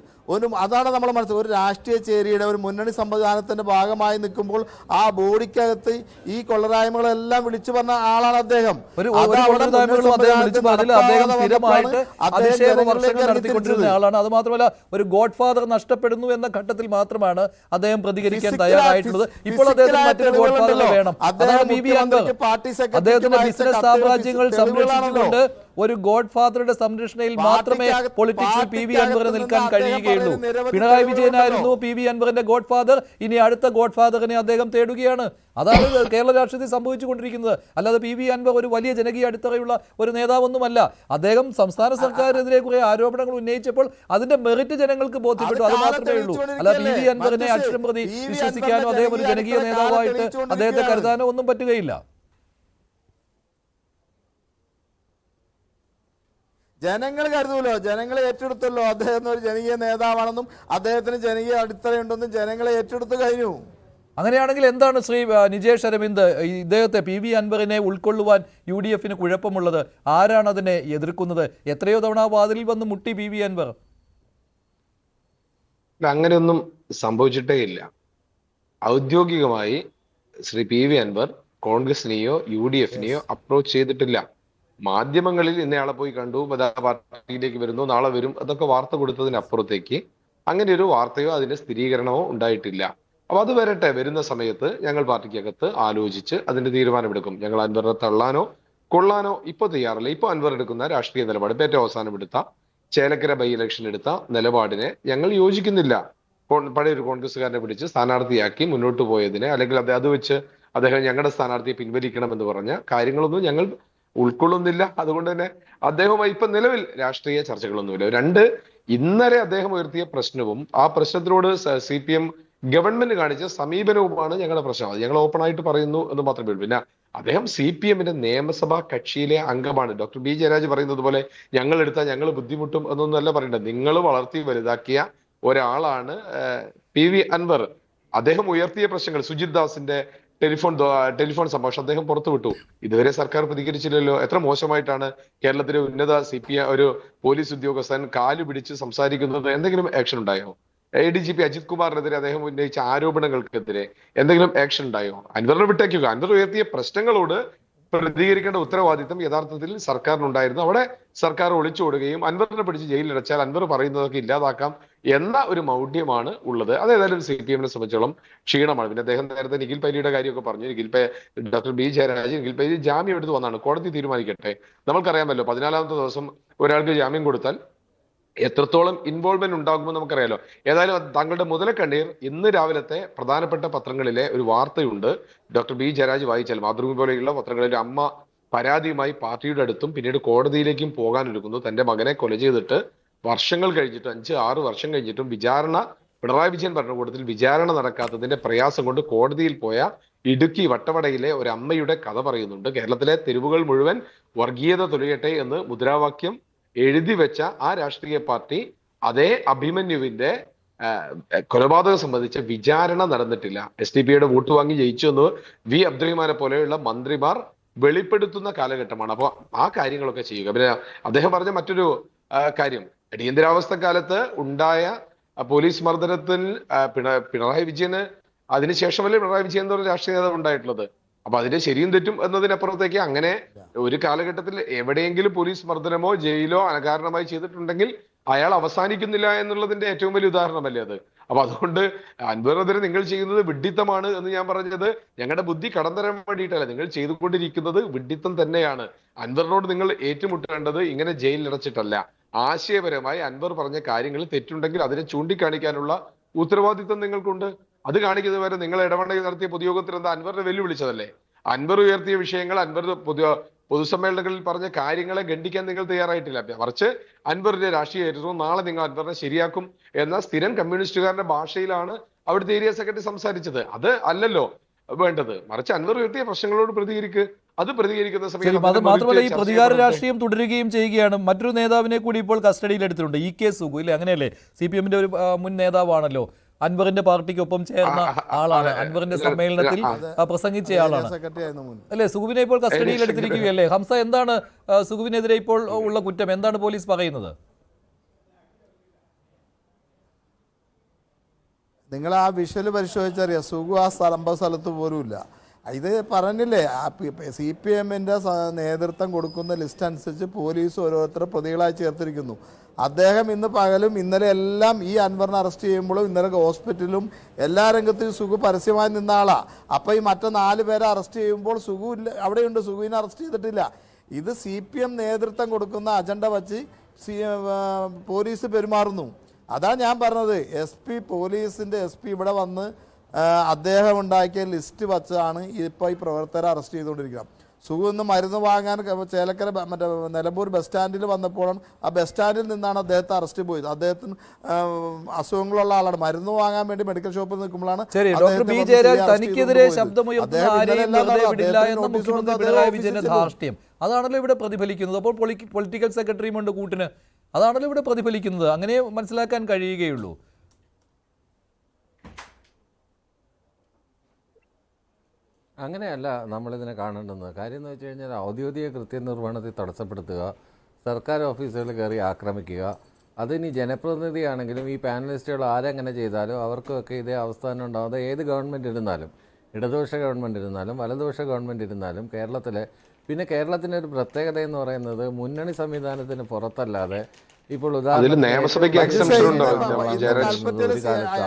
അതാണ് നമ്മൾ മനസ്സിലാക്കുക. ഒരു രാഷ്ട്രീയ ചേരിയുടെ ഒരു മുന്നണി സംവിധാനത്തിന്റെ ഭാഗമായി നിൽക്കുമ്പോൾ ആ ബോഡിക്കകത്ത് ഈ കൊള്ളരായ്മകളെല്ലാം വിളിച്ചു പറഞ്ഞ ആളാണ് അദ്ദേഹം. ആളാണ്. അത് മാത്രമല്ല, ഒരു ഗോഡ് ഫാദർ നഷ്ടപ്പെടുന്നു എന്ന ഘട്ടത്തിൽ മാത്രമാണ് അദ്ദേഹം പ്രതികരിക്കാൻ തയ്യാറായിട്ടുള്ളത്. ഇപ്പോൾ അദ്ദേഹത്തിന് മറ്റൊരു ഗോഡ് ഫാദർ വേണം. അതാണ് PV അൻവർ. അദ്ദേഹത്തിന്റെ ബിസിനസ് സാമ്രാജ്യങ്ങൾ സംരക്ഷിച്ചുകൊണ്ട് ഒരു ഗോഡ് ഫാദറുടെ സംരക്ഷണയിൽ മാത്രമേ പൊളിറ്റിക്സിൽ പി വി അൻവറിന് നിൽക്കാൻ കഴിയുകയുള്ളൂ. പിണറായി വിജയനായിരുന്നു പി വി അൻവറിന്റെ ഗോഡ് ഫാദർ. ഇനി അടുത്ത ഗോഡ് ഫാദറിനെ അദ്ദേഹം തേടുകയാണ്. അതാണ് കേരള രാഷ്ട്രീയത്തിൽ സംഭവിച്ചുകൊണ്ടിരിക്കുന്നത്. അല്ലാതെ പി വി അൻവർ ഒരു വലിയ ജനകീയ അടിത്തറയുള്ള ഒരു നേതാവൊന്നുമല്ല. അദ്ദേഹം സംസ്ഥാന സർക്കാരിനെതിരെ കുറെ ആരോപണങ്ങൾ ഉന്നയിച്ചപ്പോൾ അതിന്റെ മെറിറ്റ് ജനങ്ങൾക്ക് ബോധ്യപ്പെട്ടു. അത് മാത്രമേ ഉള്ളൂ. അല്ല പി വി അൻവറിനെ അക്ഷരം പ്രതി വിശ്വസിക്കാനോ അദ്ദേഹം ഒരു ജനകീയ നേതാവായിട്ട് അദ്ദേഹത്തെ കരുതാനോ ഒന്നും പറ്റുകയില്ല. ജനങ്ങൾ കരുതൂലോ, ജനങ്ങളെ ഏറ്റെടുത്തല്ലോ അദ്ദേഹം ഒരു ജനകീയ നേതാവാണെന്നും അദ്ദേഹത്തിന് ജനകീയ അടിത്തറയുണ്ടെന്നും ജനങ്ങളെ ഏറ്റെടുത്തു കഴിഞ്ഞു. അങ്ങനെയാണെങ്കിൽ എന്താണ് ശ്രീ നിജേഷ് അരവിന്ദ് ഇദ്ദേഹത്തെ പി വി അൻവറിനെ ഉൾക്കൊള്ളുവാൻ യു ഡി എഫിന് കുഴപ്പമുള്ളത്? ആരാണ് അതിനെ എതിർക്കുന്നത്? എത്രയോ തവണ വാതിലിൽ വന്ന് മുട്ടി പി വി അൻവർ. അങ്ങനെയൊന്നും സംഭവിച്ചിട്ടേ ഇല്ല. ഔദ്യോഗികമായി ശ്രീ പി വി അൻവർ കോൺഗ്രസിനെയോ യു ഡി എഫിനെയോ അപ്രോച്ച് ചെയ്തിട്ടില്ല. മാധ്യമങ്ങളിൽ ഇന്നയാളെ പോയി കണ്ടു, പാർട്ടിയിലേക്ക് വരുന്നു, നാളെ വരും, അതൊക്കെ വാർത്ത കൊടുത്തതിനപ്പുറത്തേക്ക് അങ്ങനെ ഒരു വാർത്തയോ അതിന്റെ സ്ഥിരീകരണമോ ഉണ്ടായിട്ടില്ല. അപ്പൊ അത് വരട്ടെ, വരുന്ന സമയത്ത് ഞങ്ങൾ പാർട്ടിക്കകത്ത് ആലോചിച്ച് അതിന്റെ തീരുമാനമെടുക്കും. ഞങ്ങൾ അൻവറിനെ തള്ളാനോ കൊള്ളാനോ ഇപ്പൊ തയ്യാറല്ല. ഇപ്പൊ അൻവർ എടുക്കുന്ന രാഷ്ട്രീയ നിലപാട്, ഏറ്റവും അവസാനം എടുത്ത ചേലക്കര ബൈ ഇലക്ഷൻ എടുത്ത നിലപാടിനെ ഞങ്ങൾ യോജിക്കുന്നില്ല. പഴയൊരു കോൺഗ്രസ്സുകാരനെ പിടിച്ച് സ്ഥാനാർത്ഥിയാക്കി മുന്നോട്ട് പോയതിനെ, അല്ലെങ്കിൽ അത് വെച്ച് അദ്ദേഹം ഞങ്ങളുടെ സ്ഥാനാർത്ഥിയെ പിൻവലിക്കണമെന്ന് പറഞ്ഞ കാര്യങ്ങളൊന്നും ഞങ്ങൾ ഉൾക്കൊള്ളുന്നില്ല. അതുകൊണ്ട് തന്നെ അദ്ദേഹവുമായി ഇപ്പൊ നിലവിൽ രാഷ്ട്രീയ ചർച്ചകളൊന്നുമില്ല. രണ്ട്, ഇന്നലെ അദ്ദേഹം ഉയർത്തിയ പ്രശ്നവും ആ പ്രശ്നത്തിനോട് CPM ഗവൺമെന്റ് കാണിച്ച സമീപനവുമാണ് ഞങ്ങളുടെ പ്രശ്നം. അത് ഞങ്ങൾ ഓപ്പൺ ആയിട്ട് പറയുന്നു എന്ന് മാത്രമേ ഉള്ളൂ. പിന്നെ അദ്ദേഹം CPMന്റെ നിയമസഭാ കക്ഷിയിലെ അംഗമാണ്. ഡോക്ടർ ബി ജയരാജ് പറയുന്നത് പോലെ ഞങ്ങൾ എടുത്താൽ ഞങ്ങൾ ബുദ്ധിമുട്ടും എന്നൊന്നും അല്ല പറയേണ്ടത്. നിങ്ങൾ വളർത്തി വലുതാക്കിയ ഒരാളാണ് പി വി അൻവർ. അദ്ദേഹം ഉയർത്തിയ പ്രശ്നങ്ങൾ, സുജിത് ദാസിന്റെ ടെലിഫോൺ സംഭാഷണം അദ്ദേഹം പുറത്തുവിട്ടു. ഇതുവരെ സർക്കാർ പ്രതികരിച്ചില്ലല്ലോ. എത്ര മോശമായിട്ടാണ് കേരളത്തിലെ ഉന്നത CPM ഒരു പോലീസ് ഉദ്യോഗസ്ഥൻ കാലു പിടിച്ച് സംസാരിക്കുന്നത്. എന്തെങ്കിലും ആക്ഷൻ ഉണ്ടായോ? ADGP അജിത് കുമാറിനെതിരെ അദ്ദേഹം ഉന്നയിച്ച ആരോപണങ്ങൾക്കെതിരെ എന്തെങ്കിലും ആക്ഷൻ ഉണ്ടായോ? അൻവറിനെ വിട്ടേക്കുക. അൻവർ ഉയർത്തിയ പ്രശ്നങ്ങളോട് പ്രതികരിക്കേണ്ട ഉത്തരവാദിത്തം യഥാർത്ഥത്തിൽ സർക്കാരിനുണ്ടായിരുന്നു. അവിടെ സർക്കാർ ഒളിച്ചോടുകയും അൻവറിനെ പിടിച്ച് ജയിലിലടച്ചാൽ അൻവർ പറയുന്നതൊക്കെ ഇല്ലാതാക്കാം എന്ന ഒരു മൗഢ്യമാണ് ഉള്ളത്. അതേതായാലും CPMനെ സംബന്ധിച്ചോളം ക്ഷീണമാണ്. പിന്നെ അദ്ദേഹം നേരത്തെ നിഖിൽ പൈലിയുടെ കാര്യമൊക്കെ പറഞ്ഞു. ഡോക്ടർ ബി ജയരാജ് നിഖിൽ പൈലി ജാമ്യം എടുത്ത് വന്നാണ്. കോടതി തീരുമാനിക്കട്ടെ. നമ്മൾക്കറിയാമല്ലോ, 14ാമത്തെ ദിവസം ഒരാൾക്ക് ജാമ്യം കൊടുത്താൽ എത്രത്തോളം ഇൻവോൾവ്മെന്റ് ഉണ്ടാകുമെന്ന് നമുക്കറിയാലോ. ഏതായാലും താങ്കളുടെ മുതലക്കണ്ണീർ ഇന്ന് രാവിലത്തെ പ്രധാനപ്പെട്ട പത്രങ്ങളിലെ ഒരു വാർത്തയുണ്ട്. ഡോക്ടർ ബി ജയരാജ് വായിച്ചാൽ, മാതൃഭൂമി പോലെയുള്ള പത്രങ്ങളിൽ അമ്മ പരാതിയുമായി പാർട്ടിയുടെ അടുത്തും പിന്നീട് കോടതിയിലേക്കും പോകാനൊരുക്കുന്നു. തന്റെ മകനെ കൊല ചെയ്തിട്ട് വർഷങ്ങൾ കഴിഞ്ഞിട്ട് 5-6 വർഷം കഴിഞ്ഞിട്ടും പിണറായി വിജയൻ ഭരണകൂടത്തിൽ വിചാരണ നടക്കാത്തതിന്റെ പ്രയാസം കൊണ്ട് കോടതിയിൽ പോയ ഇടുക്കി വട്ടവടയിലെ ഒരു അമ്മയുടെ കഥ പറയുന്നുണ്ട്. കേരളത്തിലെ തെരുവുകൾ മുഴുവൻ വർഗീയത തൊലയട്ടെ എന്ന് മുദ്രാവാക്യം എഴുതി വെച്ച ആ രാഷ്ട്രീയ പാർട്ടി അതേ അഭിമന്യുവിന്റെ കൊലപാതകം സംബന്ധിച്ച വിചാരണ നടന്നിട്ടില്ല. SDPയുടെ വോട്ട് വാങ്ങി ജയിച്ചു എന്ന് വി അബ്ദുറഹിമാനെ പോലെയുള്ള മന്ത്രിമാർ വെളിപ്പെടുത്തുന്ന കാലഘട്ടമാണ്. അപ്പോൾ ആ കാര്യങ്ങളൊക്കെ ചെയ്യുക. പിന്നെ അദ്ദേഹം പറഞ്ഞ മറ്റൊരു കാര്യം, അടിയന്തരാവസ്ഥ കാലത്ത് ഉണ്ടായ പോലീസ് മർദ്ദനത്തിൽ പിണറായി വിജയന് അതിനുശേഷമല്ലേ പിണറായി വിജയൻ എന്നൊരു രാഷ്ട്രീയ നേതാവ് ഉണ്ടായിട്ടുള്ളത്. അപ്പൊ അതിന്റെ ശരിയും തെറ്റും എന്നതിനപ്പുറത്തേക്ക് അങ്ങനെ ഒരു കാലഘട്ടത്തിൽ എവിടെയെങ്കിലും പോലീസ് മർദ്ദനമോ ജയിലോ അനകാരണമായി ചെയ്തിട്ടുണ്ടെങ്കിൽ അയാൾ അവസാനിക്കുന്നില്ല എന്നുള്ളതിന്റെ ഏറ്റവും വലിയ ഉദാഹരണമല്ലേ അത്. അപ്പൊ അതുകൊണ്ട് അൻവറിനെതിരെ നിങ്ങൾ ചെയ്യുന്നത് വിഡ്ഢിത്തമാണ് എന്ന് ഞാൻ പറഞ്ഞത് ഞങ്ങളുടെ ബുദ്ധി കടം തരാൻ വേണ്ടിയിട്ടല്ല. നിങ്ങൾ ചെയ്തുകൊണ്ടിരിക്കുന്നത് വിഡ്ഢിത്തം തന്നെയാണ്. അൻവറിനോട് നിങ്ങൾ ഏറ്റുമുട്ടേണ്ടത് ഇങ്ങനെ ജയിലിലടച്ചിട്ടല്ല. ആശയപരമായി അൻവർ പറഞ്ഞ കാര്യങ്ങളിൽ തെറ്റുണ്ടെങ്കിൽ അതിനെ ചൂണ്ടിക്കാണിക്കാനുള്ള ഉത്തരവാദിത്വം നിങ്ങൾക്കുണ്ട്. അത് കാണിക്കുന്നത് വരെ നിങ്ങൾ ഇടപെടൽ നടത്തിയ പൊതുയോഗത്തിൽ എന്താ അൻവറിനെ വെല്ലുവിളിച്ചതല്ലേ? അൻവർ ഉയർത്തിയ വിഷയങ്ങൾ, അൻവർ പൊതുസമ്മേളനങ്ങളിൽ പറഞ്ഞ കാര്യങ്ങളെ ഖണ്ഡിക്കാൻ നിങ്ങൾ തയ്യാറായിട്ടില്ല. മറിച്ച് അൻവറിന്റെ രാഷ്ട്രീയ ചരിത്രവും നാളെ നിങ്ങൾ അൻവറിനെ ശരിയാക്കും എന്ന സ്ഥിരം കമ്മ്യൂണിസ്റ്റുകാരുടെ ഭാഷയിലാണ് അവിടുത്തെ ഏരിയ സെക്രട്ടറി സംസാരിച്ചത്. അത് അല്ലല്ലോ വേണ്ടത്. മറിച്ച് അൻവർ ഉയർത്തിയ പ്രശ്നങ്ങളോട് അത് പ്രതികരിക്കുന്ന സമയത്ത് അത് മാത്രമല്ല, ഈ പ്രതികാര രാഷ്ട്രീയം തുടരുകയും ചെയ്യുകയാണ്. മറ്റൊരു നേതാവിനെ കൂടി ഇപ്പോൾ കസ്റ്റഡിയിൽ എടുത്തിട്ടുണ്ട്, EK സുഗു. ഇല്ലേ, അങ്ങനെയല്ലേ? CPMന്റെ ഒരു മുൻ നേതാവാണല്ലോ. അൻവറിന്റെ പാർട്ടിക്കൊപ്പം ചേർന്ന ആളാണ്. അൻവറിന്റെ സമ്മേളനത്തിൽ പ്രസംഗിച്ചയാളാണ് അല്ലെ? സുഗുവിനെ ഇപ്പോൾ കസ്റ്റഡിയിൽ എടുത്തിരിക്കുകയല്ലേ? ഹംസ, എന്താണ് സുഗുവിനെതിരെ ഇപ്പോൾ ഉള്ള കുറ്റം? എന്താണ് പോലീസ് പറയുന്നത്? നിങ്ങൾ ആ വിഷ്വൽ പരിശോധിച്ചറിയാം, സുഗു ആ സ്ഥലത്ത് പോലുമില്ല. ഇത് പറഞ്ഞില്ലേ, CPMന്റെ നേതൃത്വം കൊടുക്കുന്ന ലിസ്റ്റ് അനുസരിച്ച് പോലീസ് ഓരോരുത്തരെ പ്രതികളായി ചേർത്തിരിക്കുന്നു. അദ്ദേഹം ഇന്ന് പകലും ഇന്നലെ എല്ലാം ഈ അൻവറിനെ അറസ്റ്റ് ചെയ്യുമ്പോഴും ഇന്നലെ ഹോസ്പിറ്റലിലും എല്ലാ രംഗത്തും സുഗു പരസ്യമായി നിന്ന ആളാ. അപ്പൊ ഈ മറ്റു 4 പേരെ അറസ്റ്റ് ചെയ്യുമ്പോൾ സുഗു അവിടെയുണ്ട്, സുഗുവിനെ അറസ്റ്റ് ചെയ്തിട്ടില്ല. ഇത് CPM നേതൃത്വം കൊടുക്കുന്ന അജണ്ട വച്ച് പോലീസ് പെരുമാറുന്നു. അതാ ഞാൻ പറഞ്ഞത്. പോലീസിൻ്റെ SP ഇവിടെ വന്ന് അദ്ദേഹം ഉണ്ടാക്കിയ ലിസ്റ്റ് വച്ചാണ് ഇപ്പോൾ ഈ പ്രവർത്തകരെ അറസ്റ്റ് ചെയ്തുകൊണ്ടിരിക്കുന്നത്. സുഖം മരുന്ന് വാങ്ങാൻ ചേലക്കര മറ്റേ നിലമ്പൂർ ബസ് സ്റ്റാൻഡിൽ വന്നപ്പോഴും ആ ബസ് സ്റ്റാൻഡിൽ നിന്നാണ് അദ്ദേഹത്തെ അറസ്റ്റ് പോയത്. അദ്ദേഹത്തിന് അസുഖങ്ങളുള്ള ആളാണ്. മരുന്ന് വാങ്ങാൻ വേണ്ടി മെഡിക്കൽ ഷോപ്പിൽ നിൽക്കുമ്പോഴാണ് ഡോക്ടർ ബി ജയരാജ് തനിക്കെതിരെ ശബ്ദമുയർത്തുന്ന ആരെയും വെറുതെ വിടില്ല എന്ന മുഖ്യമന്ത്രി പിണറായി വിജയന്റെ ധാർഷ്ട്യം അതാണല്ലോ ഇവിടെ പ്രതിഫലിക്കുന്നത്. അപ്പോൾ പൊളിറ്റിക്കൽ സെക്രട്ടറിയും ഉണ്ട് കൂട്ടിന്. അതാണല്ലോ ഇവിടെ പ്രതിഫലിക്കുന്നത്. അങ്ങനെ മനസ്സിലാക്കാൻ കഴിയുകയുള്ളൂ. അങ്ങനെയല്ല നമ്മളിതിനെ കാണേണ്ടുന്നത്. കാര്യം എന്ന് വെച്ച് കഴിഞ്ഞാൽ ഔദ്യോഗിക കൃത്യനിർവഹണത്തിൽ തടസ്സപ്പെടുത്തുക, സർക്കാർ ഓഫീസുകളിൽ കയറി ആക്രമിക്കുക, അതിനി ജനപ്രതിനിധിയാണെങ്കിലും ഈ പാനലിസ്റ്റുകൾ ആരെങ്ങനെ ചെയ്താലും അവർക്കൊക്കെ ഇതേ അവസ്ഥ തന്നെ ഉണ്ടാവും. അത് ഏത് ഗവൺമെൻറ് ഇരുന്നാലും, ഇടതുപക്ഷ ഗവൺമെൻറ് ഇരുന്നാലും വലതുപക്ഷ ഗവൺമെൻറ് ഇരുന്നാലും പിന്നെ കേരളത്തിൻ്റെ ഒരു പ്രത്യേകത എന്ന് പറയുന്നത് മുന്നണി സംവിധാനത്തിന് പുറത്തല്ലാതെ ഇപ്പോൾ നിയമസഭയ്ക്ക് എക്സംഷൻ ഉണ്ടോ?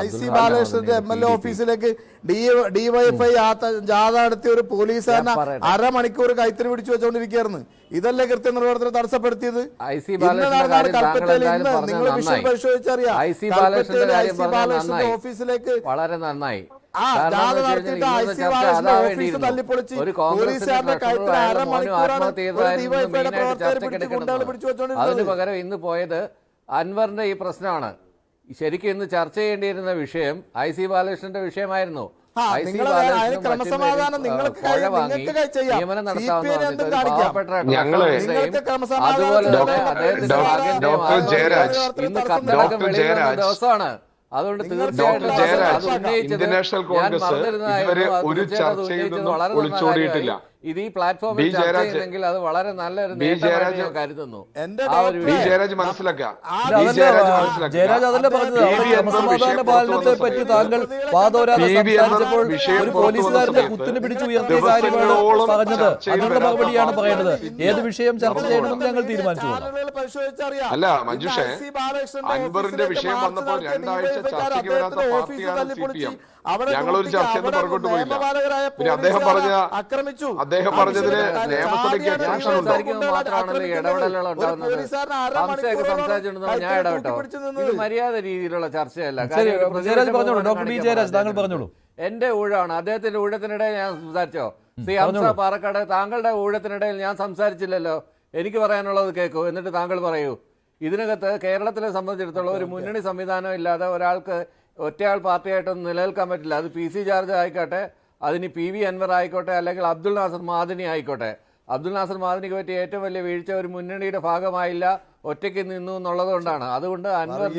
IC ബാലകൃഷ്ണന്റെ MLA ഓഫീസിലേക്ക് DYFI ജാഥ നടത്തിയ ഒരു പോലീസുകാരനെ അരമണിക്കൂർ കൈത്തിരി പിടിച്ചു വെച്ചോണ്ടിരിക്കുകയായിരുന്നു. ഇതല്ലേ കൃത്യനിർവഹണത്തിന് തടസ്സപ്പെടുത്തിയത്? നിങ്ങൾ വിഷയം പരിശോധിച്ചറിയാം. IC ബാലകൃഷ്ണന്റെ ഓഫീസിലേക്ക് വളരെ നന്നായി അതിന് പകരം ഇന്ന് പോയത് അൻവറിന്റെ ഈ പ്രശ്നമാണ്. ശരിക്കും ഇന്ന് ചർച്ച ചെയ്യേണ്ടിയിരുന്ന വിഷയം IC ബാലകൃഷ്ണന്റെ വിഷയമായിരുന്നു. ക്രമസമാധാനം നിങ്ങൾക്ക് നിയമനം നടത്താവുന്ന ഇന്ന് കത്തടക്കം വെളിയിലുള്ള ദിവസമാണ്. അതുകൊണ്ട് തീർച്ചയായിട്ടും ഇന്റർനാഷണൽ കോൺഗ്രസ് ഇതുവരെ ഒരു ചർച്ചയിൽ നിന്നും ഒളിച്ചോടിയിട്ടില്ല. ഇത് ഈ പ്ലാറ്റ്ഫോമിൽ ചർച്ച ചെയ്യുന്നെങ്കിൽ അത് വളരെ നല്ലൊരു നേട്ടമായിട്ട് ഞാൻ കരുതുന്നു. ജയരാജ് മനസ്സിലാക്കാം. ജയരാജ് അതല്ലേ പറഞ്ഞത്. ക്രമസമാധാന പാലനത്തെ പറ്റി താങ്കൾ വാദോരാതെ സംസാരിച്ചപ്പോൾ ഒരു പോലീസുകാരന്റെ കുത്തിന് പിടിച്ച് ഉയർത്തിയ കാര്യമാണ് പറഞ്ഞത്. അതിനുള്ള മറുപടിയാണ് പറയുന്നത്. ഏത് വിഷയം ചർച്ച ചെയ്യണമെന്ന് ഞങ്ങൾ തീരുമാനിച്ചു. അല്ല മഞ്ജുഷേ, അൻവറിന്റെ വിഷയം വന്നപ്പോൾ 2 ആഴ്ച ചർച്ചയ്ക്ക് വരാത്ത പാർട്ടിയാണ് CPM. ഞങ്ങളൊരു ചർച്ചയെന്ന് പുറകോട്ട് പോയില്ല. പിന്നെ അദ്ദേഹം പറഞ്ഞതിന് നിയമസഭയ്ക്ക് എക്സംഷൻ ഉണ്ടോ? മാത്രമാണല്ലോ ഇടപെടലുകൾ ഉണ്ടാകുന്നത്. സംസാരിച്ചിട്ടുണ്ടെന്ന് ഞാൻ ഇടപെട്ടോ? ഇത് മര്യാദ രീതിയിലുള്ള ചർച്ചയല്ല. എന്റെ ഊഴമാണ്. അദ്ദേഹത്തിന്റെ ഊഴത്തിനിടയിൽ ഞാൻ സംസാരിച്ചോ? ഹംസ പാറക്കാട്, താങ്കളുടെ ഊഴത്തിനിടയിൽ ഞാൻ സംസാരിച്ചില്ലല്ലോ. എനിക്ക് പറയാനുള്ളത് കേൾക്കൂ, എന്നിട്ട് താങ്കൾ പറയൂ. ഇതിനകത്ത് കേരളത്തിലെ സംബന്ധിച്ചിടത്തോളം ഒരു മുന്നണി സംവിധാനം ഇല്ലാതെ ഒരാൾക്ക് ഒറ്റയാൾ പാർട്ടിയായിട്ടൊന്നും നിലനിൽക്കാൻ പറ്റില്ല. അത് PC ജോർജ് ആയിക്കോട്ടെ, അതിന് PV അൻവർ ആയിക്കോട്ടെ, അല്ലെങ്കിൽ അബ്ദുൾ നാസർ മാദനി ആയിക്കോട്ടെ. അബ്ദുൾ നാസർ മാദനിക്ക് പറ്റിയ ഏറ്റവും വലിയ വീഴ്ച ഒരു മുന്നണിയുടെ ഭാഗമായില്ല, ഒറ്റയ്ക്ക് നിന്നു എന്നുള്ളത് കൊണ്ടാണ്. അതുകൊണ്ട് അൻവർ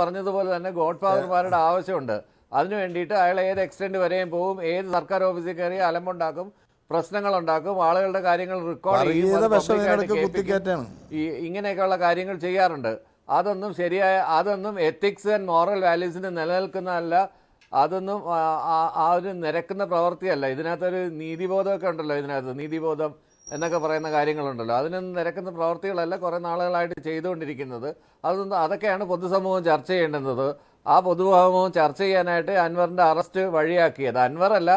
പറഞ്ഞതുപോലെ തന്നെ ഗോഡ് ഫാദർമാരുടെ ആവശ്യമുണ്ട്. അതിനു വേണ്ടിയിട്ട് അയാൾ ഏത് എക്സ്റ്റെൻഡ് വരെയും പോകും, ഏത് സർക്കാർ ഓഫീസിൽ കയറി അലമ്പുണ്ടാക്കും, പ്രശ്നങ്ങളുണ്ടാക്കും, ആളുകളുടെ കാര്യങ്ങൾ റെക്കോർഡ് ചെയ്യും, ഇങ്ങനെയൊക്കെയുള്ള കാര്യങ്ങൾ ചെയ്യാറുണ്ട്. അതൊന്നും എത്തിക്സ് ആൻഡ് മോറൽ വാല്യൂസിന് നിലനിൽക്കുന്നതല്ല. അതൊന്നും ആ ഒരു നിരക്കുന്ന പ്രവൃത്തിയല്ല. ഇതിനകത്തൊരു നീതിബോധമൊക്കെ ഉണ്ടല്ലോ. ഇതിനകത്ത് നീതിബോധം എന്നൊക്കെ പറയുന്ന കാര്യങ്ങളുണ്ടല്ലോ. അതിനൊന്നും നിരക്കുന്ന പ്രവൃത്തികളല്ല കുറേ നാളുകളായിട്ട് ചെയ്തുകൊണ്ടിരിക്കുന്നത്. അതൊക്കെയാണ് പൊതുസമൂഹം ചർച്ച ചെയ്യേണ്ടുന്നത്. ആ പൊതുസമൂഹം ചർച്ച ചെയ്യാനായിട്ട് അൻവറിൻ്റെ അറസ്റ്റ് വഴിയാക്കിയത്. അൻവറല്ല,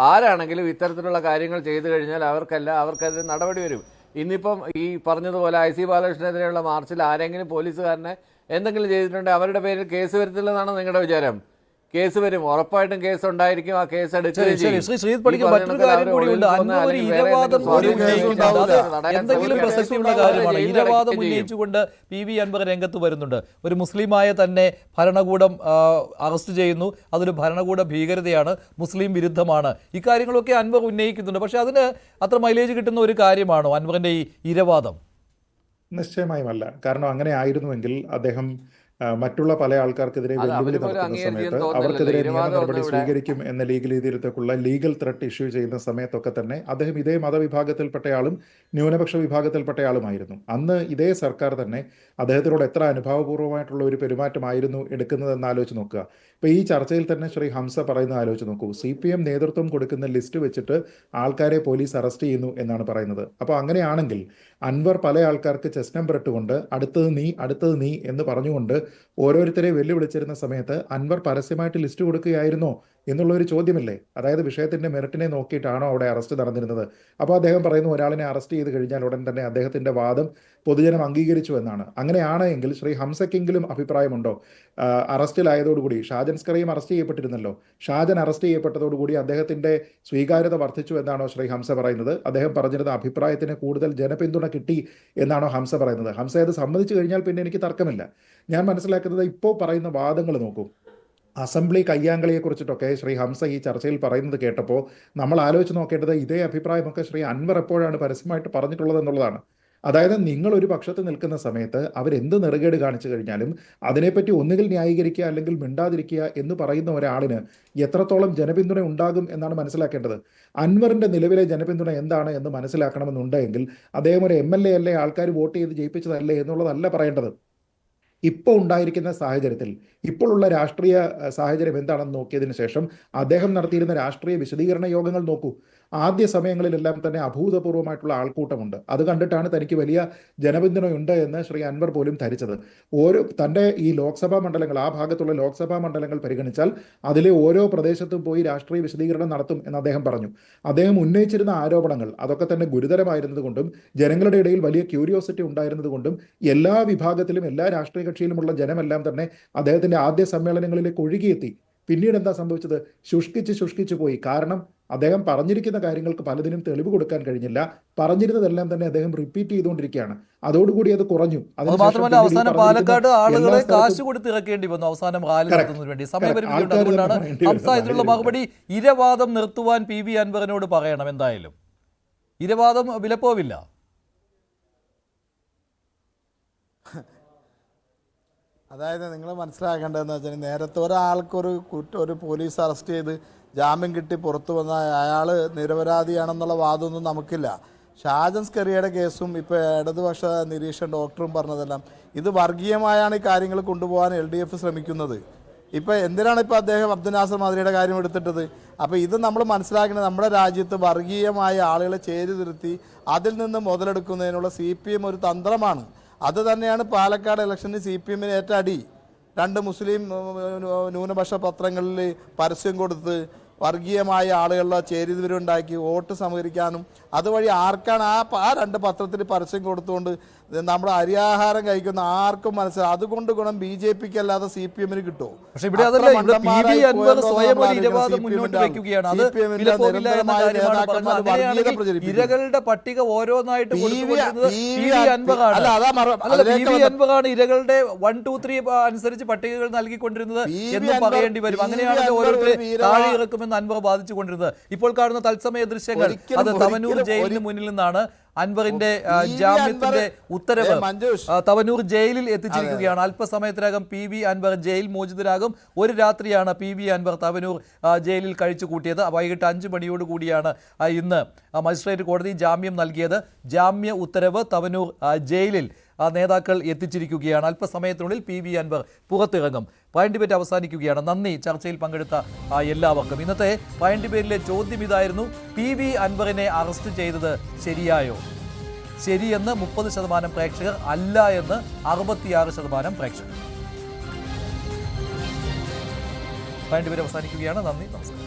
ആരാണെങ്കിലും ഇത്തരത്തിലുള്ള കാര്യങ്ങൾ ചെയ്തു കഴിഞ്ഞാൽ അവർക്കതിന് നടപടി വരും. ഇന്നിപ്പം ഈ പറഞ്ഞതുപോലെ IC ബാലകൃഷ്ണനെതിരെയുള്ള മാർച്ചിൽ ആരെങ്കിലും പോലീസുകാരനെ എന്തെങ്കിലും ചെയ്തിട്ടുണ്ടെങ്കിൽ അവരുടെ പേരിൽ കേസ് വരുത്തില്ലെന്നാണ് നിങ്ങളുടെ വിചാരം? കേസ് വരും, ഉറപ്പായിട്ടും കേസ് ഉണ്ടായിരിക്കും. ആ കേസ് എന്തെങ്കിലും പ്രസക്തിയുള്ള കാര്യമാണ്. ഇരവാദം ഉന്നയിച്ചുകൊണ്ട് PV അൻവർ രംഗത്ത് വരുന്നുണ്ട്. ഒരു മുസ്ലിമായ തന്നെ ഭരണകൂടം അറസ്റ്റ് ചെയ്യുന്നു, അതൊരു ഭരണകൂട ഭീകരതയാണ്, മുസ്ലിം വിരുദ്ധമാണ്. ഇക്കാര്യങ്ങളൊക്കെ അൻവർ ഉന്നയിക്കുന്നുണ്ട്. പക്ഷെ അതിന് അത്ര മൈലേജ് കിട്ടുന്ന ഒരു കാര്യമാണോ അൻവറിന്റെ ഈ ഇരവാദം? നിശ്ചയമായുമല്ല. കാരണം അങ്ങനെ ആയിരുന്നുവെങ്കിൽ അദ്ദേഹം മറ്റുള്ള പല ആൾക്കാർക്കെതിരെ വെല്ലുവിളി നടത്തുന്ന സമയത്ത് അവർക്കെതിരെ നിയമ നടപടി സ്വീകരിക്കും എന്ന രീതിയിലുള്ള ലീഗൽ ത്രെട്ട് ഇഷ്യൂ ചെയ്യുന്ന സമയത്തൊക്കെ തന്നെ അദ്ദേഹം ഇതേ മതവിഭാഗത്തിൽപ്പെട്ടയാളും ന്യൂനപക്ഷ വിഭാഗത്തിൽപ്പെട്ടയാളുമായിരുന്നു. അന്ന് ഇതേ സർക്കാർ തന്നെ അദ്ദേഹത്തിനോട് എത്ര അനുഭാവപൂർവ്വമായിട്ടുള്ള ഒരു പെരുമാറ്റമായിരുന്നു എടുക്കുന്നതെന്ന് ആലോചിച്ച് നോക്കുക. ഇപ്പോൾ ഈ ചർച്ചയിൽ തന്നെ ശ്രീ ഹംസ പറയുന്നത് ആലോചിച്ച് നോക്കൂ. CPM നേതൃത്വം കൊടുക്കുന്ന ലിസ്റ്റ് വെച്ചിട്ട് ആൾക്കാരെ പോലീസ് അറസ്റ്റ് ചെയ്യുന്നു എന്നാണ് പറയുന്നത്. അപ്പോൾ അങ്ങനെയാണെങ്കിൽ അൻവർ പല ആൾക്കാർക്ക് ചെസ്റ്റ് നമ്പർ ഇട്ടുകൊണ്ട് അടുത്തത് നീ എന്ന് പറഞ്ഞുകൊണ്ട് ഓരോരുത്തരെ വെല്ലുവിളിച്ചിരുന്ന സമയത്ത് അൻവർ പരസ്യമായിട്ട് ലിസ്റ്റ് കൊടുക്കുകയായിരുന്നോ എന്നുള്ളൊരു ചോദ്യമില്ലേ? അതായത് വിഷയത്തിൻ്റെ മെറിറ്റിനെ നോക്കിയിട്ടാണോ അവിടെ അറസ്റ്റ് നടന്നിരുന്നത്? അപ്പോൾ അദ്ദേഹം പറയുന്നു ഒരാളിനെ അറസ്റ്റ് ചെയ്ത് കഴിഞ്ഞാൽ ഉടൻ തന്നെ അദ്ദേഹത്തിൻ്റെ വാദം പൊതുജനം അംഗീകരിച്ചു എന്നാണ്. അങ്ങനെയാണ് എങ്കിൽ ശ്രീ ഹംസയ്ക്കെങ്കിലും അഭിപ്രായമുണ്ടോ? അറസ്റ്റിലായതോടുകൂടി ഷാജൻ സ്കറിയും അറസ്റ്റ് ചെയ്യപ്പെട്ടിരുന്നല്ലോ. ഷാജൻ അറസ്റ്റ് ചെയ്യപ്പെട്ടതോടുകൂടി അദ്ദേഹത്തിൻ്റെ സ്വീകാര്യത വർദ്ധിച്ചു എന്നാണോ ശ്രീ ഹംസ പറയുന്നത്? അദ്ദേഹം പറഞ്ഞിരുന്ന അഭിപ്രായത്തിന് കൂടുതൽ ജനപിന്തുണ കിട്ടി എന്നാണോ ഹംസ പറയുന്നത്? ഹംസ അത് സമ്മതിച്ചു കഴിഞ്ഞാൽ പിന്നെ എനിക്ക് തർക്കമില്ല. ഞാൻ മനസ്സിലാക്കുന്നത് ഇപ്പോൾ പറയുന്ന വാദങ്ങൾ നോക്കൂ. അസംബ്ലി കയ്യാങ്കളിയെക്കുറിച്ചിട്ടൊക്കെ ശ്രീ ഹംസ ഈ ചർച്ചയിൽ പറയുന്നത് കേട്ടപ്പോൾ നമ്മൾ ആലോചിച്ച് നോക്കേണ്ടത് ഇതേ അഭിപ്രായമൊക്കെ ശ്രീ അൻവർ എപ്പോഴാണ് പരസ്യമായിട്ട് പറഞ്ഞിട്ടുള്ളത് എന്നുള്ളതാണ്. അതായത് നിങ്ങൾ ഒരു പക്ഷത്ത് നിൽക്കുന്ന സമയത്ത് അവരെന്ത് നെറുകേട് കാണിച്ചു കഴിഞ്ഞാലും അതിനെപ്പറ്റി ഒന്നുകിൽ ന്യായീകരിക്കുക അല്ലെങ്കിൽ മിണ്ടാതിരിക്കുക എന്ന് പറയുന്ന ഒരാളിന് എത്രത്തോളം ജനപിന്തുണ ഉണ്ടാകും എന്നാണ് മനസ്സിലാക്കേണ്ടത്. അൻവറിൻ്റെ നിലവിലെ ജനപിന്തുണ എന്താണ് എന്ന് മനസ്സിലാക്കണമെന്നുണ്ടെങ്കിൽ അദ്ദേഹം ഒരു MLA അല്ലേ, ആൾക്കാർ വോട്ട് ചെയ്ത് ജയിപ്പിച്ചതല്ലേ എന്നുള്ളതല്ല പറയേണ്ടത്. ഇപ്പോൾ ഉണ്ടായിരിക്കുന്ന സാഹചര്യത്തിൽ ഇപ്പോഴുള്ള രാഷ്ട്രീയ സാഹചര്യം എന്താണെന്ന് നോക്കിയതിന് ശേഷം അദ്ദേഹം നടത്തിയിരുന്ന രാഷ്ട്രീയ വിശദീകരണ യോഗങ്ങൾ നോക്കൂ. ആദ്യ സമയങ്ങളിലെല്ലാം തന്നെ അഭൂതപൂർവമായിട്ടുള്ള ആൾക്കൂട്ടമുണ്ട്. അത് കണ്ടിട്ടാണ് തനിക്ക് വലിയ ജനപിന്തുണയുണ്ട് എന്ന് ശ്രീ അൻവർ പോലും ധരിച്ചത്. തൻ്റെ ഈ ലോക്സഭാ മണ്ഡലങ്ങൾ, ആ ഭാഗത്തുള്ള ലോക്സഭാ മണ്ഡലങ്ങൾ പരിഗണിച്ചാൽ അതിലെ ഓരോ പ്രദേശത്തും പോയി രാഷ്ട്രീയ വിശദീകരണം നടത്തും എന്ന് അദ്ദേഹം പറഞ്ഞു. അദ്ദേഹം ഉന്നയിച്ചിരുന്ന ആരോപണങ്ങൾ അതൊക്കെ തന്നെ ഗുരുതരമായിരുന്നതുകൊണ്ടും ജനങ്ങളുടെ ഇടയിൽ വലിയ ക്യൂരിയോസിറ്റി ഉണ്ടായിരുന്നതുകൊണ്ടും എല്ലാ വിഭാഗത്തിലും എല്ലാ രാഷ്ട്രീയ കക്ഷിയിലുമുള്ള ജനമെല്ലാം തന്നെ അദ്ദേഹത്തിൻ്റെ ആദ്യ സമ്മേളനങ്ങളിലേക്ക് ഒഴുകിയെത്തി. പിന്നീട് എന്താ സംഭവിച്ചത്? ശുഷ്കിച്ച് പോയി. കാരണം അദ്ദേഹം പറഞ്ഞിരിക്കുന്ന കാര്യങ്ങൾക്ക് പലതിനും തെളിവ് കൊടുക്കാൻ കഴിഞ്ഞില്ല. പറഞ്ഞിരുന്നതെല്ലാം തന്നെ അദ്ദേഹം റിപ്പീറ്റ് ചെയ്തുകൊണ്ടിരിക്കുകയാണ്. അതോടുകൂടി അത് കുറഞ്ഞു. മാത്രമല്ല അവസാനം പാലക്കാട് ആളുകളെ കാശ് കൊടുത്ത് ഇറക്കേണ്ടി വന്നു അവസാനം റാലി നടത്തുന്നതിന് വേണ്ടി. സമയപരിമിതിയുണ്ട്. അതുകൊണ്ടാണ് ഹംസ ഇതിനുള്ള മറുപടി ഇരവാദം നിർത്തുവാൻ PV അൻവറിനോട് പറയണം. എന്തായാലും ഇരവാദം വിലപ്പോവില്ല. അതായത് നിങ്ങൾ മനസ്സിലാക്കേണ്ടതെന്ന് വെച്ചാൽ നേരത്തെ ഒരാൾക്കൊരു ഒരു പോലീസ് അറസ്റ്റ് ചെയ്ത് ജാമ്യം കിട്ടി പുറത്തു വന്ന അയാൾ നിരപരാധിയാണെന്നുള്ള വാദമൊന്നും നമുക്കില്ല. ഷാജൻ സ്കറിയയുടെ കേസും ഇപ്പോൾ ഇടതുപക്ഷ നിരീക്ഷകൻ ഡോക്ടറും പറഞ്ഞതെല്ലാം ഇത് വർഗീയമായാണ് ഈ കാര്യങ്ങൾ കൊണ്ടുപോകാൻ LDF ശ്രമിക്കുന്നത്. ഇപ്പോൾ എന്തിനാണ് ഇപ്പോൾ അദ്ദേഹം അബ്ദുൽ നാസർ മാതിരിയുടെ കാര്യം എടുത്തിട്ടത്? അപ്പോൾ ഇത് നമ്മൾ മനസ്സിലാക്കുന്നത് നമ്മുടെ രാജ്യത്ത് വർഗീയമായ ആളുകളെ ചേരി നിർത്തി അതിൽ നിന്ന് മുതലെടുക്കുന്നതിനുള്ള CPM ഒരു തന്ത്രമാണ്. അത് തന്നെയാണ് പാലക്കാട് ഇലക്ഷനിൽ CPM-ന് ഏറ്റ അടി. 2 മുസ്ലിം ന്യൂനപക്ഷ പത്രങ്ങളിൽ പരസ്യം കൊടുത്ത് വർഗീയമായ ആളുകളുടെ ചേരിതിരിവുണ്ടാക്കി വോട്ട് സമീകരിക്കാനും അതുവഴി ആർക്കാണ് ആ 2 പത്രത്തിൽ പരസ്യം കൊടുത്തുകൊണ്ട് നമ്മുടെ അരിയാഹാരം കഴിക്കുന്ന ആർക്കും മനസ്സിലാവും. അതുകൊണ്ട് ഗുണം BJP-ക്ക് അല്ലാതെ CPM-ന് കിട്ടുമോ? പക്ഷേ ഇവിടെ അതല്ല, ഇവിടെ PV അൻവർ സ്വയം ഒരു ഇരവാദം മുന്നോട്ട് വയ്ക്കുകയാണ്. അത് വിലപ്പോവില്ല എന്ന കാര്യമാണ് പറഞ്ഞത്. അങ്ങനെയാണെങ്കിൽ ഇരകളുടെ പട്ടിക ഓരോന്നായിട്ട് കൊടുത്തുകൊണ്ടിരുന്നത് PV അൻവറാണ്. അല്ല, PV അൻവറാണ് ഇരകളുടെ 1, 2, 3 അനുസരിച്ച് പട്ടികകൾ നൽകിക്കൊണ്ടിരുന്നത് എന്ന് പറയേണ്ടി വരും. അങ്ങനെയാണെങ്കിൽ ഓരോരുത്തരെ താഴെ ഇറക്കുമെന്ന് അൻവർ ബാധിച്ചുകൊണ്ടിരുന്നത്. ഇപ്പോൾ കാണുന്ന തത്സമയ ദൃശ്യങ്ങൾ അത് തവനൂർ ജയിലിന് മുന്നിൽ നിന്നാണ്. അൻവറിന്റെ ജാമ്യത്തിന്റെ ഉത്തരവ് തവനൂർ ജയിലിൽ എത്തിച്ചിരിക്കുകയാണ്. അല്പസമയത്തിനകം PV അൻവർ ജയിൽ മോചിതരാകും. ഒരു രാത്രിയാണ് PV അൻവർ തവനൂർ ജയിലിൽ കഴിച്ചു കൂട്ടിയത്. വൈകിട്ട് 5 മണിയോട് കൂടിയാണ് ഇന്ന് മജിസ്ട്രേറ്റ് കോടതി ജാമ്യം നൽകിയത്. ജാമ്യ ഉത്തരവ് തവനൂർ ജയിലിൽ നേതാക്കൾ എത്തിച്ചിരിക്കുകയാണ്. അല്പസമയത്തിനുള്ളിൽ PV അൻവർ പുറത്തിറങ്ങും. പോയിന്റ് ഡിബേറ്റ് അവസാനിക്കുകയാണ്. നന്ദി ചർച്ചയിൽ പങ്കെടുത്ത എല്ലാവർക്കും. ഇന്നത്തെ പോയിന്റ് ഡിബേറ്റിലെ ചോദ്യം ഇതായിരുന്നു: PV അൻവറിനെ അറസ്റ്റ് ചെയ്തത് ശരിയായോ? ശരിയെന്ന് 30% പ്രേക്ഷകർ, അല്ല എന്ന് 66% പ്രേക്ഷകർ. പോയിന്റ് ഡിബേറ്റ് അവസാനിക്കുകയാണ്. നന്ദി, നമസ്കാരം.